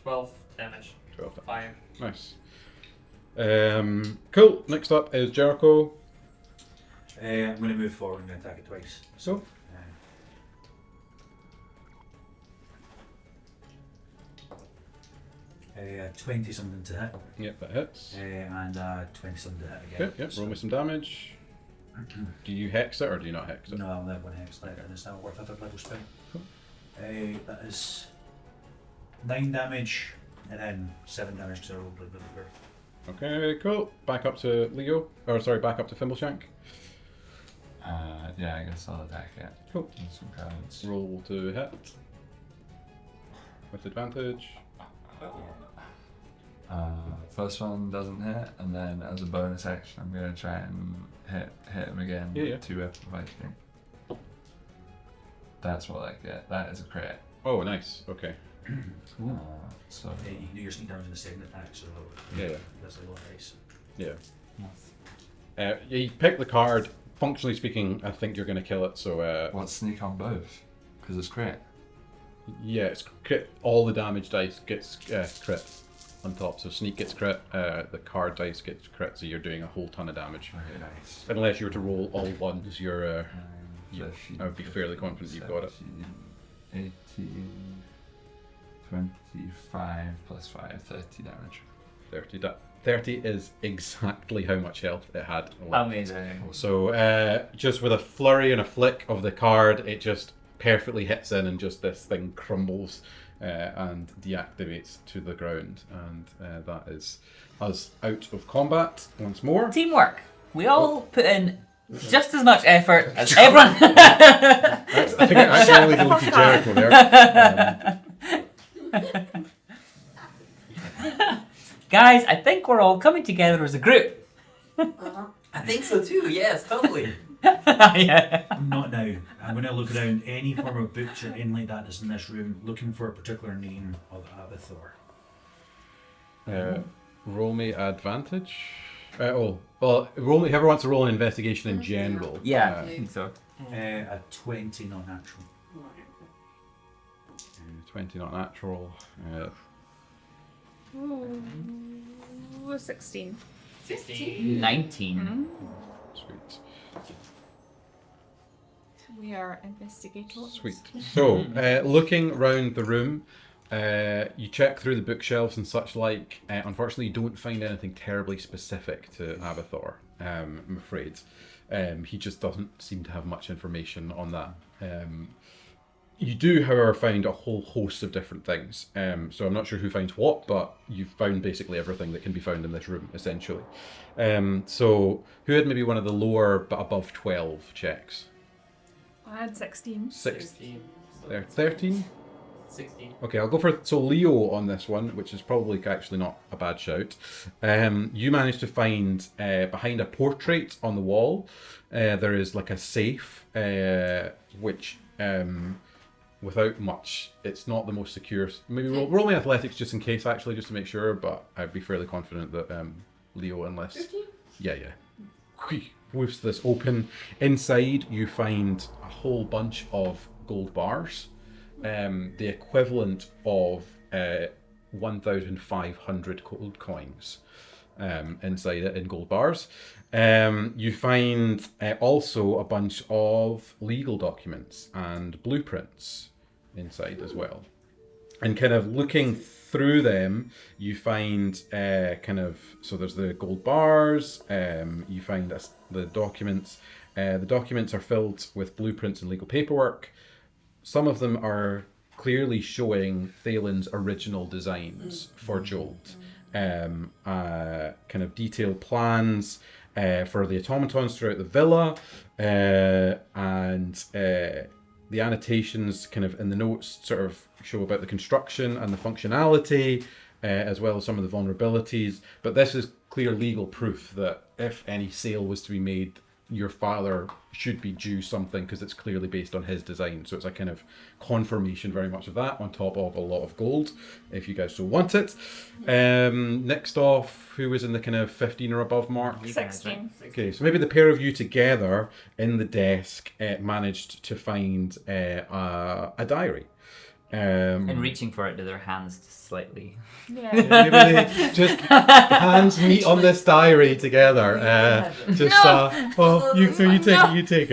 12 damage.
12.
5.
Nice. Cool, next up is Jericho.
I'm going to move forward and going to attack it twice.
So,
20 something to hit,
yep, that hits.
and 20 something to hit again.
Yep, roll me some damage. Do you hex it or do you not hex it?
No, I'm not one hex later, and it's not worth a third level spell.
Cool.
That is 9 damage, and then 7 damage to roll the bigger.
Okay, cool. Back up to Leo. Or sorry, back up to Thimbleshank.
Yeah, I guess I'll attack it.
Cool.
With some cards.
Roll to hit. With advantage.
First one doesn't hit, and then as a bonus action, I'm gonna try and hit him again
Yeah, yeah.
with 2 weapon fighting. That's what I get. That is a crit.
Oh, nice. Okay.
So
You can do your sneak damage in the second attack, so
Yeah.
that's a lot of dice.
Yeah. You pick the card. Functionally speaking, I think you're going to kill it. So,
what's sneak on both? Because it's crit.
yeah, it's crit. All the damage dice gets crit on top. So sneak gets crit. The card dice gets crit. So you're doing a whole ton of damage.
Okay, nice.
Unless you were to roll all ones, you're.
9,
I would be fairly confident you've got it.
17, 18, 25 plus 5, 30 damage.
30 is exactly how much health it had left.
Amazing.
So just with a flurry and a flick of the card, it just perfectly hits in and just this thing crumbles and deactivates to the ground. And that is us out of combat once more.
Teamwork. We all put in just as much effort as everyone.
I think I accidentally deleted Jericho there.
Guys, I think we're all coming together as a group.
I think so too, yes, totally.
Yeah.
Not now. I'm going to look around any form of books or anything like that that's in this room, looking for a particular name of Abathor.
Roll me advantage. Well, roll me. Whoever wants to roll an investigation in general.
Yeah, I think so.
A 20 not natural.
20 not natural.
Ooh, 16.
16.
19.
Sweet.
We are investigators.
Sweet. So, looking around the room, you check through the bookshelves and such like. Unfortunately, you don't find anything terribly specific to Abathor, I'm afraid. He just doesn't seem to have much information on that. You do, however, find a whole host of different things. So I'm not sure who finds what, but you've found basically everything that can be found in this room, essentially. So who had maybe one of the lower but above 12 checks?
I had 16.
16.
13?
16.
Okay, I'll go for Leo on this one, which is probably actually not a bad shout. You managed to find behind a portrait on the wall, there is like a safe, which without much, it's not the most secure. Maybe roll me athletics just in case, actually, just to make sure. But I'd be fairly confident that Leo, unless
15?
yeah. moves to this open. Inside, you find a whole bunch of gold bars, the equivalent of 1,500 gold coins inside it in gold bars. You find also a bunch of legal documents and blueprints inside as well. And kind of looking through them, you find so there's the gold bars, you find the documents. The documents are filled with blueprints and legal paperwork. Some of them are clearly showing Thalen's original designs for Jolt. Kind of detailed plans for the automatons throughout the villa, and the annotations kind of in the notes sort of show about the construction and the functionality, as well as some of the vulnerabilities. But this is clear legal proof that if any sale was to be made, your father should be due something because it's clearly based on his design. So it's a kind of confirmation very much of that on top of a lot of gold, if you guys so want it. Next off, who was in the kind of 15 or above mark?
16.
Okay, so maybe the pair of you together in the desk managed to find a diary.
And reaching for it, do their hands just slightly?
Yeah.
Maybe they just hands meet on this diary together. You take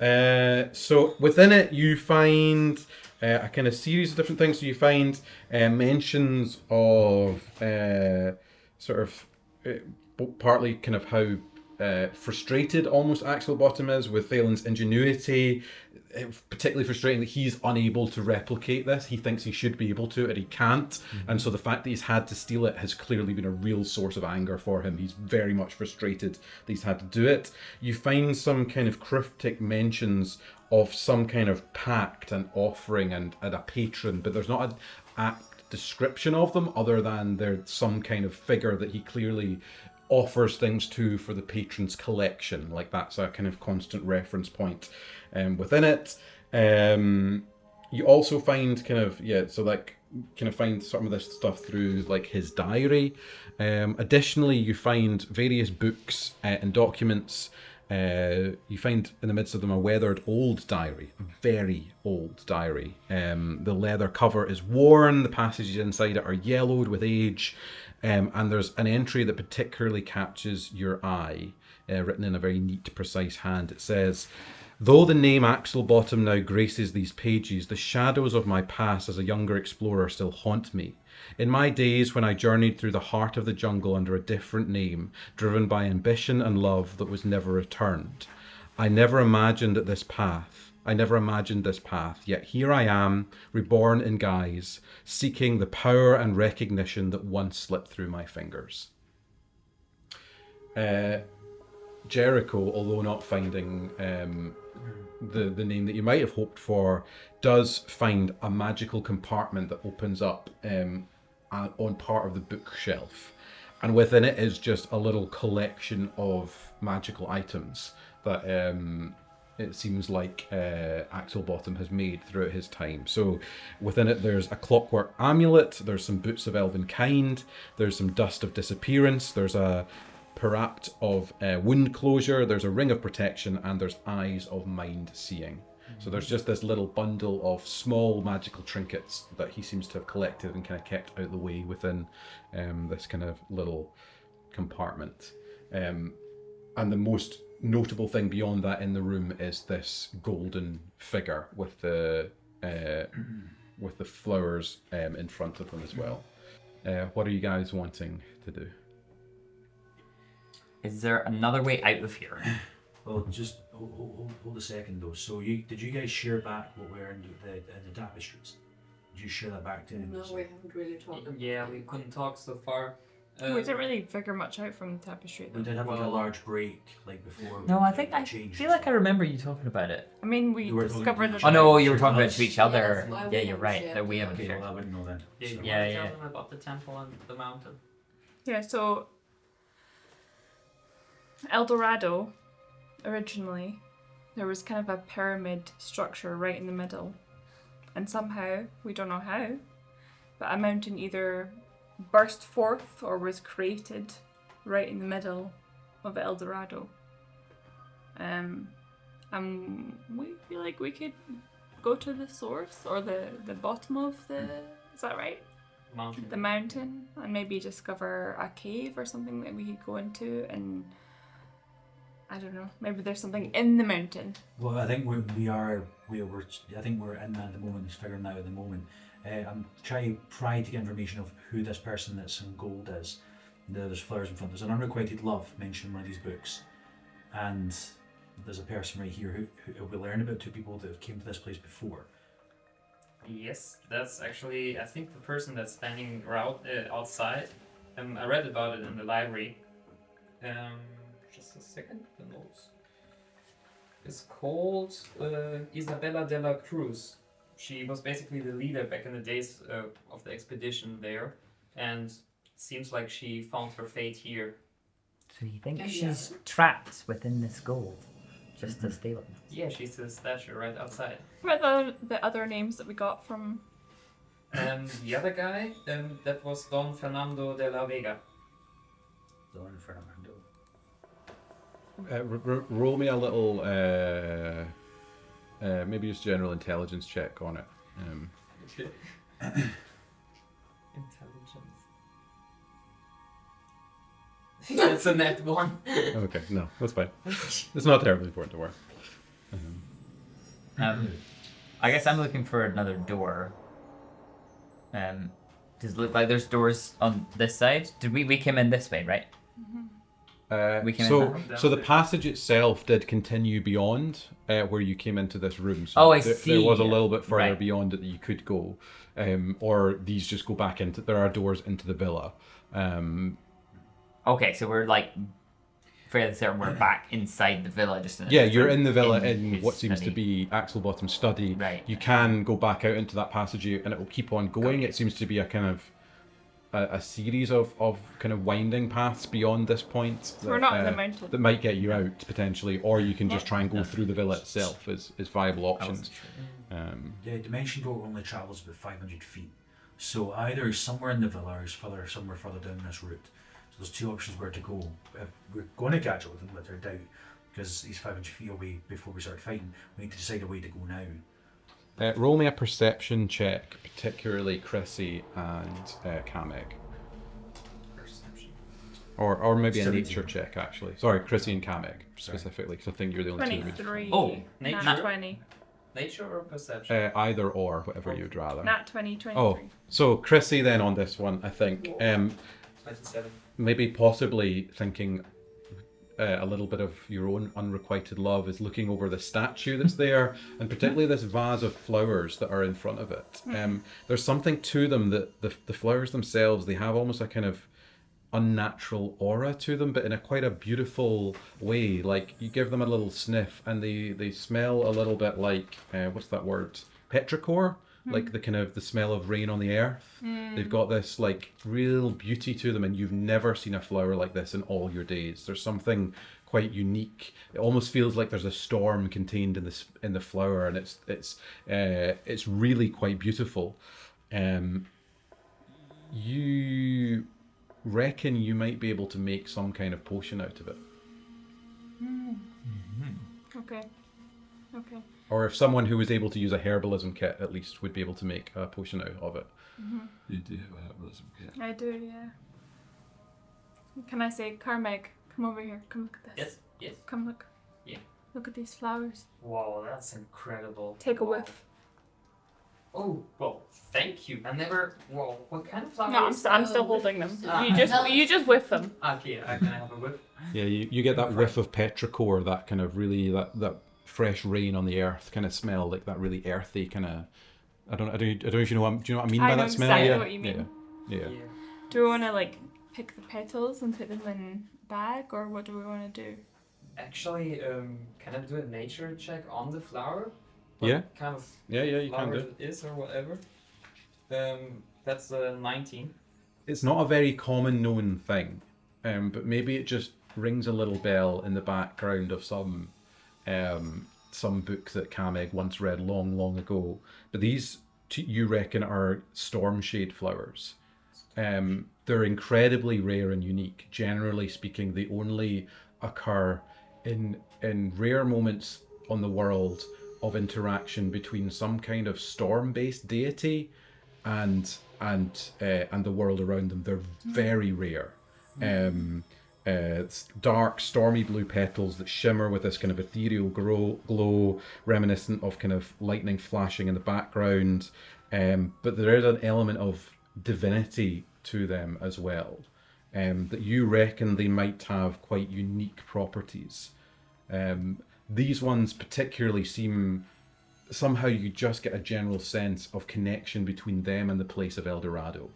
it. So within it, you find a kind of series of different things. So you find mentions of partly kind of how frustrated almost Axel Bottom is with Thalen's ingenuity. Particularly frustrating that he's unable to replicate this. He thinks he should be able to, and he can't. And so the fact that he's had to steal it has clearly been a real source of anger for him. He's very much frustrated that he's had to do it. You find some kind of cryptic mentions of some kind of pact and offering and a patron, but there's not an apt description of them other than there's some kind of figure that he clearly offers things to for the patron's collection. Like that's a kind of constant reference point within it. You also find find some of this stuff through like his diary. Additionally, you find various books and documents. You find in the midst of them a weathered old diary, a very old diary. The leather cover is worn, the passages inside it are yellowed with age. And there's an entry that particularly catches your eye, written in a very neat, precise hand. It says, "Though the name Axel Bottom now graces these pages, the shadows of my past as a younger explorer still haunt me. In my days when I journeyed through the heart of the jungle under a different name, driven by ambition and love that was never returned. I never imagined this path, yet here I am, reborn in guise, seeking the power and recognition that once slipped through my fingers." Jericho, although not finding the name that you might have hoped for, does find a magical compartment that opens up on part of the bookshelf. And within it is just a little collection of magical items that it seems like Axel Bottom has made throughout his time. So within it there's a clockwork amulet, there's some boots of elven kind, there's some dust of disappearance, there's a parapt of wound closure, there's a ring of protection, and there's eyes of mind seeing. So there's just this little bundle of small magical trinkets that he seems to have collected and kind of kept out of the way within this kind of little compartment. And the most notable thing beyond that in the room is this golden figure with the flowers in front of them as well. What are you guys wanting to do?
Is there another way out of here?
Well, just hold a second though. So did you guys share back what were in the tapestries? Did you share that back to him?
No, we haven't really talked about
Yeah, we couldn't talk so far.
We didn't really figure much out from the tapestry though.
We did have like a large break like before.
No, I feel like I remember you talking about it.
I mean, we
You were
discovered
talking
that.
Oh no, you were talking about it to each
Yeah,
other.
that's why we
Yeah, you're
haven't
right.
shared.
That we haven't
Okay,
shared.
well I wouldn't know then.
Yeah,
So-
you
Yeah,
want to
yeah.
tell them about the temple and the mountain.
Yeah, so El Dorado, originally, there was kind of a pyramid structure right in the middle. And somehow, we don't know how, but a mountain either burst forth or was created right in the middle of El Dorado. We feel like we could go to the source or the bottom of the. Is that right?
Mountain.
The mountain, and maybe discover a cave or something that we could go into, and I don't know. Maybe there's something in the mountain.
Well, I think we're I think we're in that at the moment. It's figuring out at the moment. I'm trying to get information of who this person that's in gold is. There's flowers in front. There's an unrequited love mentioned in one of these books, and there's a person right here who we learn about, two people that came to this place before.
Yes, that's actually, I think, the person that's standing outside. I read about it in the library. Just a second, the notes. It's called Isabella de la Cruz. She was basically the leader back in the days of the expedition there, and seems like she found her fate here.
So you think
Yeah.
she's trapped within this gold, just to stay with us?
Yeah, she's the statue right outside.
What are the other names that we got from?
And the other guy, that was Don Fernando de la Vega.
Don Fernando.
Roll me a little, maybe just general intelligence check on it.
Okay. Intelligence. That's a net one.
Okay, no, that's fine. It's not terribly important to worry.
I guess I'm looking for another door. Does it look like there's doors on this side? Did we came in this way, right? We came in that way?
So the passage itself did continue beyond where you came into this room. So
Oh, I
there
see.
was a little bit further
Right.
beyond it that you could go, or these just go back into. There are doors into the villa.
Okay, so we're like fairly certain we're back inside the villa, just in a
Yeah, you're
different-
in the villa in
his
what seems to
study.
be Axelbottom's study.
Right.
You can go back out into that passage and it will keep on going. It seems to be a kind of a series of kind of winding paths beyond this point.
So we're not in the mountain.
That might get you out potentially, or you can just try and go through the villa itself as viable
I wasn't
options.
sure.
The dimension door only travels about 500 feet. So either he's somewhere in the villa or he's somewhere further down this route. So there's two options where to go. If we're going to catch up with him, but I doubt, because he's 500 feet away before we start fighting. We need to decide a way to go now.
Roll me a perception check, particularly Chrissy and Kamek.
Perception.
Or maybe a
17.
nature check, actually. Sorry, Chrissy and Kamek, specifically, because I think you're the only two.
23.
Oh,
Nat
nature?
20.
Nature or perception?
Either or, whatever you'd rather.
Nat 20, 23.
Oh, so Chrissy then on this one, I think.
27.
Maybe possibly thinking a little bit of your own unrequited love is looking over the statue that's there, and particularly this vase of flowers that are in front of it. There's something to them that the flowers themselves, they have almost a kind of unnatural aura to them, but in a quite a beautiful way. Like you give them a little sniff and they smell a little bit like what's that word? Petrichor? Like the kind of the smell of rain on the earth. They've got this like real beauty to them, and you've never seen a flower like this in all your days. There's something quite unique. It almost feels like there's a storm contained in the flower, and it's really quite beautiful. You reckon you might be able to make some kind of potion out of it,
Okay. Okay.
or if someone who was able to use a herbalism kit at least would be able to make a potion out of it.
You do have a herbalism kit.
I do, yeah. Can I say, Carmeg, come over here. Come look at this.
Yes, yes.
Come look.
Yeah.
Look at these flowers.
Wow, that's incredible.
Take a
Wow.
whiff.
Oh, well, thank you. I never. Whoa, what kind of flowers?
No, I'm still holding them.
Ah.
You just whiff them.
Okay, I can have a whiff.
Yeah, you get that whiff of petrichor, that kind of really that fresh rain on the earth kind of smell, like that really earthy kind of. I don't know if you know. Do you know what I mean
I
by
know
that smell?
exactly
Yeah,
what you mean.
Yeah.
Do we want to like pick the petals and put them in a bag, or what do we want to do?
Actually, can I do a nature check on the flower? What
Yeah.
kind of
Yeah, you can
flower
do.
it is or whatever. That's 19.
It's not a very common known thing, but maybe it just rings a little bell in the background of some book that Kameg once read long, long ago. But these, you reckon, are storm shade flowers. they're incredibly rare and unique. Generally speaking, they only occur in rare moments on the world of interaction between some kind of storm-based deity and the world around them. They're very rare. It's dark, stormy blue petals that shimmer with this kind of ethereal glow, reminiscent of kind of lightning flashing in the background. But there is an element of divinity to them as well, that you reckon they might have quite unique properties. These ones particularly seem, somehow you just get a general sense of connection between them and the place of El Dorado.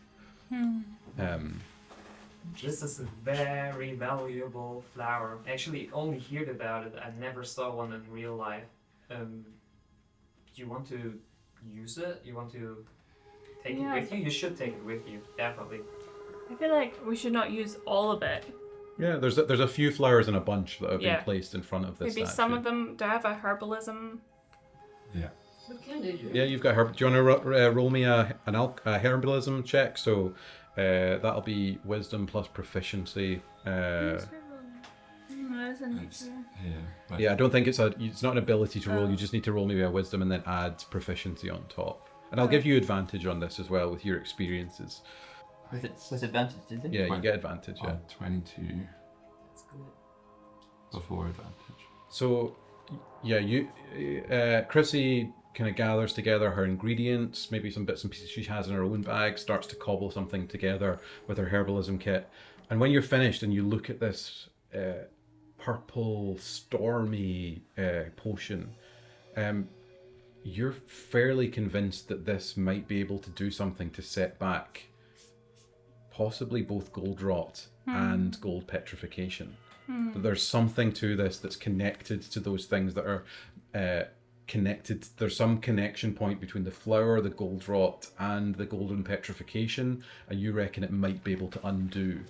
This is a very valuable flower. Actually, only heard about it. I never saw one in real life. Do you want to use it? You want to take it with you? You should take it with you, definitely.
I feel like we should not use all of it.
Yeah, there's a few flowers in a bunch that have been
Yeah.
placed in front of this
Maybe
statue.
some of them. Do I have a herbalism?
Yeah.
What can they do?
Yeah, you've got herb. Do you want to roll me a herbalism check? So that'll be wisdom plus proficiency.
Nice. Yeah.
Yeah, I don't think it's not an ability to roll. You just need to roll maybe a wisdom and then add proficiency on top. And I'll give you advantage on this as well with your experiences.
With advantage, did it?
Yeah, you get advantage. Yeah.
22
That's good.
before advantage.
So, yeah, Chrissy kind of gathers together her ingredients, maybe some bits and pieces she has in her own bag, starts to cobble something together with her herbalism kit. And when you're finished and you look at this purple, stormy potion, you're fairly convinced that this might be able to do something to set back possibly both gold rot and gold petrification. That there's something to this that's connected to those things that are connected. There's some connection point between the flower, the gold rot, and the golden petrification, and you reckon it might be able to undo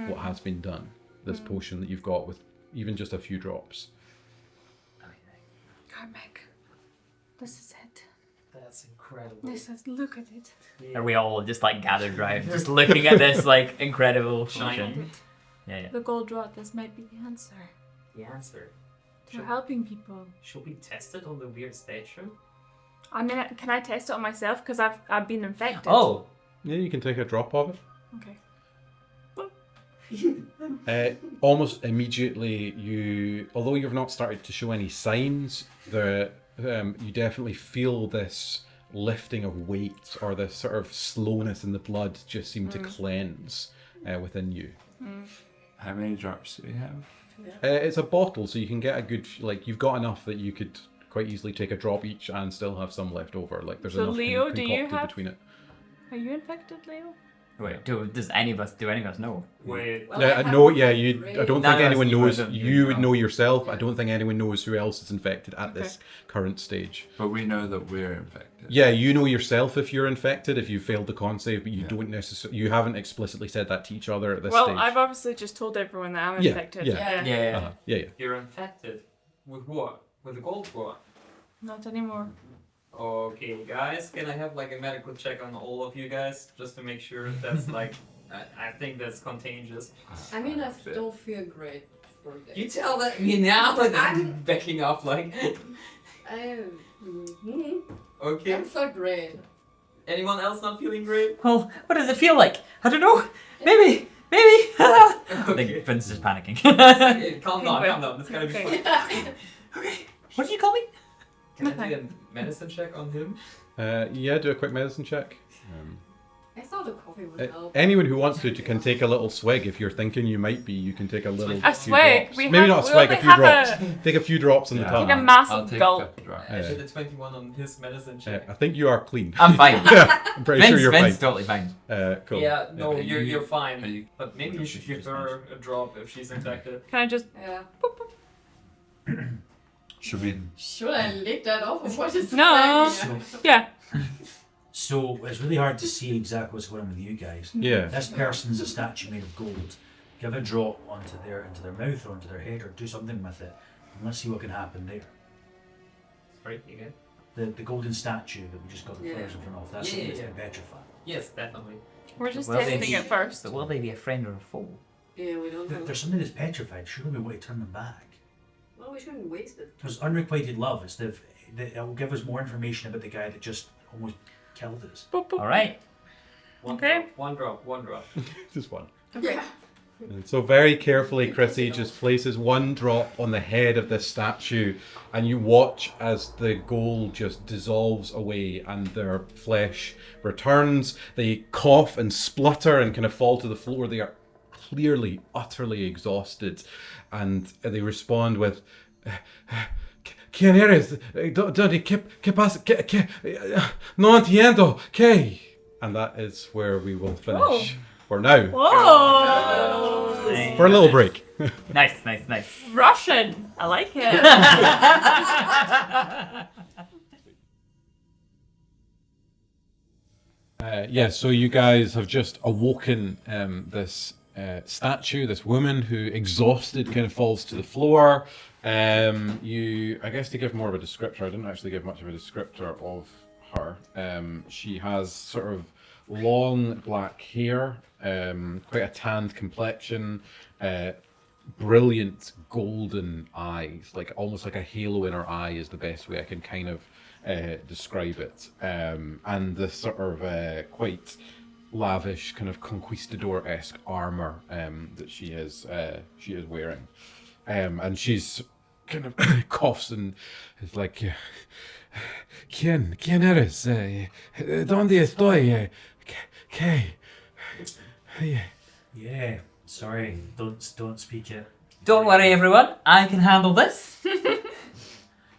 what has been done. This potion that you've got with even just a few drops.
Karmic. This is it.
That's incredible.
This is. Look at it.
Are we all just like gathered round, just looking at this like incredible
Shiny.
potion? Yeah.
The gold rot. This might be the answer.
The answer.
They're helping people.
Should we test it on the weird statue?
I mean, can I test it on myself? Because I've been infected.
Oh,
Yeah, you can take a drop of it.
Okay.
Almost immediately, although you've not started to show any signs, you definitely feel this lifting of weight or this sort of slowness in the blood just seem to cleanse within you.
How many drops do we have?
It's a bottle, so you can get a good, you've got enough that you could quite easily take a drop each and still have some left over. Like there's
So
enough
Leo, do you
concocted
have-
between it.
Are you infected, Leo?
wait. Do any of us know?
Wait.
Well, I have
I don't
None
think
of
anyone
us- you
knows.
wouldn't,
You would
no.
know yourself. I don't think anyone knows who else is infected at this current stage.
But we know that we're infected.
Yeah, you know yourself if you're infected, if you failed the con save, but you
Yeah.
don't necessarily. You haven't explicitly said that to each other at this
Well,
stage.
I've obviously just told everyone that I'm
Yeah,
infected.
yeah.
Yeah.
Yeah.
You're infected. With what? With the gold what?
Not anymore.
Okay, guys, can I have like a medical check on all of you guys just to make sure that's like, I think that's contagious.
I mean, I don't feel great for that.
You tell that me now, but I'm
I'm-
backing off like. Okay.
I'm so great.
Anyone else not feeling great?
Well, what does it feel like? I don't know. Maybe. I think Vince is panicking.
Okay, calm down. It's gonna be
Okay.
fun.
What did you call me?
Can I do a medicine check on him?
Yeah. Do a quick medicine check.
I thought a coffee would help.
Anyone who wants to can take a little swig. If you're thinking you might be, you can take a little.
A
few
swig?
drops.
We
Maybe
have-
not a
we
swig. A
only
few
have
drops. Take a few drops in the
Yeah.
tongue.
Take a
I'll
massive
take
gulp.
a drop.
I did a 21 on his medicine check.
I think you are clean.
I'm fine.
Yeah, I'm pretty sure you're
Vince
fine.
totally fine.
Cool.
Yeah, no,
Yeah,
you're
are
fine.
you-
But maybe you should give her a drop if she's infected.
Can I just?
Yeah.
Should we?
Should I lick that off? Or what is
No.
the
Yeah.
So it's really hard to see exactly what's going on with you guys.
Yeah.
This person's a statue made of gold. Give a drop into their mouth or onto their head, or do something with it, and let's see what can happen there.
Sorry, you good?
The golden statue that we just got the
Yeah.
flowers in front of. That's
Yeah,
something that's
yeah.
been petrified.
Yes, definitely.
We're just
Well,
testing
they-
it first.
So will they be a friend or a foe?
Yeah, we don't know.
There's something that's petrified. Surely we want to turn them back.
Well, we shouldn't waste it.
There's unrequited love. It's it will give us more information about the guy that just almost killed us.
Boop, boop.
All right.
Okay.
One drop.
Just one.
Yeah.
And so very carefully, Chrissy just places one drop on the head of this statue, and you watch as the gold just dissolves away and their flesh returns. They cough and splutter and kind of fall to the floor. They are clearly utterly exhausted, and they respond with ¿Quién eres? ¿Dónde? ¿Qué pasa? No entiendo. ¿Qué? And that is where we will finish for now.
Whoa!
For a little break.
Nice.
Russian. I like it.
So you guys have just awoken this statue, this woman who, exhausted, kind of falls to the floor. I guess to give more of a descriptor, I didn't actually give much of a descriptor of her. She has sort of long black hair, quite a tanned complexion, brilliant golden eyes, like almost like a halo in her eye is the best way I can kind of describe it. And this sort of quite lavish kind of conquistador-esque armor that she is wearing. And she's kind of coughs and is like, ¿Quién eres? ¿Dónde estoy? ¿Qué?
Yeah. Sorry. Don't speak it.
Don't worry, everyone. I can handle this.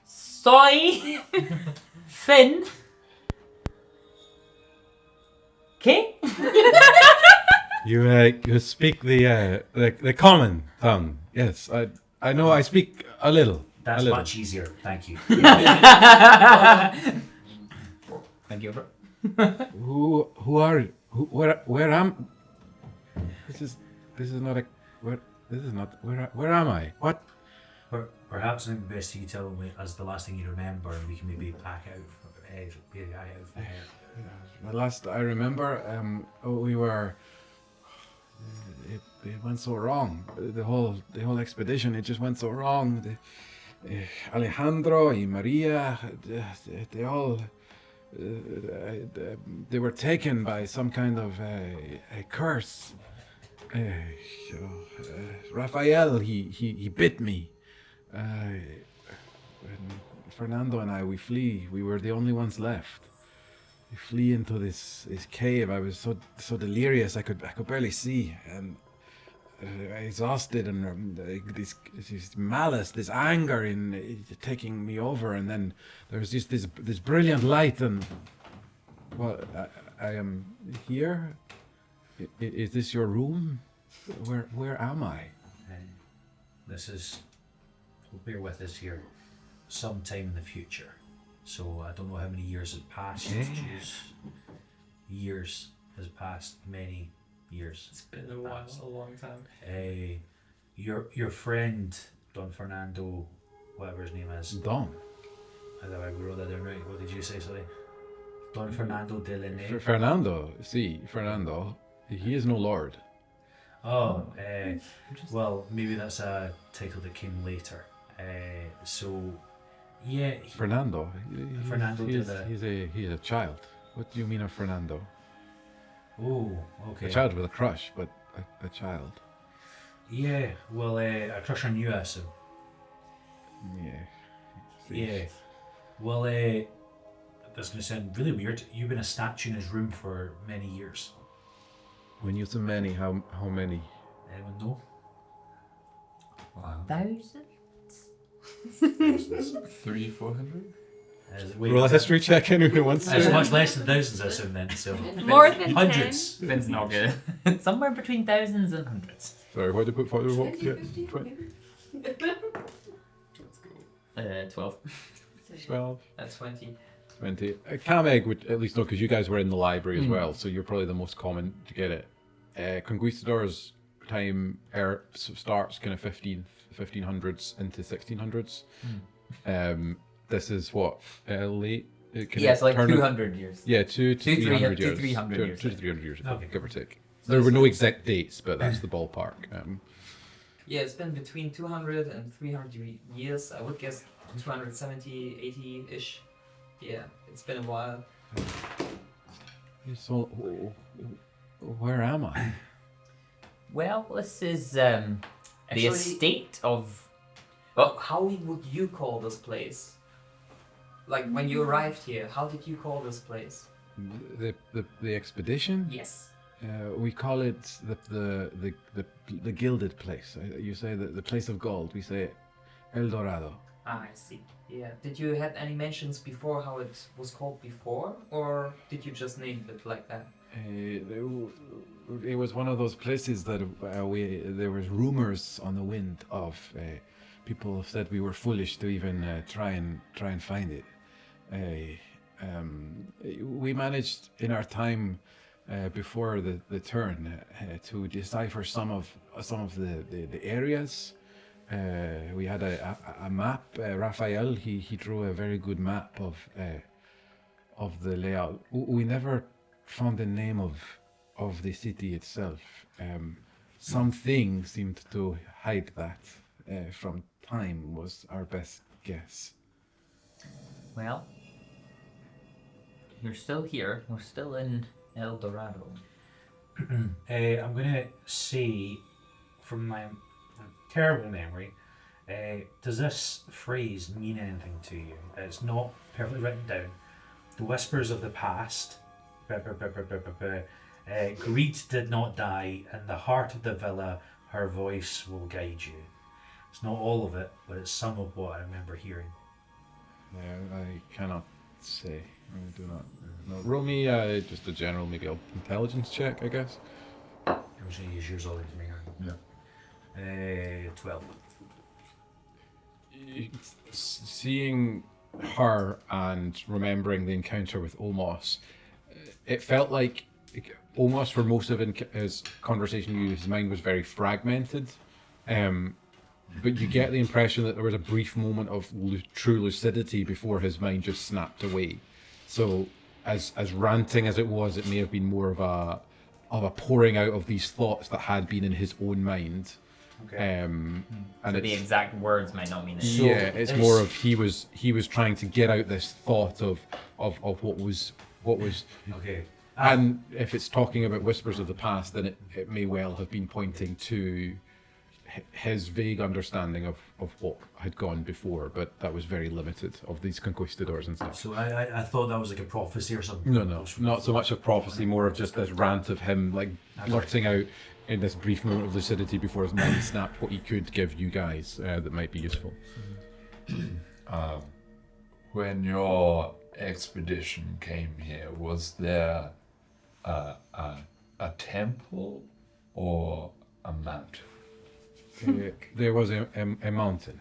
Soy Finn. Okay.
You speak the common tongue. Yes, I know. I speak a little.
That's
a little.
much easier. Thank you.
Thank you.
Who are you? Where am? This is not a where. This is not where am I? What?
Perhaps it would be best you tell me as the last thing you remember, and we can maybe back out from here.
The last I remember, we were. It went so wrong. The whole expedition. It just went so wrong. Alejandro and Maria, they all. They were taken by some kind of a curse. Raphael, he bit me. Fernando and I, we flee. We were the only ones left. We flee into this cave. I was so delirious. I could barely see, and exhausted, and this malice, this anger in taking me over. And then there was just this brilliant light, and well, I am here. Is this your room? Where am I?
This is. Bear with us here. Sometime in the future. So I don't know how many years has passed. Years has passed. Many years.
It's been a while, a long time.
Your friend Don Fernando, whatever his name is.
Don.
I wrote that down right. What did you say, sorry? Don Fernando de Linne.
Fernando. See, Fernando. He is no lord.
Oh, well, maybe that's a title that came later. Yeah.
Fernando.
Fernando
he's a child. What do you mean of Fernando?
Oh, okay.
A child with a crush, but a child.
Yeah, well, a crush on you, I assume.
Yeah.
Yeah. Well, that's going to sound really weird. You've been a statue in his room for many years.
When you say many, how many?
Anyone know?
Wow.
Thousands?
300-400?
Roll a history check, anyone who wants
It's
to.
much less than thousands, I assume, then. So
More than
hundreds.
Finn's not good. Somewhere between thousands and hundreds.
Sorry, what did you put forward?
50,
20.
maybe?
12.
12.
That's 20.
20. Kameg would at least know, because you guys were in the library as well, so you're probably the most common to get it. Conquistadors' time starts kind of 1500s into 1600s. This is what, late
Yeah, so like
turn of-
200 years.
Yeah, 2 to 300 years.
300
2
years.
to 300 years,
Okay.
give or take. There were no exact dates, but that's the ballpark.
Yeah, it's been between 200 and 300 years. I would guess 270, 80-ish. Yeah, it's been a while.
So, where am I?
Well, this is the
Actually-
estate of.
Well, how would you call this place? Like when you arrived here, how did you call this place?
The expedition?
Yes.
We call it the gilded place. You say the place of gold. We say El Dorado.
Ah, I see. Yeah. Did you have any mentions before how it was called before, or did you just name it like that?
It was one of those places that there was rumors on the wind of. People said we were foolish to even try and find it. We managed in our time before the turn to decipher some of the areas. We had a map. Raphael he drew a very good map of the layout. We never found the name of the city itself. Something seemed to hide that from time was our best guess.
Well, you're still here. We're still in El Dorado.
I'm going to say, from my terrible memory, does this phrase mean anything to you? It's not perfectly written down. The whispers of the past. Greed did not die. In the heart of the villa, her voice will guide you. It's not all of it, but it's some of what I remember hearing.
I cannot say. I do not. No. Roll me just a general, maybe intelligence check, I guess.
I'm just going to use yours all to me. 12.
Seeing her and remembering the encounter with Omos, it felt like Omos, for most of his conversation, his mind was very fragmented. But you get the impression that there was a brief moment of true lucidity before his mind just snapped away. So, as ranting as it was, it may have been more of a pouring out of these thoughts that had been in his own mind.
Okay.
And
So the
it's,
exact words might not mean it.
yeah, it's more of he was trying to get out this thought of what was.
Okay.
And if it's talking about whispers of the past, then it may well have been pointing to his vague understanding of what had gone before, but that was very limited of these conquistadors and stuff.
So I thought that was like a prophecy or something.
No, not so much of prophecy, more of just this rant of him like blurting out in this brief moment of lucidity before his mind snapped what he could give you guys that might be useful.
When your expedition came here, was there a temple or a mountain?
There was a mountain.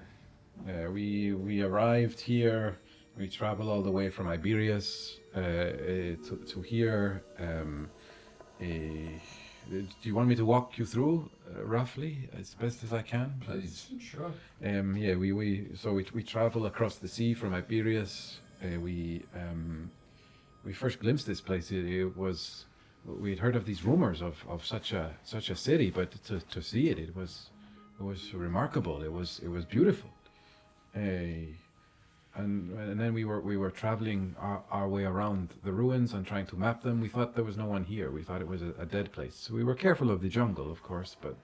We arrived here. We traveled all the way from Iberias to here. Do you want me to walk you through roughly as best as I can?
Please.
Sure.
Yeah, we travel across the sea from Iberias. We first glimpsed this place. It was we'd heard of these rumors of such a city, but to see it, it was remarkable. It was beautiful. And then we were traveling our way around the ruins and trying to map them. We thought there was no one here. We thought it was a dead place. So we were careful of the jungle, of course, but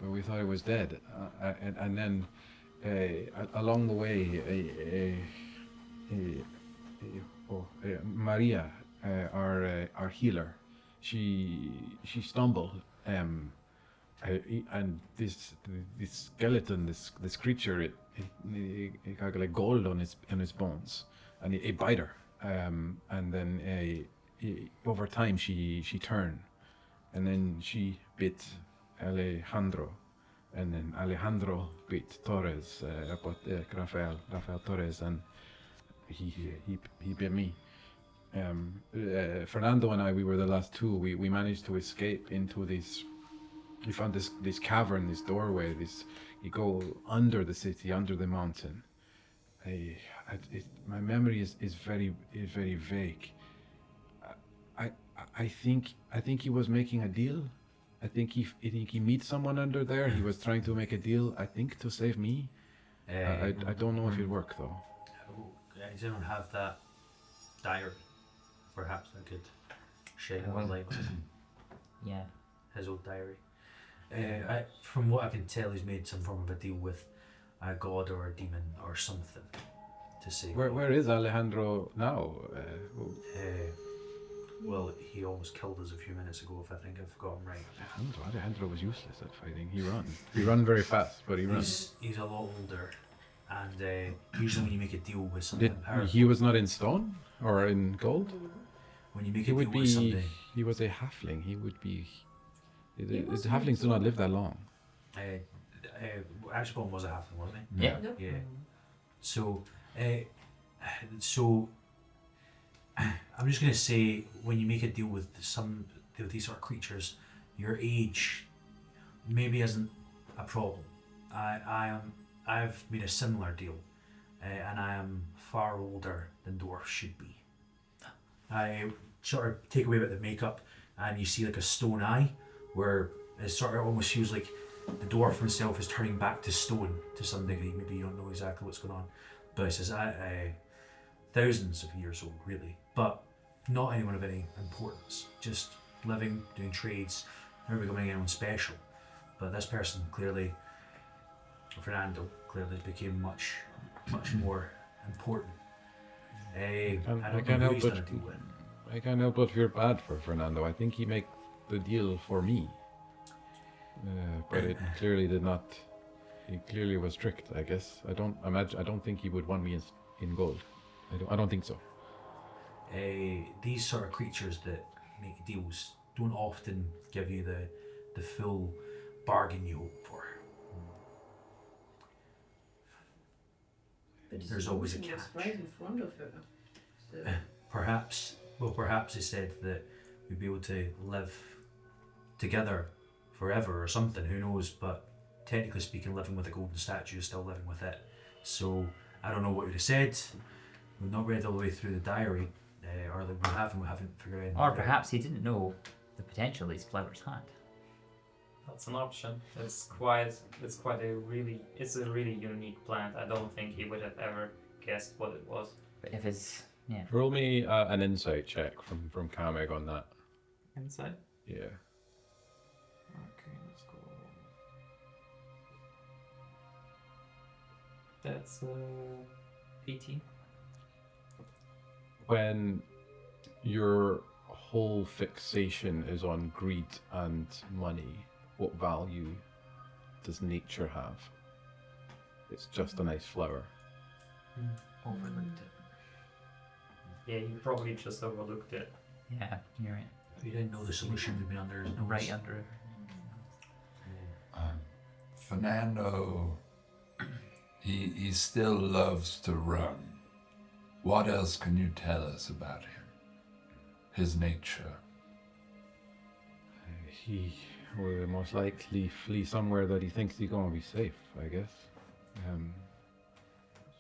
we thought it was dead. And then along the way, Maria, our healer, she stumbled. And this skeleton, this creature, it got like gold on his bones, and it bite her. And then over time she turned, and then she bit Alejandro, and then Alejandro bit Torres, Rafael Torres, and he bit me. Fernando and I, we were the last two. We managed to escape into this. We found this cavern, this doorway. You go under the city, under the mountain, My memory is very vague. I think he was making a deal. I think he meets someone under there. He was trying to make a deal. I think to save me. I don't know if it worked though.
Does anyone have that diary? Perhaps I could shed more light on
Yeah.
his old diary. From what I can tell, he's made some form of a deal with a god or a demon or something to save.
Where is Alejandro now?
Well, he almost killed us a few minutes ago, if I think I've got him right.
Alejandro was useless at fighting. He ran very fast, but he ran.
He's a lot older, and usually when you make a deal with something powerful,
He was not in stone or in gold?
when you make
He
a
would
deal with
be.
somebody,
He was a halfling. He would be. The halflings do not live that long.
Ashbourne was a halfling, wasn't he?
Yeah.
Yep.
Yeah. So I'm just gonna say, when you make a deal with these sort of creatures, your age maybe isn't a problem. I've made a similar deal, and I am far older than dwarves should be. I sort of take away a bit of the makeup, and you see like a stone eye, where it sort of almost feels like the dwarf himself is turning back to stone to some degree. Maybe you don't know exactly what's going on, but it says thousands of years old, really, but not anyone of any importance. Just living, doing trades, never becoming anyone special. But this person clearly, Fernando, clearly became much more important. I don't know who he's done a deal with.
I can't help but feel bad for Fernando. I think he made the deal for me, but it clearly did not. He clearly was tricked. I guess I don't think he would want me in gold. I don't think so.
These sort of creatures that make deals don't often give you the full bargain you hope for.
But
There's always a
was
catch.
right in front of her. So,
Perhaps he said that we'd be able to live together forever or something, who knows, but technically speaking, living with a golden statue is still living with it. So I don't know what he would have said. We've not read all the way through the diary, or we haven't figured out anything.
Or perhaps he didn't know the potential these flowers had.
That's an option. It's a really unique plant. I don't think he would have ever guessed what it was.
But if it's
Roll me an insight check from Carmeg on that.
Inside.
Yeah.
Okay, let's go. That's 18.
When your whole fixation is on greed and money, what value does nature have? It's just a nice flower.
overlooked it.
Yeah, you probably just overlooked it.
Yeah, you're right.
If you didn't know the solution would be under his nose.
Right under it.
Fernando, he still loves to run. What else can you tell us about him? His nature.
He will most likely flee somewhere that he thinks he's going to be safe, I guess.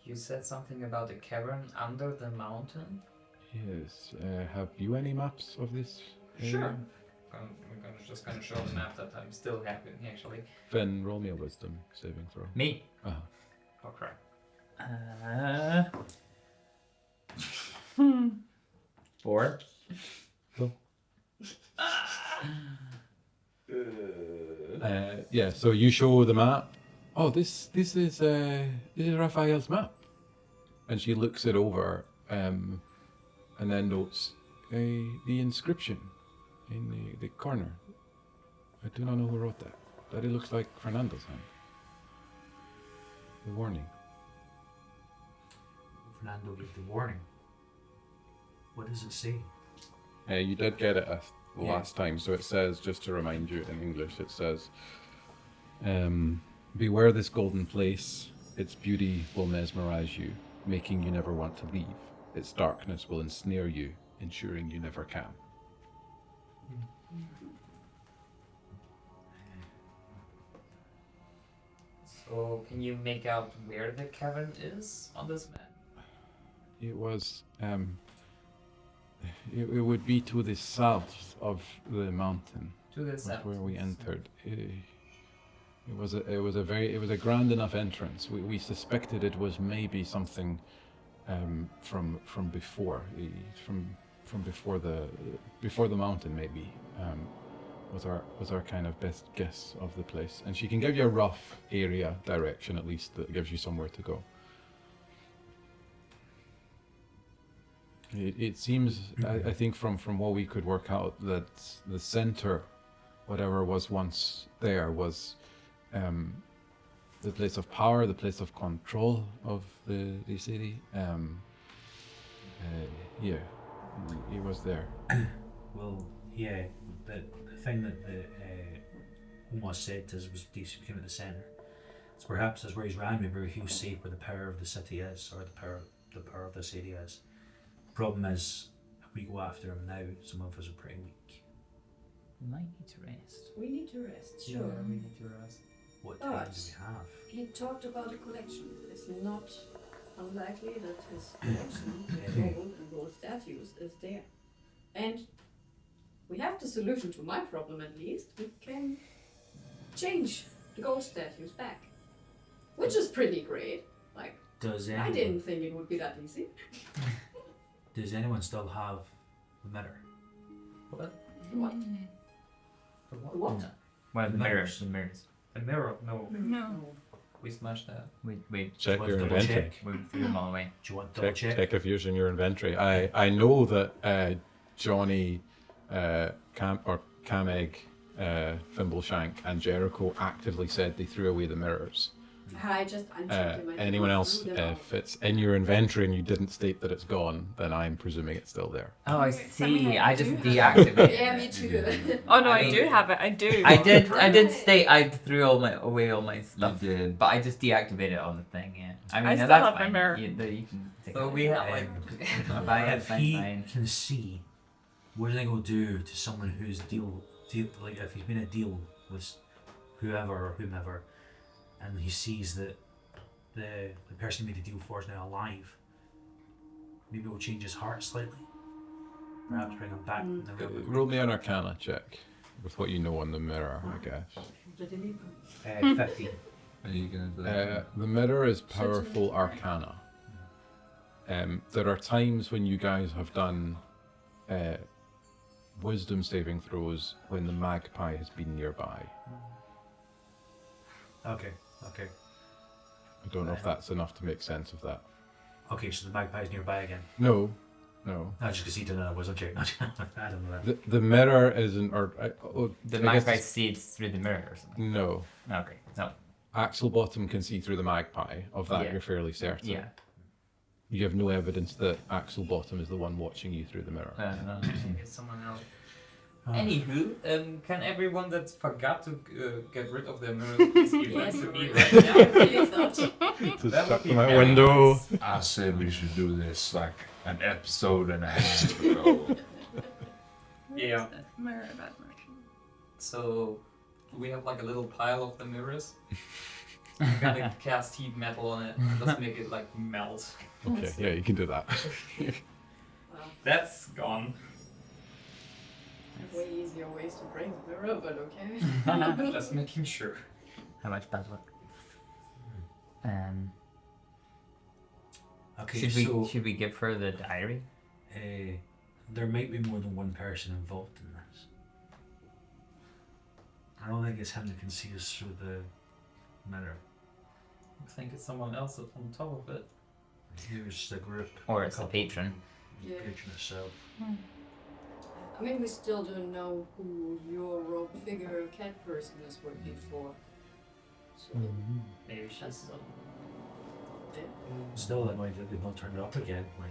You said something about a cavern under the mountain?
Yes. Have you any maps of this?
Sure. I'm just gonna show the map that I'm still having, actually.
Then roll me a wisdom saving throw.
Me?
Oh crap.
4.
Yeah, so you show the map. Oh, this is Raphael's map. And she looks it over, and then notes the inscription in the corner. I do not know who wrote that. That it looks like Fernando's hand. The warning.
Fernando gave the warning. What does it say?
You did get it last time, so it says, just to remind you in English, it says, beware this golden place. Its beauty will mesmerize you, making you never want to leave. Its darkness will ensnare you, ensuring you never can.
So can you make out where the cavern is on this map?
It was it would be to the south of the mountain.
To the
Was
south.
where we entered. It was a grand enough entrance. We suspected it was maybe something from before before the mountain maybe was our kind of best guess of the place. And she can give you a rough area direction at least that gives you somewhere to go. It seems, I think from what we could work out, that the center, whatever was once there, was the place of power, the place of control of the city. Yeah, it was there.
Well, yeah, the thing that almost said to us was Desi became at the centre. So perhaps that's where he's ran me, where he feels safe where the power of the city is, or the power of this area is. Problem is, if we go after him now, some of us are pretty weak.
We might need to rest.
We need to rest, sure.
Yeah, we need to rest.
What time do we have?
He talked about a collection. It's not unlikely that his collection of gold and gold statues is there. And we have the solution to my problem at least. We can change the gold statues back. Which is pretty great. Like,
Does
I
anyone,
didn't think it would be that easy.
does anyone still have the mirror?
What?
What?
The
What?
Well, the
Mirrors.
mirrors.
A mirror? No.
No.
We smashed that.
We
Check
Let's
your
double
inventory.
check.
threw them all away.
Do you want to double
Check,
check?
check if you're using your inventory. I know that Jonny, Kameg, Thimbleshank, and Jericho actively said they threw away the mirrors.
I just unchecked him. I
Anyone
didn't
else,
throw them out.
if it's in your inventory and you didn't state that it's gone, then I'm presuming it's still there.
Oh, I
I
see.
mean,
I
I
just
do
deactivated.
Yeah,
it.
me too.
Oh no,
I
I
mean-
do have it. I do.
I did state I threw away all my
You
stuff,
did.
but I just deactivated it on the thing. Yeah. I mean,
I
no,
still
that's
have my
fine.
mirror.
You can take
So
it.
we have like.
Fine,
If
fine,
he
fine.
can see, what do you think he'll do to someone who's deal like if he's been a deal with whoever or whomever, and he sees that the person he made a deal for is now alive, maybe it'll change his heart slightly. Perhaps bring him back in the real world.
Roll me an Arcana check with what you know on the mirror, I guess.
50.
Are you gonna do that?
The mirror is powerful Arcana. There are times when you guys have done wisdom saving throws when the magpie has been nearby.
Okay.
I don't know if that's enough to make sense of that.
Okay, so the magpie's nearby again.
No.
No, just because he did another wisdom check. I don't know that.
The mirror isn't,
The
I guess
magpie
it's-
sees through the mirror or something.
No.
Okay. No.
Axelbottom can see through the magpie. Of that,
Yeah.
you're fairly certain.
Yeah.
You have no evidence that Axelbottom is the one watching you through the mirror.
No.
It's someone else. Anywho, can everyone that forgot to get rid of their mirrors please give them to me right now?
I really thought.
Just
That would
shut
be
my
very
window.
nice.
I said we should do this like an episode and a half ago.
Yeah.
Mirror bad merchant.
So we have like a little pile of the mirrors. I'm gonna cast heat metal on it and just make it like melt.
Okay, yeah, you can do that.
Wow.
That's gone.
Way easier ways to break the mirror, but okay.
Just making sure.
How much bad luck?
Okay,
Should we give her the diary?
there might be more than one person involved in this. I don't think it's him that can see us through the mirror.
I think it's someone else that's on top of it.
Here's the group.
Or it's the patron?
Yeah.
Patron itself.
I mean, we still don't know who your rogue figure cat person is working for. So,
Maybe she's.
yeah.
Still, that might they've not turned it up again. Like,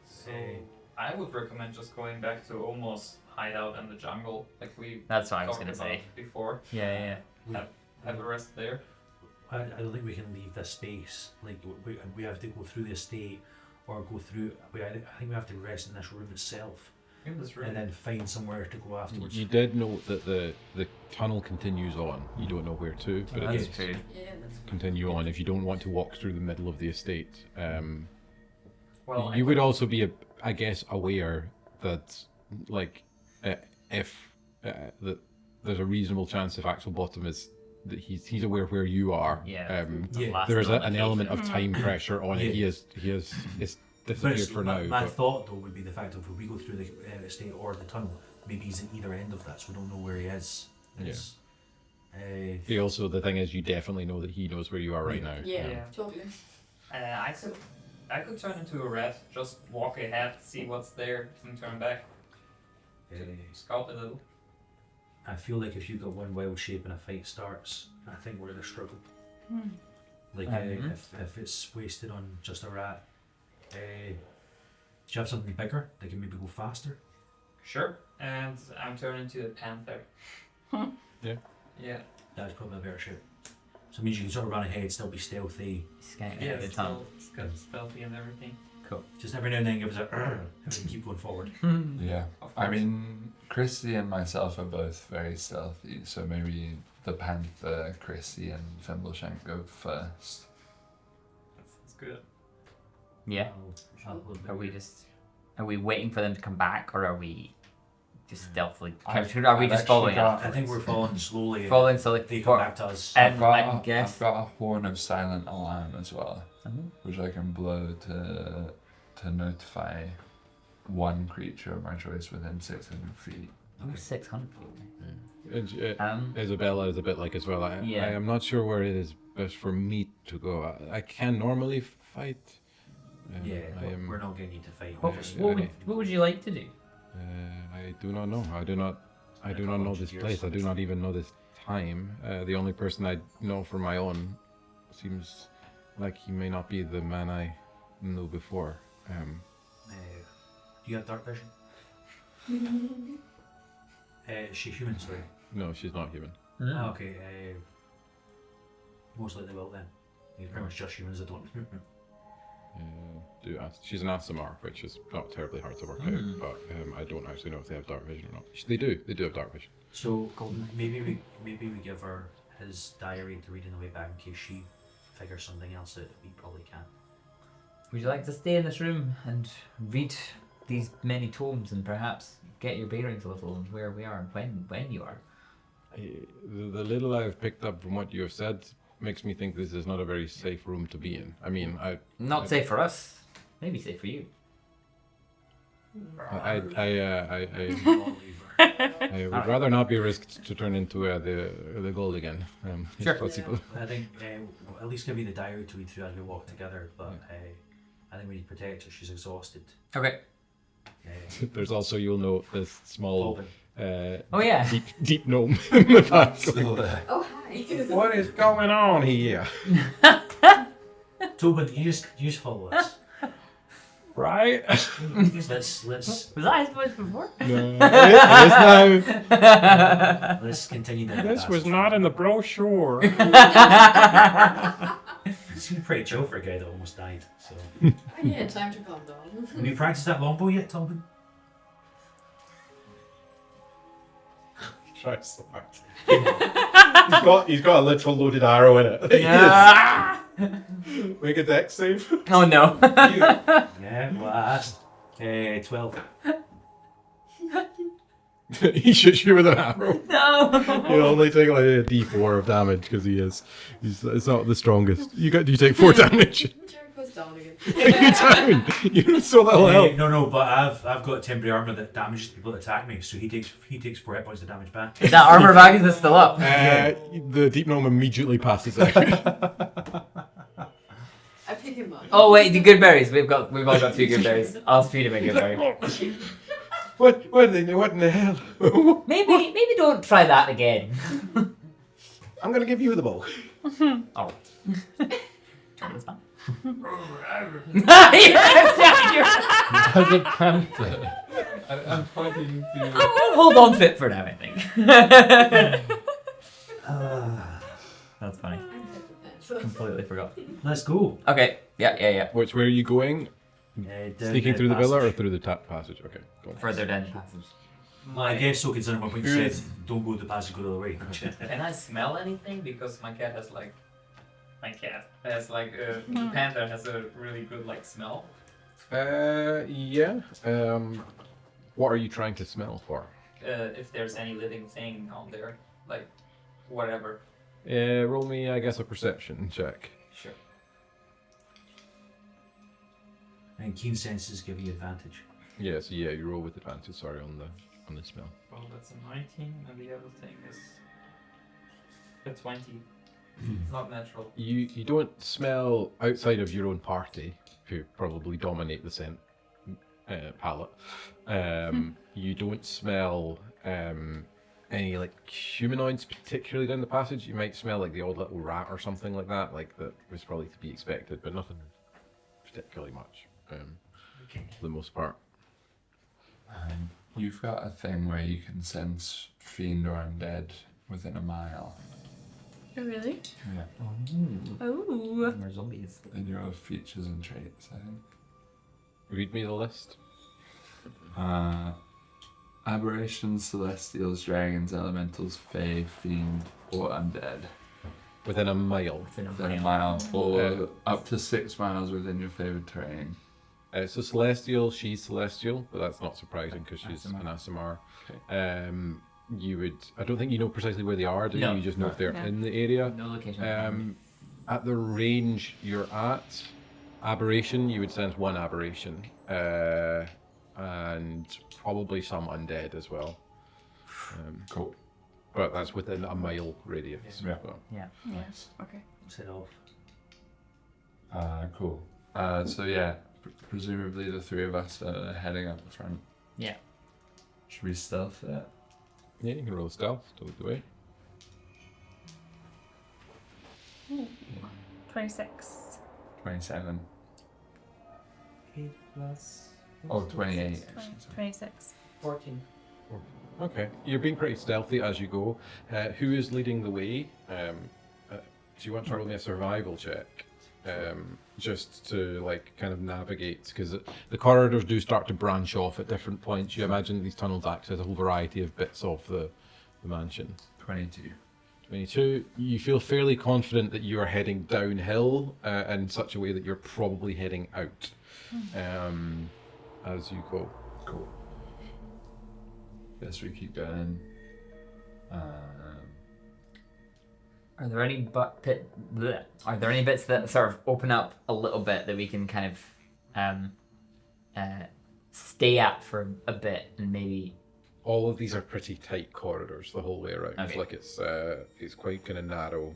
So I would recommend just going back to almost hide out in the jungle, like we
That's what I was
talked
gonna
about
say.
before.
Yeah.
Have a rest there.
I don't think we can leave this space. Like, we have to go through the estate or go through. I think we have to rest in this room itself.
In this room.
and then find somewhere to go afterwards.
You did note that the tunnel continues on. You don't know where to, but it
That's
does
true.
Yeah, that's
continue on. If you don't want to walk through the middle of the estate,
Well,
you would also be, I guess, aware that, like, if that there's a reasonable chance if Axel Bottom is that he's aware where you are.
Yeah.
Yeah.
There is an element of time pressure on it.
Yeah.
He has it's
But
disappeared for now.
my
But
thought though would be the fact of if we go through the estate or the tunnel, maybe he's at either end of that, so we don't know where he is. It's,
he also, the thing is, you definitely know that he knows where you are right now.
Yeah,
Yeah.
totally.
I could turn into a rat, just walk ahead, see what's there, and turn back. Scout a little.
I feel like if you've got one wild shape and a fight starts, I think we're in a struggle. Like if it's wasted on just a rat, do you have something bigger that can maybe go faster?
Sure. And I'm turning into a panther.
Yeah.
Yeah.
That's probably a better shape. So it means you can sort of run ahead, still be stealthy.
Scouting
Yeah,
the tunnel.
it's got stealthy and everything.
Cool.
Just every now and then give us a and we keep going forward.
Yeah.
Of
I
course.
mean, Chrissy and myself are both very stealthy, so maybe the Panther, Chrissy, and Fimbleshank go first.
That's good.
Yeah. Are we waiting for them to come back, or are we just stealthily? Are we just following
I
afterwards?
think we're following slowly. and
Following slowly.
They come back to us.
And
I've got,
I guess.
I've got a horn of silent alarm as well,
Mhm.
which I can blow to notify one creature of my choice within 600 feet.
Oh, 600.
Isabella is a bit like as well. I am not sure where it is best for me to go. I can normally fight.
We're not getting you to fight.
What,
We're just-
what would you like to do?
I do not know. I do not know this place. I do not even know this time. The only person I know from my own seems like he may not be the man I knew before.
Do you have dark vision? Is she human, sorry?
No, she's not human.
Oh, okay. Most likely will then. He's pretty much just humans that don't.
Do ask. She's an Asimar, which is not terribly hard to work out, but I don't actually know if they have dark vision or not. They do have dark vision.
So maybe we give her his diary to read on the way back in case she figures something else out. We probably can.
Would you like to stay in this room and read these many tomes and perhaps get your bearings a little and where we are and when you are?
The little I've picked up from what you have said makes me think this is not a very safe room to be in. I mean,
Not safe for us. Maybe safe for you.
I would rather not be risked to turn into the gold again,
Sure.
if possible.
I think we'll at least give you the diary to read through as we walk together. But I think we need to protect her. She's exhausted.
Okay.
There's also, you'll note, this small
Oh yeah.
deep gnome in the back.
Oh, hi.
What is going on here?
Tobin, you just follow us.
Right?
let's
Was I supposed before?
No, it is now.
let's continue down.
This was not in the brochure.
He seemed pretty chill for a guy that almost died. So,
Yeah, time to calm down.
have you practiced that longbow yet, Tobin?
Try so hard. He's got a literal loaded arrow in it.
Yeah.
Make a dex save.
Oh no.
Yeah, blast. 12.
He shoots you with an arrow.
No.
You only take like a d4 of damage because it's not the strongest. You take 4 damage.
Jared goes down again.
You're down. You're so little help.
No, but I've got temporary armor that damages people that attack me, so he takes 4 hit points of damage back.
Is that armor bag is still up?
The deep gnome immediately passes out.
I pick him up.
Oh wait, the good berries. We've all got 2 good berries. I'll feed him a good berry.
What in the hell?
Maybe don't try that again.
I'm gonna give you the bow.
Oh. That's fine.
As a panther, I'm pointing to.
Hold on to it for now, I think. That's funny. Completely forgot.
Let's go.
Okay. Yeah.
Which way are you going?
Down
Sneaking through the villa or
passage.
through the passage? Okay, go on.
Further down the passage.
Well, I guess so, considering what you said, don't go to the passage, go the other way.
Can I smell anything? Because my cat has like. My cat has like. The panda has a really good like smell.
Yeah. What are you trying to smell for?
If there's any living thing on there. Like, whatever.
Roll me, I guess, a perception check.
Sure.
And keen senses give you advantage.
Yes, yeah, you roll with advantage. Sorry, on the smell.
Well, that's a 19, and the other thing is a 20. Not natural.
You don't smell outside of your own party, who probably dominate the scent palette. You don't smell any like humanoids particularly down the passage. You might smell like the odd little rat or something like that. Like that was probably to be expected, but nothing particularly much. For the most part.
You've got a thing where you can sense fiend or undead within a mile.
Oh, really?
Yeah.
Oh.
More zombies.
In your features and traits, I think.
Read me the list.
Aberrations, celestials, dragons, elementals, fae, fiend, or undead.
Within a mile.
Within a mile, or up to 6 miles within your favoured terrain.
So Celestial, she's Celestial, but that's not surprising because she's an Asimar.
Okay.
You would, I don't think you know precisely where they are, do you?
No.
You just know if they're
No.
in the area.
No location.
At the range you're at, aberration, you would sense one aberration. And probably some undead as well.
Cool.
But that's within a mile radius.
Yeah.
So.
Yeah.
Nice.
Okay.
Set off.
Cool. So yeah, presumably the three of us are heading up the front.
Yeah.
Should we stealth it?
Yeah, you can roll stealth to lead the way.
26.
27.
8 plus.
Oh, 28.
26.
14.
Okay, you're being pretty stealthy as you go. Who is leading the way? Do you want to roll me a survival check? Just to like kind of navigate, because the corridors do start to branch off at different points. You imagine these tunnels act as a whole variety of bits of the mansion.
22.
22. You feel fairly confident that you are heading downhill in such a way that you're probably heading out as you go.
Cool. Guess we keep going.
Are there any Are there any bits that sort of open up a little bit that we can kind of stay at for a bit and maybe?
All of these are pretty tight corridors the whole way around.
Okay.
Like it's quite kind of narrow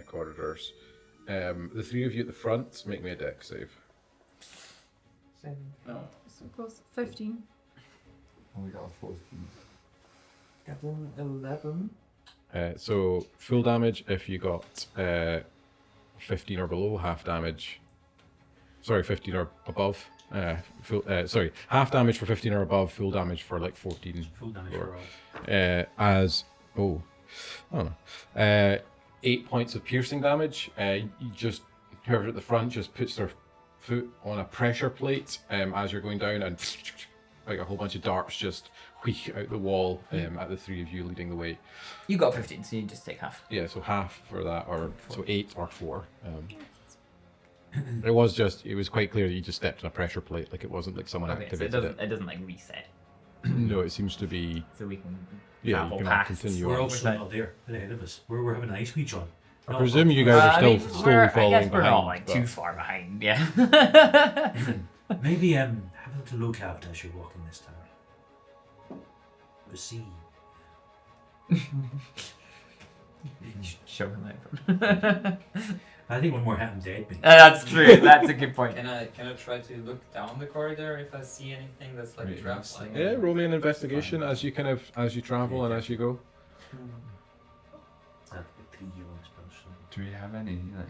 corridors. The three of you at the front, make me a dex save.
7. No.
So close. 15.
Oh, we got a 14.
Got one 11.
So full damage if you got 15 or below, half damage. Sorry, 15 or above. Half damage for 15 or above, full damage for like 14.
Full damage
or,
for all.
8 points of piercing damage. You just, whoever at the front just puts their foot on a pressure plate as you're going down, and like a whole bunch of darts just wheak out the wall at the three of you leading the way.
You got 15, so you just take half.
Yeah, so half for that, or so 8 or 4. It was quite clear that you just stepped on a pressure plate, like it wasn't like someone
Okay, so
activated
it doesn't like reset,
No, it seems to be.
so we can
Yeah,
travel
you can
past.
continue
We're
on.
also not there. They're ahead of us. We're having a nice wee John.
I presume you guys are still slowly
I
following
guess we're
behind.
not like
but-
too far behind. Yeah.
Maybe have a little look out as you're walking this town. The sea.
Show him out.
I think one more happened dead me.
That's true. That's a good point.
Can I try to look down the corridor if I see anything that's like
Right,
trapped?
yes.
Like,
Yeah, roll me an investigation as you travel and as you go.
That like 3 year old spell slot.
Do we have any? Like,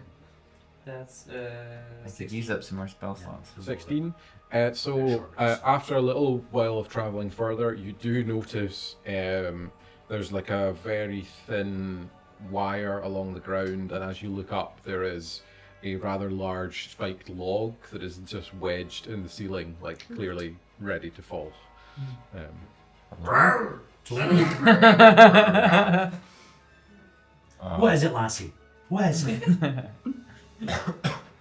That's
I could use up some more spell slots.
16. After a little while of traveling further, you do notice there's like a very thin wire along the ground, and as you look up, there is a rather large spiked log that is just wedged in the ceiling, like clearly ready to fall.
What is it, lassie? What is it?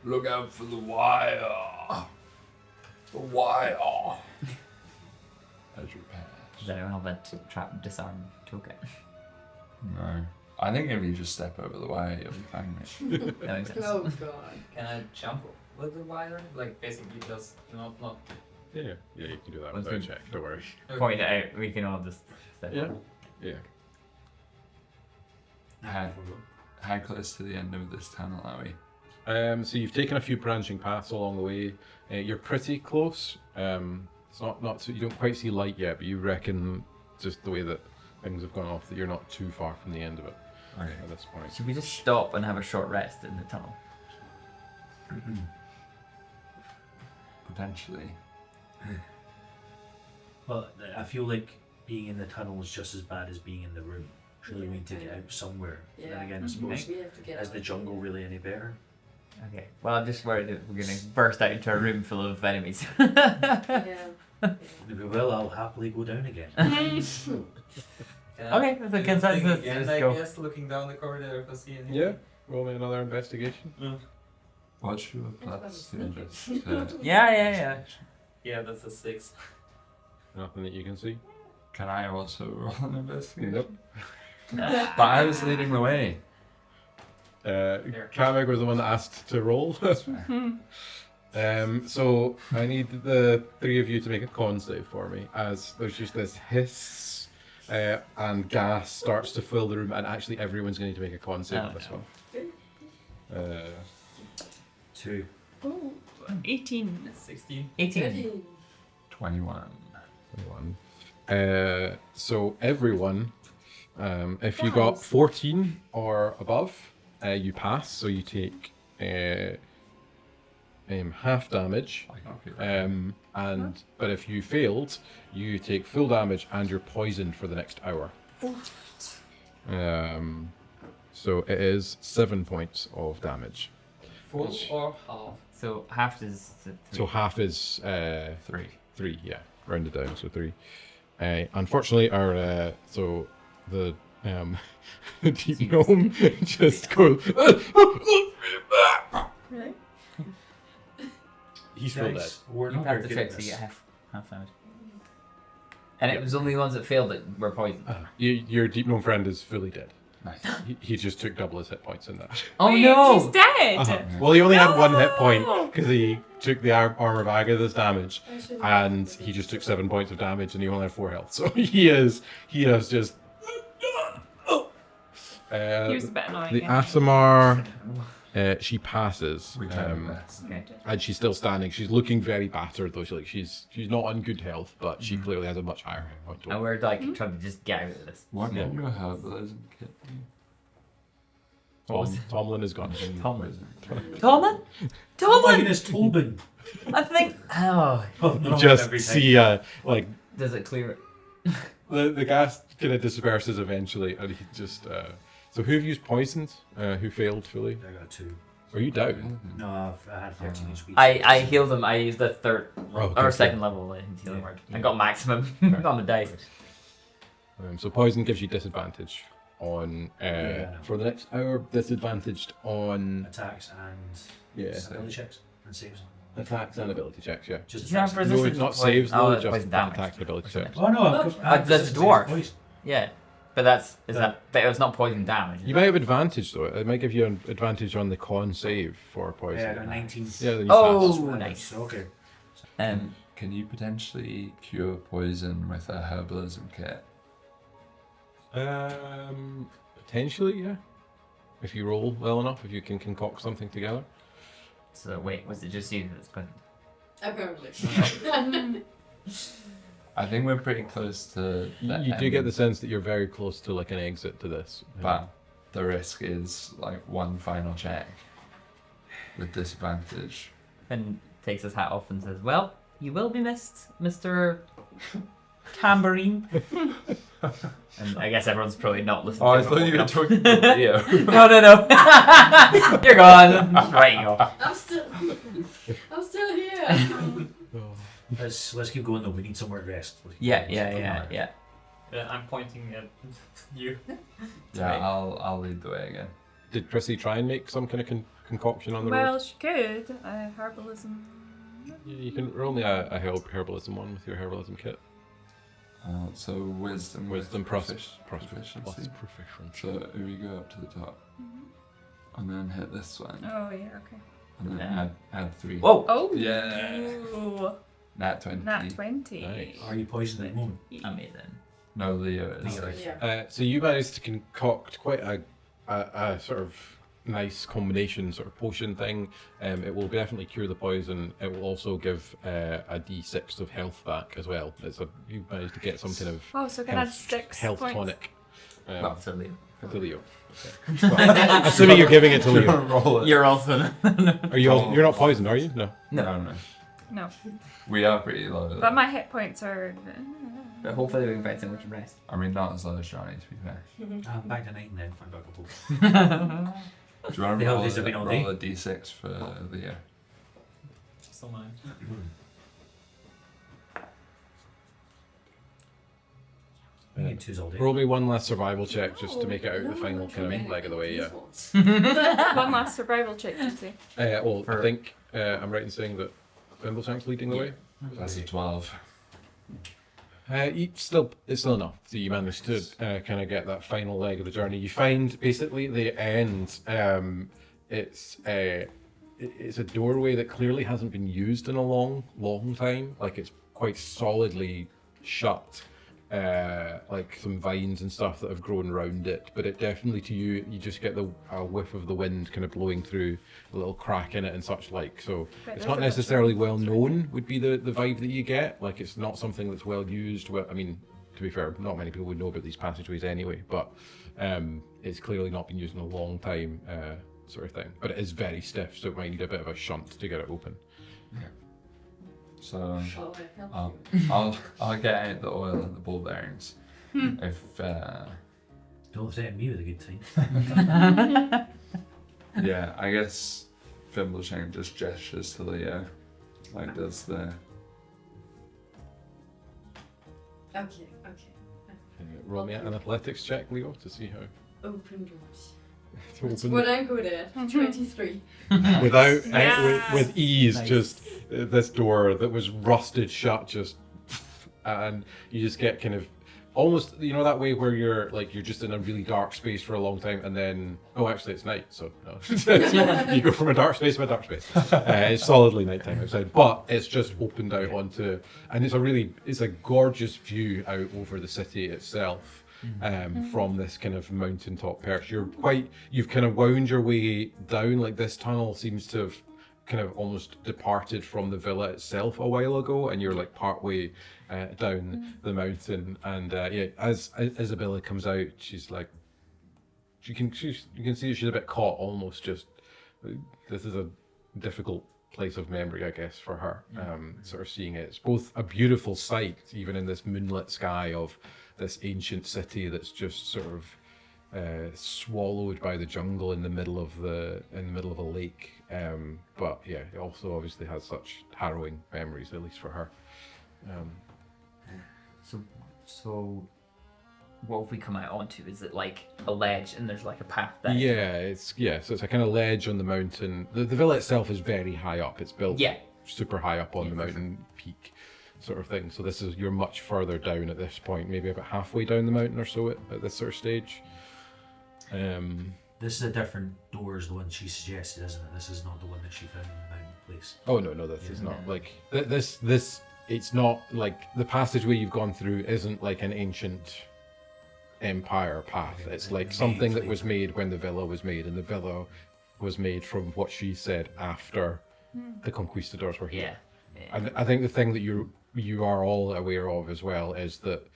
Look out for the wire. The wire. As you pass.
Does anyone have a trap disarm toolkit?
No. I think if you just step over the wire, you'll be fine, mate.
That makes sense.
Oh god.
Can I jump with the wire? Like basically just not.
Yeah, you can do that
Once
without a
we-
check. Don't worry.
Point it out. We can all just step.
Yeah. Yeah.
How close to the end of this tunnel are we?
So you've taken a few branching paths along the way. You're pretty close. It's not so you don't quite see light yet, but you reckon just the way that things have gone off that you're not too far from the end of it at this point.
Should we just stop and have a short rest in the tunnel?
Potentially.
Well, I feel like being in the tunnel is just as bad as being in the room. Surely we need to get out somewhere. But then again, I suppose,
We have to get
is the jungle really any better?
Okay. Well, I'm just worried that we're gonna burst out into a room full of enemies.
Yeah.
Maybe will. I'll happily go down again.
Okay, that's a consensus.
And
Let's
I
go.
guess looking down the corridor if I see anything.
Yeah. Roll me another investigation.
What's your plus?
sneaky.
Yeah.
Yeah, that's a 6.
Nothing that you can see.
Can I also roll an investigation?
Nope.
But I was leading the way.
Kamig was the one that asked to roll. So I need the three of you to make a con save for me, as there's just this hiss and gas starts to fill the room, and actually everyone's going to need to make a con save
Oh,
for this
no.
one.
2.
Oh, 18.
16.
18.
21.
So everyone, if you got 14 or above, you pass. So you take half damage. But if you failed, you take full damage and you're poisoned for the next hour. So it is 7 points of damage.
Full or half?
So half is 3.
So half is
3.
3, yeah, rounded down, so 3. Unfortunately, our the deep gnome just goes.
Really?
He's still dead.
Guys, we're
You
not
have
very
to
good at
check to
this.
get half damage. And it was only the ones that failed that were poisoned.
Your deep gnome friend is fully dead.
Nice.
He just took double his hit points in that.
Oh
Wait,
no!
He's dead!
Uh-huh. Well, he only had 1 hit point
No!
because he took the armor bag of this damage, and he just took 7 points of damage, and he only had 4 health. So he has just.
He was a bit annoying.
The
yeah.
Asimar, she passes,
Return best.
Okay.
and she's still standing. She's looking very battered though. She's not on good health, but she clearly has a much higher hit point.
And we're like trying to just get out of this.
What did your herbalism kit
Tomlin is gone.
Tomlin?
do?
Tomlin?
Oh my
Tomlin!
goodness, Tobin!
I think. Oh.
You just see like
Does it clear it?
the gas kind of disperses eventually, and he just. So who have used poisoned? Who failed fully?
I got 2.
Are you down?
No, I had 13 HP.
I healed him. I used the third
okay,
or
cool.
second level healing word. I got maximum on the dice.
So poison gives you disadvantage on for the next hour. Disadvantaged on
Attacks and
yeah
ability checks and saves.
attacks and ability checks. Yeah.
Just
Do you have
attacks.
No,
resistance?
not
to
saves
poison?
though.
Oh,
Just
poison damage.
attacks and ability checks.
Oh no, I've got
that's the dwarf.
poison.
Yeah, but that's but it's not poison damage.
You might have advantage though. It might give you an advantage on the con save for poison.
Yeah, I got 19.
Yeah, then you
Oh,
pass.
nice.
Okay.
Can you potentially cure poison with a herbalism kit?
Potentially, yeah. If you roll well enough, if you can concoct something together.
So wait, was it just you that's poison?
Apparently.
I think we're pretty close to.
You do get the sense that you're very close to like an exit to this.
But the risk is like one final check with disadvantage.
And takes his hat off and says, "Well, you will be missed, Mr. tambourine. And I guess everyone's probably not listening.
Oh, I
to
thought you were
enough.
talking about Leo.
No. You're gone. Right, you go.
I'm still here.
Let's keep going though. We need somewhere to rest.
Yeah.
I'm pointing at you.
Yeah, I'll lead the way again.
Did Prissy try and make some kind of concoction on the
Well,
road?
she could. Herbalism.
Yeah, you can roll me a herbalism one with your herbalism kit.
So wisdom
Proficiency.
proficiency.
Proficiency.
So if you go up to the top and then hit this one
Oh, yeah, okay.
and then add 3.
Whoa.
Oh!
Yeah.
Ooh,
Nat 20.
nat 20.
Nice.
Are you poisoned at the moment?
Amazing.
No, Leo is.
Yeah.
So you managed to concoct quite a sort of nice combination sort of potion thing. It will definitely cure the poison. It will also give a d6 of health back as well. You managed to get some kind of
Oh, so can I add 6
health
points?
tonic.
Well, so Leo.
To Leo. Okay. Well, assuming you're giving it to Leo.
Roll it.
You're also.
Are you? You're not poisoned, are you? No.
No.
No.
We are pretty low.
But my hit points are...
But hopefully we can find somewhere to rest.
I mean, not as low as Johnny, to be fair.
I'm back to 9 then. I'm back up.
Do you want
The
to
hell days have been all day?
roll a d6 for Leo?
So mine.
We need 2s all day.
Roll me one last survival check just to make it out the final kind of leg of the way. Yeah.
One last survival check, Desi.
Well, I
For-
think I'm right in saying that Thimbleshank's leading the way.
That's a 12.
It's still enough. So you managed to kind of get that final leg of the journey. You find basically the end. It's a doorway that clearly hasn't been used in a long time. Like it's quite solidly shut. Like some vines and stuff that have grown around it, but it definitely to you just get a whiff of the wind kind of blowing through a little crack in it and such like. So
But
it's
there's
not
a-
necessarily well known would be the vibe that you get. Like it's not something that's well used. Well, I mean, to be fair, not many people would know about these passageways anyway, but it's clearly not been used in a long time, sort of thing. But it is very stiff, so it might need a bit of a shunt to get it open.
So
Shall I help you?
I'll get out the oil and the ball bearings. If
Don't threaten me with a good time.
yeah, I guess Thimbleshank just gestures to Leo, like does the.
Okay.
Roll me an athletics check, Leo, to see how.
Open doors.
To
That's
open
what I'm good at. 23.
without
Yes.
with ease.
Nice.
Just this door that was rusted shut, just and you just get kind of almost that way where you're just in a really dark space for a long time, and then actually it's night, so no. You go from a dark space to a dark space. It's solidly nighttime outside, but it's just opened out onto, and it's a gorgeous view out over the city itself. From this kind of mountaintop perch, you've kind of wound your way down. Like this tunnel seems to have kind of almost departed from the villa itself a while ago, and you're like partway down the mountain. And as Isabella comes out, she's like, you can see she's a bit caught, almost just. This is a difficult place of memory, I guess, for her. Sort of seeing it. It's both a beautiful sight, even in this moonlit sky of this ancient city that's just sort of swallowed by the jungle in the middle of a lake. But yeah, it also obviously has such harrowing memories, at least for her.
So what have we come out onto? Is it like a ledge and there's like a path down?
So it's a kind of ledge on the mountain. The villa itself is very high up. It's built super high up on the mountain peak, sort of thing. So you're much further down at this point, maybe about halfway down the mountain or so at this sort of stage.
This is a different door as the one she suggested, isn't it? This is not the one that she found in the mountain place.
Oh no, this is not like this. It's not like the passageway you've gone through isn't like an ancient empire path.
Okay,
It's like
made
something that
later.
was made when the villa was made, and the villa was made from what she said after the conquistadors were here.
Yeah.
And I think the thing that you are all aware of as well is that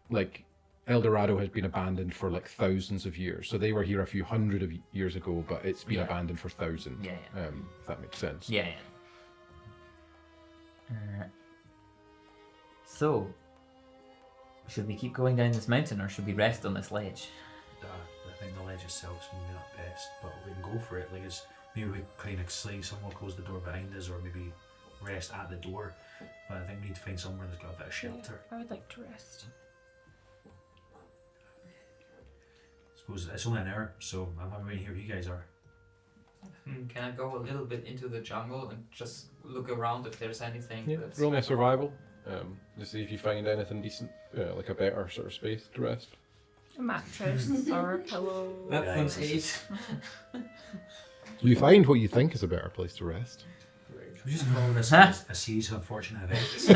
like El Dorado has been abandoned for like thousands of years. So they were here a few hundred of years ago, but it's been abandoned for thousands.
Yeah.
If that makes sense.
Yeah. So, should we keep going down this mountain or should we rest on this ledge?
I think the ledge itself's maybe not best, but we can go for it. Like, maybe we kind of say someone will close the door behind us, or maybe rest at the door. But I think we need to find somewhere that's got a bit of shelter.
I would like to rest.
I suppose it's only an hour, so I'm happy to hear who you guys are.
Can I go a little bit into the jungle and just look around if there's anything?
Yeah,
that's
roll me a survival. To see if you find anything decent, like a better sort of space to rest.
A mattress or a pillow.
That's an 8.
You find what you think is a better place to rest.
Should we just call this a series of unfortunate events?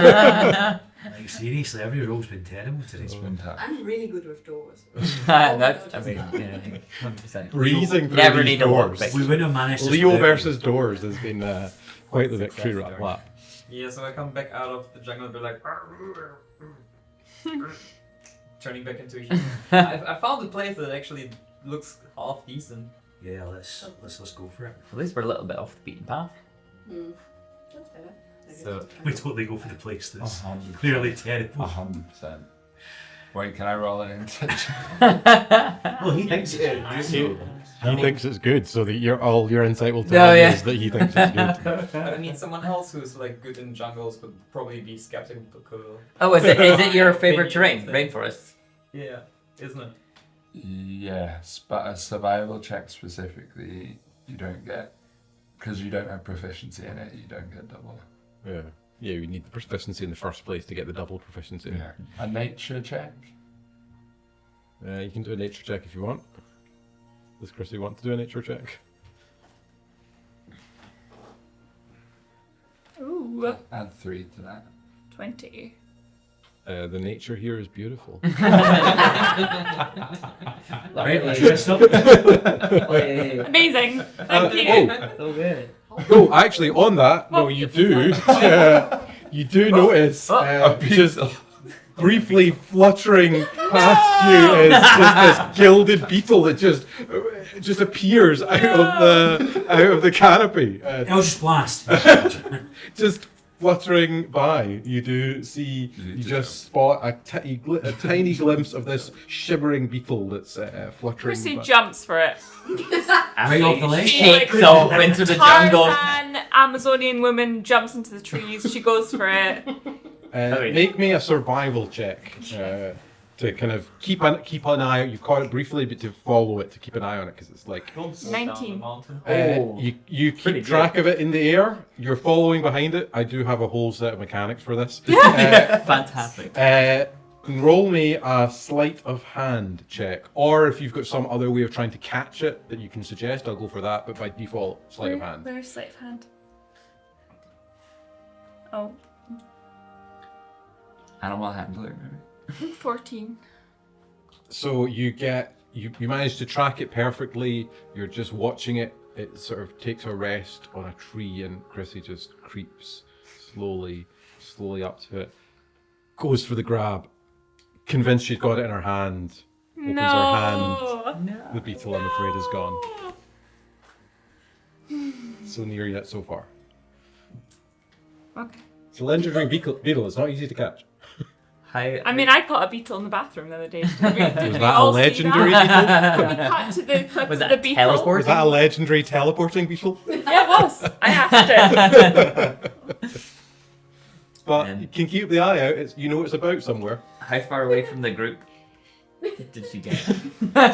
Like, seriously, every role's been terrible today.
It's been tough.
I'm really good with doors.
That's, I mean, yeah, 100%.
Breezing through
Never
these
need a
doors.
lockpick.
We wouldn't have managed to
Leo
split.
versus doors has been quite the victory
Success
lap.
Yeah, so I come back out of the jungle and be like, turning back into a human. I found a place that actually looks half decent.
Yeah, let's go for it.
At least we're a little bit off the beaten path.
That's better. I guess.
So,
We totally go for the place that's
100%.
clearly terrible.
100%. Wait, can I roll an insight?
Well, he thinks it.
He thinks it's good, so that all your insight will
No,
tell you
yeah.
is that he thinks it's good.
I mean, someone else who's like good in jungles would probably be skeptical.
oh, is it your favorite terrain?
Opinion.
Rainforest?
Yeah, isn't it?
Yes, but a survival check specifically, you don't get, because you don't have proficiency in it, you don't get double.
Yeah. Yeah, you need the proficiency in the first place to get the double proficiency.
Yeah. A nature check?
You can do a nature check if you want. Does Chrissy want to do a nature check?
Ooh,
Add 3 to that.
20.
The nature here is beautiful.
Right, let's rest up.
Amazing. Thank you.
So good.
Oh, actually, on that, no, you do. You do notice just briefly fluttering past you is just this gilded beetle that just appears out of the canopy.
Eldritch Blast.
Just fluttering by, you do see, you just spot a tiny glimpse of this shimmering beetle that's fluttering.
Chrissy
by.
jumps for it.
Right off the ledge.
She,
Takes off into the jungle.
Tarzan, Amazonian woman jumps into the trees. She goes for it.
Make me a survival check to kind of keep an eye out. You caught it briefly, but to follow it, to keep an eye on it, because it's like
Don't slow down the
19.
mountain.
you
pretty
keep track of it in the air. You're following behind it. I do have a whole set of mechanics for this.
Fantastic.
Roll me a sleight of hand check, or if you've got some other way of trying to catch it that you can suggest, I'll go for that. But by default, sleight of hand.
Where's sleight of hand? Oh,
Animal handling, maybe?
14.
So you manage to track it perfectly. You're just watching it. It sort of takes a rest on a tree, and Chrissy just creeps slowly up to it. Goes for the grab. Convinced she's got it in her hand. Opens her hand. The beetle, I'm afraid, is gone. So near yet so far.
Okay.
It's a legendary beetle. It's not easy to catch.
I mean, I caught a beetle in the bathroom the other day. Did we
Was that a
all see
legendary
that?
beetle?
We cut to the clip
Was
of
that
the beetle.
teleport?
Was that a legendary teleporting beetle?
Yeah, it was. I asked it.
But you can keep the eye out. You know it's about somewhere.
How far away from the group did she get?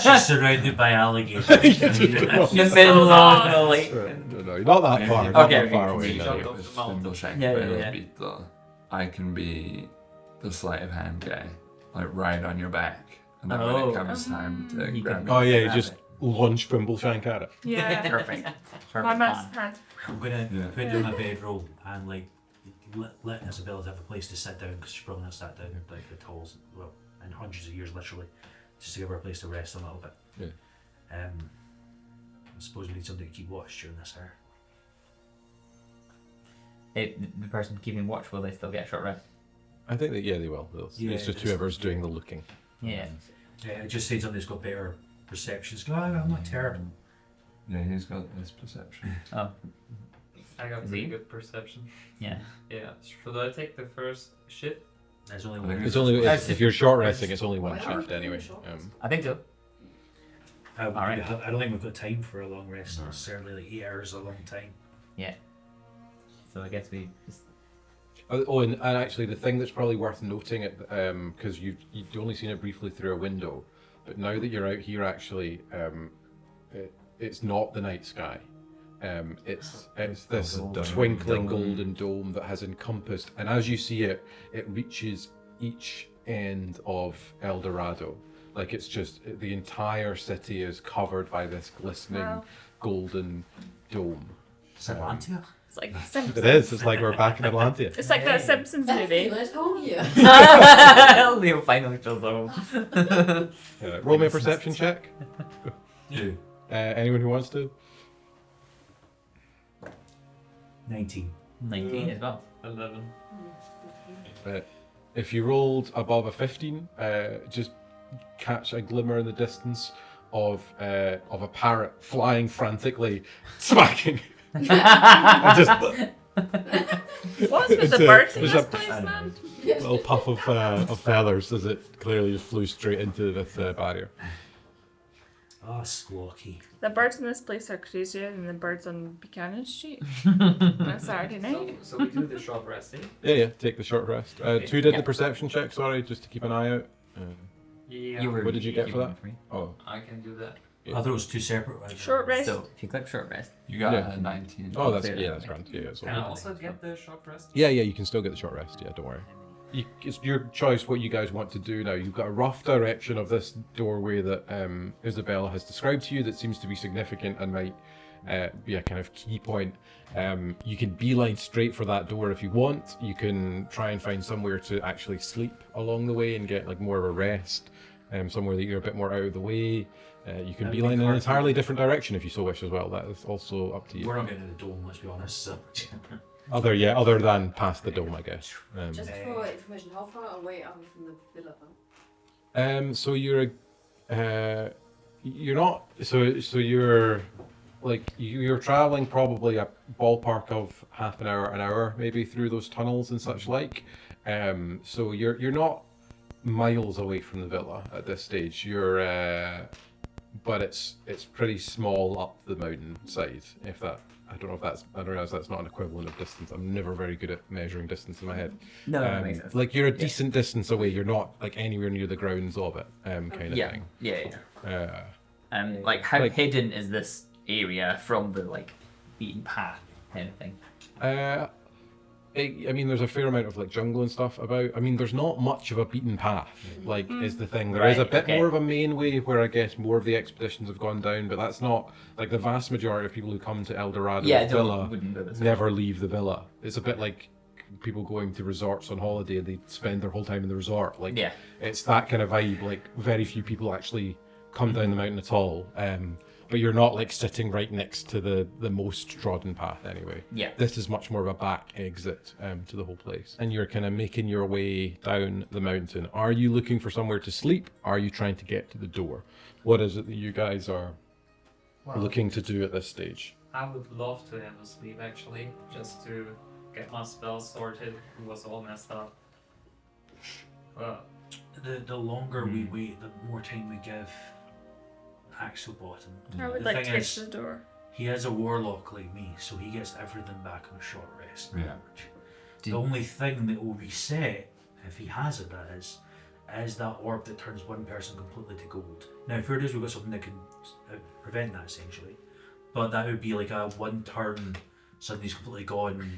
She's surrounded by alligators.
In the middle of the lake.
No, not that far. Not
Okay,
that far
okay.
away.
You
No.
jumped
Yeah,
off
with
the mountain.
Thimbleshank
Yeah,
by
yeah,
the
yeah.
beetle, I can be the sleight of hand guy, like ride on your back, and then when
Oh.
it comes time to
You
grab
can-
me.
Oh yeah, you
Grab
just
it.
launch Thimbleshank at it.
Yeah.
Perfect.
My
Perfect
man's
plan.
hand.
I'm gonna
Yeah.
put down my bedroll and like let Isabella have a place to sit down, because she's probably not sat down like at all, well, in hundreds of years literally, just to give her a place to rest a little bit.
Yeah.
I suppose we need somebody to keep watch during this hour.
The person keeping watch, will they still get a short rest?
I think that they will.
Yeah,
It's just
it's-
whoever's doing the looking.
Yeah.
I just say somebody's got better perceptions. Go, I'm not terrible.
Yeah, he's got this perception.
Oh,
I got
Is
pretty
he?
good perception.
yeah.
Yeah. Should I take the first shit?
There's only
I
one.
think
It's only
That's
if
just-
you're short resting, it's only one
Why are
shift
we
anyway.
doing short
I think so.
Alright.
Alright.
I don't think we've got time for a long rest necessarily. Like 8 hours is a long time.
So I guess we just...
Oh, and actually, the thing that's probably worth noting, because you've only seen it briefly through a window, but now that you're out here, actually, it's not the night sky. It's this twinkling golden dome that has encompassed, and as you see it, it reaches each end of El Dorado. Like it's just the entire city is covered by this glistening
Wow.
golden dome.
Atlantia?
It's like Simpsons.
It is. It's like we're back in Atlantia.
It's like that Simpsons
I
movie.
feel at home here.
Leo finally feels home.
Roll me a perception check.
You.
Anyone who wants to.
19.
19 as well.
11.
If you rolled above a 15, just catch a glimmer in the distance of a parrot flying frantically, smacking. And just
What's with the
It's a-
birds in
there's
this
a-
place, man?
a little puff of feathers as it clearly just flew straight into this barrier.
Ah, Squawky.
The birds in this place are crazier than the birds on Buchanan Street on a Saturday night.
So we do the short rest, eh?
Yeah, take the short rest. Two did
Yeah.
the perception check, sorry, just to keep an eye out.
Yeah.
You were,
What did you get for that?
for me.
Oh,
I can do that.
Yeah.
I thought it was two separate ones.
Short rest.
So if you click short rest,
You got
Yeah.
a 19.
oh, that's
clear.
yeah, that's grand. Yeah, it's all
Can I
good.
also get the short rest?
Yeah, you can still get the short rest. Yeah, don't worry. It's your choice what you guys want to do now. You've got a rough direction of this doorway that Isabella has described to you that seems to be significant and might be a kind of key point. You can beeline straight for that door if you want. You can try and find somewhere to actually sleep along the way and get like more of a rest, somewhere that you're a bit more out of the way. You can
That'd be
beeline in an
hard.
entirely different direction if you so wish as well. That is also up to you.
We're not getting to the dome, let's be honest. So.
Other than past the dome, I guess.
Just for information, how far away are we from the villa?
So you're not so you're like you're traveling probably a ballpark of half an hour maybe through those tunnels and such like. So you're not miles away from the villa at this stage. But it's pretty small up the mountainside. If that I don't realize that's not an equivalent of distance. I'm never very good at measuring distance in my head.
no, that makes sense.
Like you're a decent distance away. You're not like anywhere near the grounds of it, kind of
Yeah,
thing.
yeah. Like how
like-
hidden is this area from the like beaten path kind of thing?
I mean, there's a fair amount of like jungle and stuff about. I mean, there's not much of a beaten path. Like, is the thing. There is a
Right,
bit
okay.
more of a main way where I guess more of the expeditions have gone down, but that's not like the vast majority of people who come to El Dorado Villa
wouldn't do this.
never leave the villa. It's a bit like people going to resorts on holiday and they spend their whole time in the resort. Like,
Yeah.
it's that kind of vibe. Like, very few people actually come down the mountain at all. But you're not like sitting right next to the most trodden path anyway.
Yeah.
This is much more of a back exit to the whole place. And you're kind of making your way down the mountain. Are you looking for somewhere to sleep? Are you trying to get to the door? What is it that you guys are looking to do at this stage?
I would love to have a sleep actually, just to get my spells sorted. It was all messed up.
The longer we wait, the more time we give Axelbottom.
I would
The
like
thing
to
is,
take the door.
he is a warlock like me, so he gets everything back on a short rest.
Yeah.
The only thing that will reset, if he has it, that is that orb that turns one person completely to gold. Now, fair dues, we've got something that can prevent that essentially, but that would be like a one turn. Suddenly he's completely gone.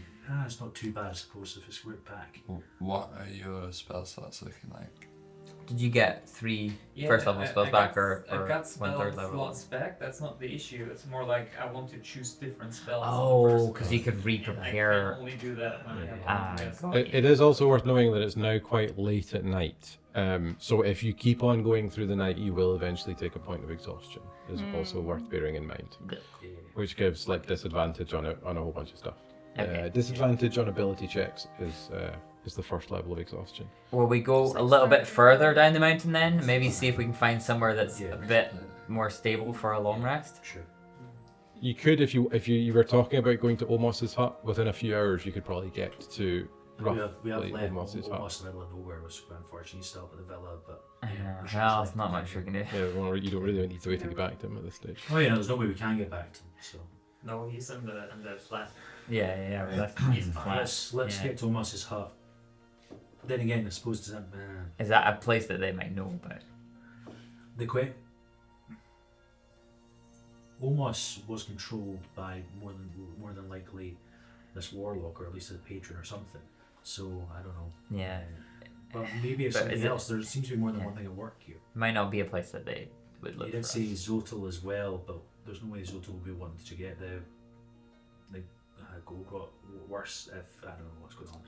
It's not too bad, I suppose, if it's worked back.
What are your spell slots looking like?
Did you get three first level spells back or
I got
1/3
spell
level?
slots back. That's not the issue. It's more like I want to choose different spells.
Oh, because you could
I
re-prepare.
can only do that when I have
Ah,
a long rest.
got
It is also worth knowing that it's now quite late at night. So if you keep on going through the night, you will eventually take a point of exhaustion. Is also worth bearing in mind, which gives like disadvantage on a whole bunch of stuff.
Okay.
Disadvantage on ability checks is the first level of exhaustion.
Will we go a little bit further down the mountain then? Maybe see if we can find somewhere that's a bit more stable for a long rest?
Sure.
You could, if you were talking about going to Omos's hut, within a few hours you could probably get to
We have
roughly
left
Omos's hut.
almost in the middle of nowhere, which unfortunately still up at the villa, but
Well, there's not much we can do.
Yeah, well, you don't really need to wait to get back to him at this stage.
Oh yeah, there's no way we can get back to him. So
No, he's in the flat.
Yeah, we left
He's
the
fine.
flat.
let's
Yeah.
get to Omos's hut. Then again, I suppose it's
Is that a place that they might know about?
the quick. Omos was controlled by more than likely this warlock, or at least a patron or something. So I don't know.
Yeah.
But maybe it's
But
something
is it-
else. There seems to be more than
Yeah.
one thing at work here.
Might not be a place that they would
You
look
did
for
say
us.
Zotel as well, but there's no way Zotel will be wanting to get the gold got worse if I don't know what's going on.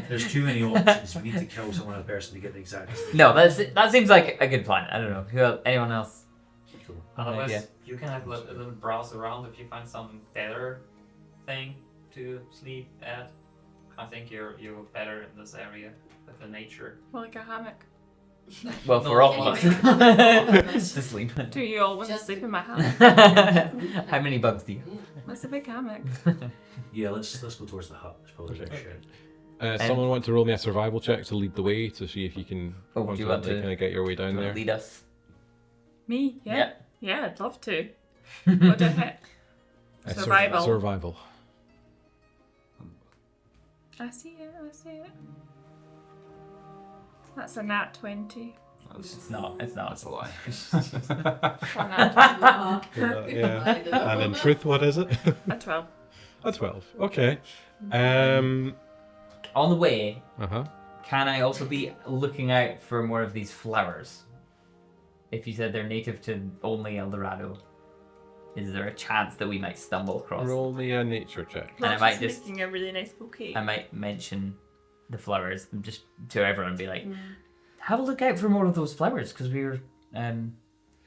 There's too many options. We need to kill someone or a person to get the exact.
No, that seems like a good plan. I don't know. Anyone else?
Cool.
Otherwise,
Yeah.
you can have a little browse around if you find some better thing to sleep at. I think you're better in this area with the nature.
Well, like a hammock.
Well, for all of
anyway.
us. To sleep.
Do you all want to
Just-
sleep in my hammock?
How many bugs do you?
It's a big hammock.
Yeah, let's go towards the hut. It's probably better shit.
Someone want to roll me a survival check to lead the way to see if you can
Oh, do you want to
kind of get your way down there.
lead us?
Me? Yeah.
Yeah.
Yeah, I'd love to. What do I hit? Survival.
Survival.
I see it. That's a nat 20.
It's not.
That's a lie.
Or nat
Yeah. And in truth, what is it?
a 12.
A 12. Okay.
On the way,
Uh-huh.
can I also be looking out for more of these flowers? If you said they're native to only El Dorado, is there a chance that we might stumble across?
Roll me a nature check.
And I
Ross
might
is
just-
making a really nice bouquet.
I might mention the flowers and just to everyone be like, have a look out for more of those flowers because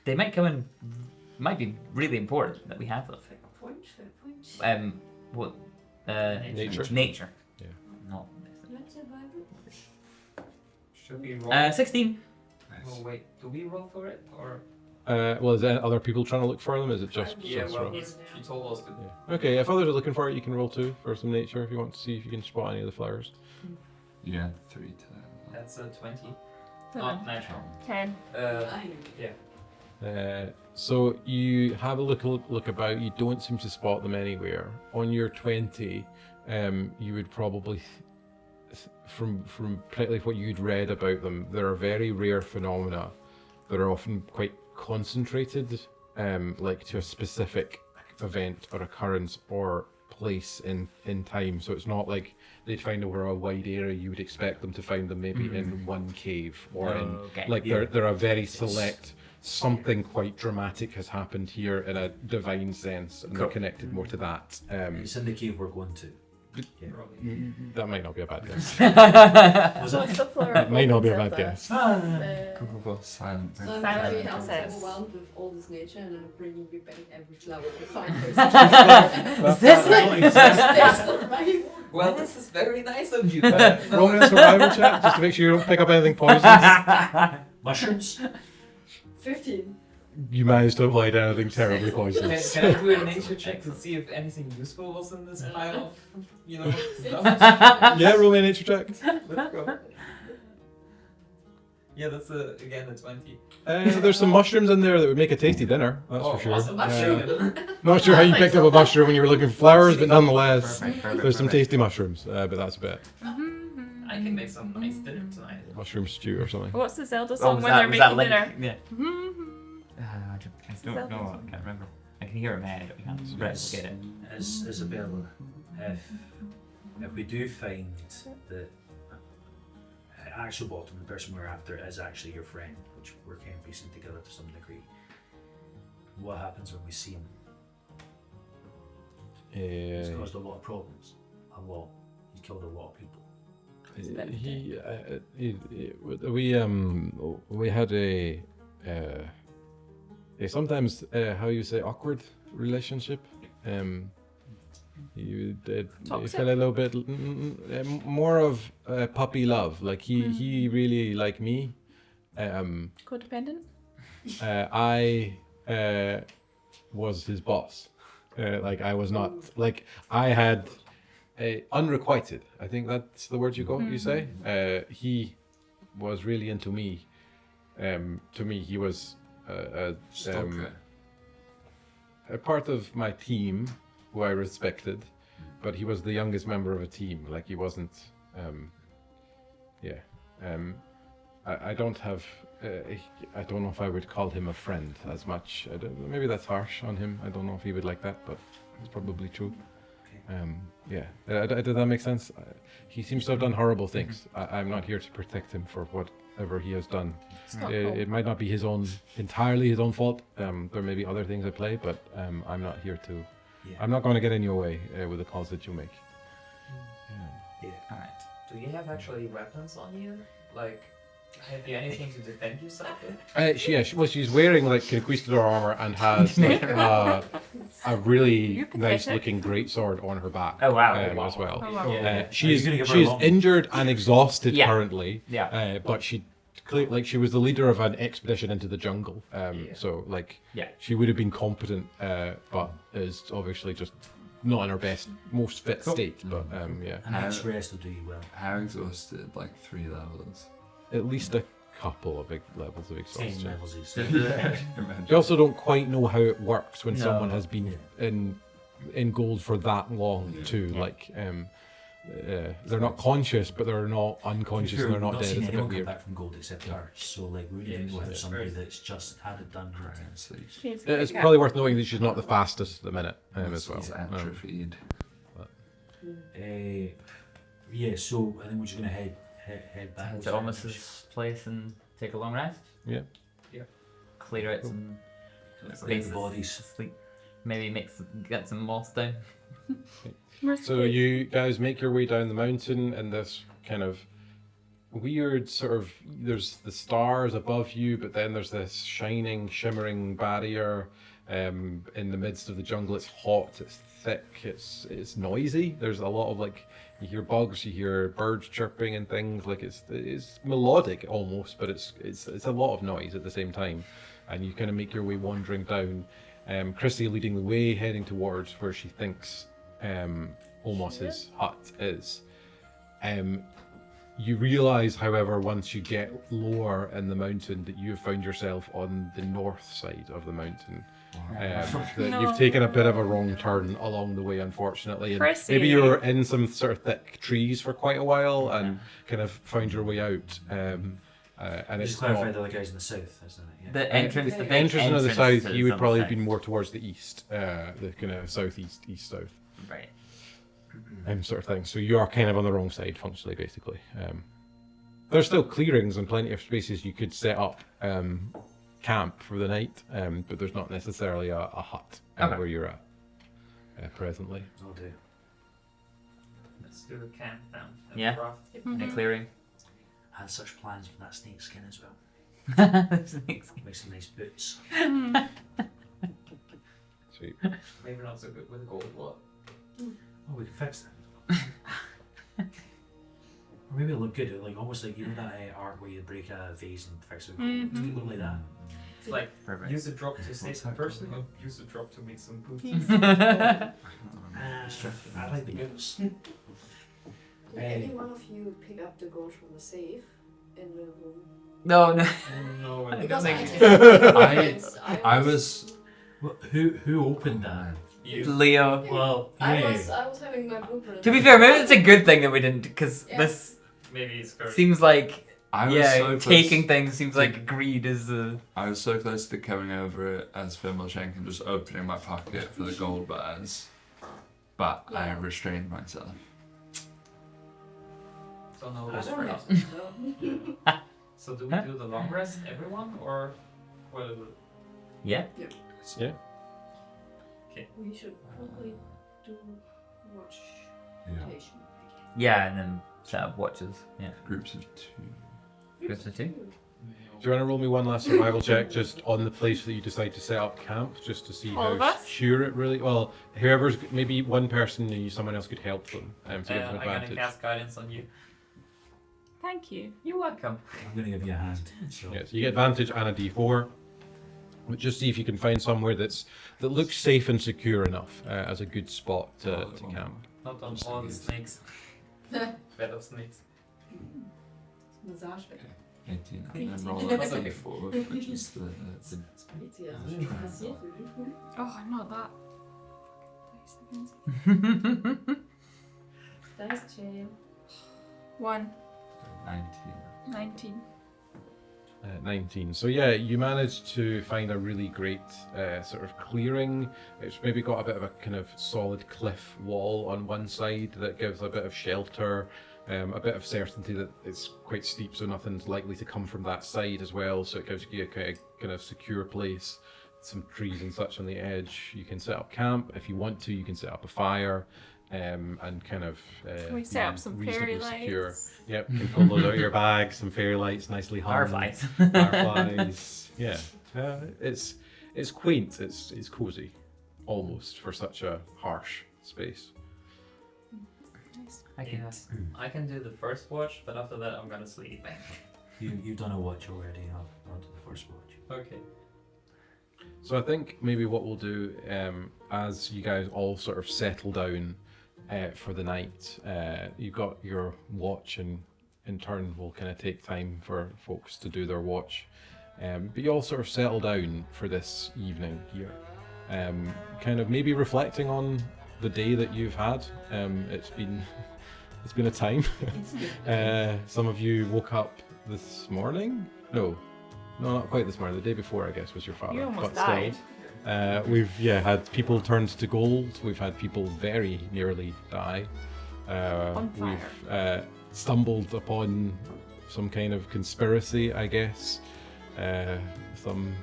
they might come in, might be really important that we have them.
Fair point.
What?
Nature.
Nature.
Yeah.
Not.
Not survival.
Should we roll?
16.
Oh wait, do we roll for it or?
Well, is there other people trying to look for them? Is it just
Yeah,
just
well,
Ross?
he told us to.
Yeah. Okay, if others are looking for it, you can roll 2 for some nature if you want to see if you can spot any of the flowers.
You got 3 to that.
That's a 20.
7.
Not natural.
10.
So you have a look about. You don't seem to spot them anywhere. On your 20, you would probably, from particularly what you'd read about them, there are very rare phenomena that are often quite concentrated, like to a specific event or occurrence or place in time. So it's not like they'd find over a wide area. You would expect them to find them maybe in one cave or in
Okay.
like they're a very select. Something quite dramatic has happened here in a divine sense, and they're connected more to that.
It's in the cave we're going to.
That might not be a bad guess.
Was
What's the floor?
It might not be a bad guess.
Cool. Silent.
So I'm
Silent
very
princess.
overwhelmed with all this nature, and I'm bringing you back every flower we find. Basically.
Is this
That's right.
Well, this is very nice of you.
Roll me a survival check just to make sure you don't pick up anything poisonous.
mushrooms?
15.
You managed to avoid anything terribly
Can
poisonous.
I do a nature check to see if anything useful was in this pile of, stuff?
Yeah, roll me a nature check.
Let's go. Yeah, that's again a 20.
There's some mushrooms in there that would make a tasty dinner. That's
Oh,
for sure.
awesome.
Not sure how you picked up a mushroom when you were looking for flowers, but nonetheless,
Perfect.
there's some tasty mushrooms. But that's about it.
I can make some nice dinner tonight.
Mushroom stew or something.
What's the Zelda
Oh,
song
was
when
that,
they're
was that
making
link?
dinner?
Yeah. I don't know. I can't remember. I can hear it in my head. I can't replicate it.
Isabella, if we do find that actual bottom, the person we're after, is actually your friend, which we're kind of piecing together to some degree, what happens when we see him? It's caused a lot of problems. A lot. He's killed a lot of people.
We had a sometimes how you say awkward relationship. You
Toxic?
felt a little bit more of puppy love. Like he really liked me.
Codependent?
I was his boss. Like I was not. Like I had unrequited. I think that's the word you say. He was really into me. To me, he was
Stalker.
a part of my team who I respected, but he was the youngest member of a team. Like he wasn't. I don't have. I don't know if I would call him a friend as much. Maybe that's harsh on him. I don't know if he would like that, but it's probably true. Did that make sense? He seems to have done horrible things. I'm not here to protect him for whatever he has done. It might not be entirely his own fault. There may be other things at play, but I'm not here to.
Yeah.
I'm not going to get in your way with the calls that you make.
Alright.
Do you have actually weapons on you? Like, have you anything to defend yourself with?
She's wearing like conquistador armor and has like, a really nice looking greatsword on her back.
Oh wow.
As well.
Oh, wow.
Yeah.
She's
Are you gonna give her a long-
injured and exhausted
Yeah.
currently.
Yeah.
But she she was the leader of an expedition into the jungle. So like
Yeah.
she would have been competent, but is obviously just not in her most fit state. But yeah,
And that's rest will do you well.
How exhausted? Like 3 levels.
at least a couple of big levels of
10
exhaustion.
levels is.
You also don't quite know how it works when
No.
someone has been in gold for that long too.
Yeah.
Like they're not conscious, but they're not unconscious, and they're not dead.
seen
It's a bit
anyone come
weird.
back from gold except her. So like we
Yeah,
don't know how
she's
somebody
very-
that's just had it done.
So
It's probably worth noting that she's not the fastest at the minute as well.
he's atrophied.
Yeah. So I think we're just gonna head back
Head to Almus's place and take a long rest.
Yeah.
Clear out some
Clear the
spaces
bodies.
to sleep. Maybe get some moss down.
So you guys make your way down the mountain in this kind of weird sort of, there's the stars above you, but then there's this shining, shimmering barrier in the midst of the jungle. It's hot, it's thick, it's noisy. There's a lot of like, you hear bugs, you hear birds chirping and things. Like it's melodic almost, but it's a lot of noise at the same time. And you kind of make your way wandering down. Chrissy leading the way, heading towards where she thinks Omos's hut is. You realise, however, once you get lower in the mountain, that you have found yourself on the north side of the mountain. That you've taken a bit of a wrong turn along the way, unfortunately. And
Chrissy.
maybe you were in some sort of thick trees for quite a while and kind of found your way out. And
Just
it's
clarify
not,
the other guys in the south, isn't it? Yeah.
The entrance, the big
entrance into the
entrance
south,
is
you would
on the
probably
south.
be more towards the east, the kind of southeast, east-south.
Right.
Sort of thing. So you are kind of on the wrong side, functionally, basically. There's still clearings and plenty of spaces you could set up camp for the night, but there's not necessarily a hut
Okay.
where you're at presently.
I'll do.
Let's do a camp down.
Yeah. In a clearing.
I had such plans for that snake skin as well.
Snakes.
Make some nice boots.
Sweet.
Maybe not so good with gold. What?
Oh, we can fix that. Or maybe it'll look good, like almost like you know that art where you break a vase and fix it. It's gonna look like that.
It's like
Perfect.
use a drop to save some person, or use a drop to make some boots.
I like the boots.
Did any one of you pick up the gold from the safe in the room?
No, no.
No, I
Because
don't
I
think
just
I was
Well, who opened that?
you.
Leo.
Well,
I
yeah.
was having my blueprint.
To be fair, maybe it's a good thing that we didn't, because
Yeah.
this
Maybe it's correct.
seems like
I was so close.
taking things seems like greed is the.
I was so close to coming over it as Fimbulshank and just opening my pocket for the gold bars, but I
Yeah.
restrained myself.
So no,
I
that's
don't
right.
know.
So do we do the long rest, everyone, or what is it?
Yeah.
Yeah.
We should probably do watch
Yeah.
rotation.
Yeah, and then set up watches. Yeah.
Groups of 2.
Groups of 2.
Do you want to roll me one last survival check just on the place that you decide to set up camp, just to see
All of
how
us?
sure it really? Well, whoever's maybe one person and someone else could help them to give them
I'm gonna
advantage.
cast guidance on you.
Thank you.
You're welcome.
I'm gonna give you a hand. So.
Yeah, so you get advantage and a D4. But just see if you can find somewhere that looks safe and secure enough as a good spot to camp.
Not on all the snakes. Bed of snakes.
Massage.
18 and then roll a 24, which is the
Oh, I'm not that.
Thanks, Jane.
1.
19.
19.
So yeah, you managed to find a really great sort of clearing. It's maybe got a bit of a kind of solid cliff wall on one side that gives a bit of shelter, a bit of certainty that it's quite steep, so nothing's likely to come from that side as well. So it gives you a kind of secure place. Some trees and such on the edge. You can set up camp if you want to. You can set up a fire. And kind of
Can we set up some fairy
secure.
lights?
Yep, you can pull those out of your bag, some fairy lights, nicely hung.
Fireflies.
Fireflies. Yeah, it's quaint. It's cozy, almost for such a harsh space.
Nice.
I can do the first watch, but after that I'm gonna sleep.
You've done a watch already, not the first watch.
Okay.
So I think maybe what we'll do, as you guys all sort of settle down for the night, you've got your watch, and in turn we'll kind of take time for folks to do their watch. But you all sort of settle down for this evening here, kind of maybe reflecting on the day that you've had. It's been a time. Some of you woke up this morning. No, not quite this morning. The day before, I guess, was your father.
You almost
but
died.
Still, we've had people turned to gold. We've had people very nearly die.
On fire.
We've stumbled upon some kind of conspiracy, I guess. Some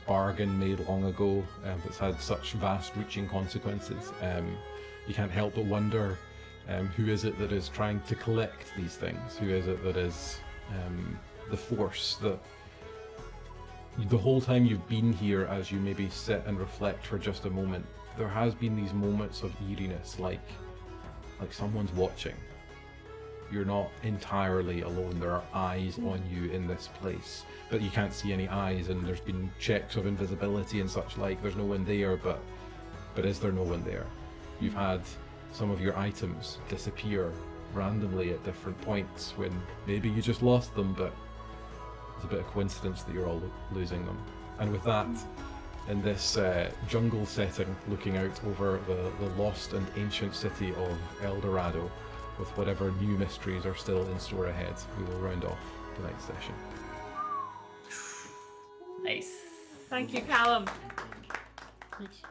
bargain made long ago that's had such vast-reaching consequences. You can't help but wonder, who is it that is trying to collect these things? Who is it that is the force that the whole time you've been here, as you maybe sit and reflect for just a moment, there has been these moments of eeriness, like someone's watching. You're not entirely alone. There are eyes on you in this place, but you can't see any eyes, and there's been checks of invisibility and such like. There's no one there, but is there no one there? You've had some of your items disappear randomly at different points when maybe you just lost them, but it's a bit of coincidence that you're all losing them. And with that, in this jungle setting, looking out over the lost and ancient city of El Dorado, with whatever new mysteries are still in store ahead, we will round off tonight's session.
Nice.
Thank you, Callum.
Thanks.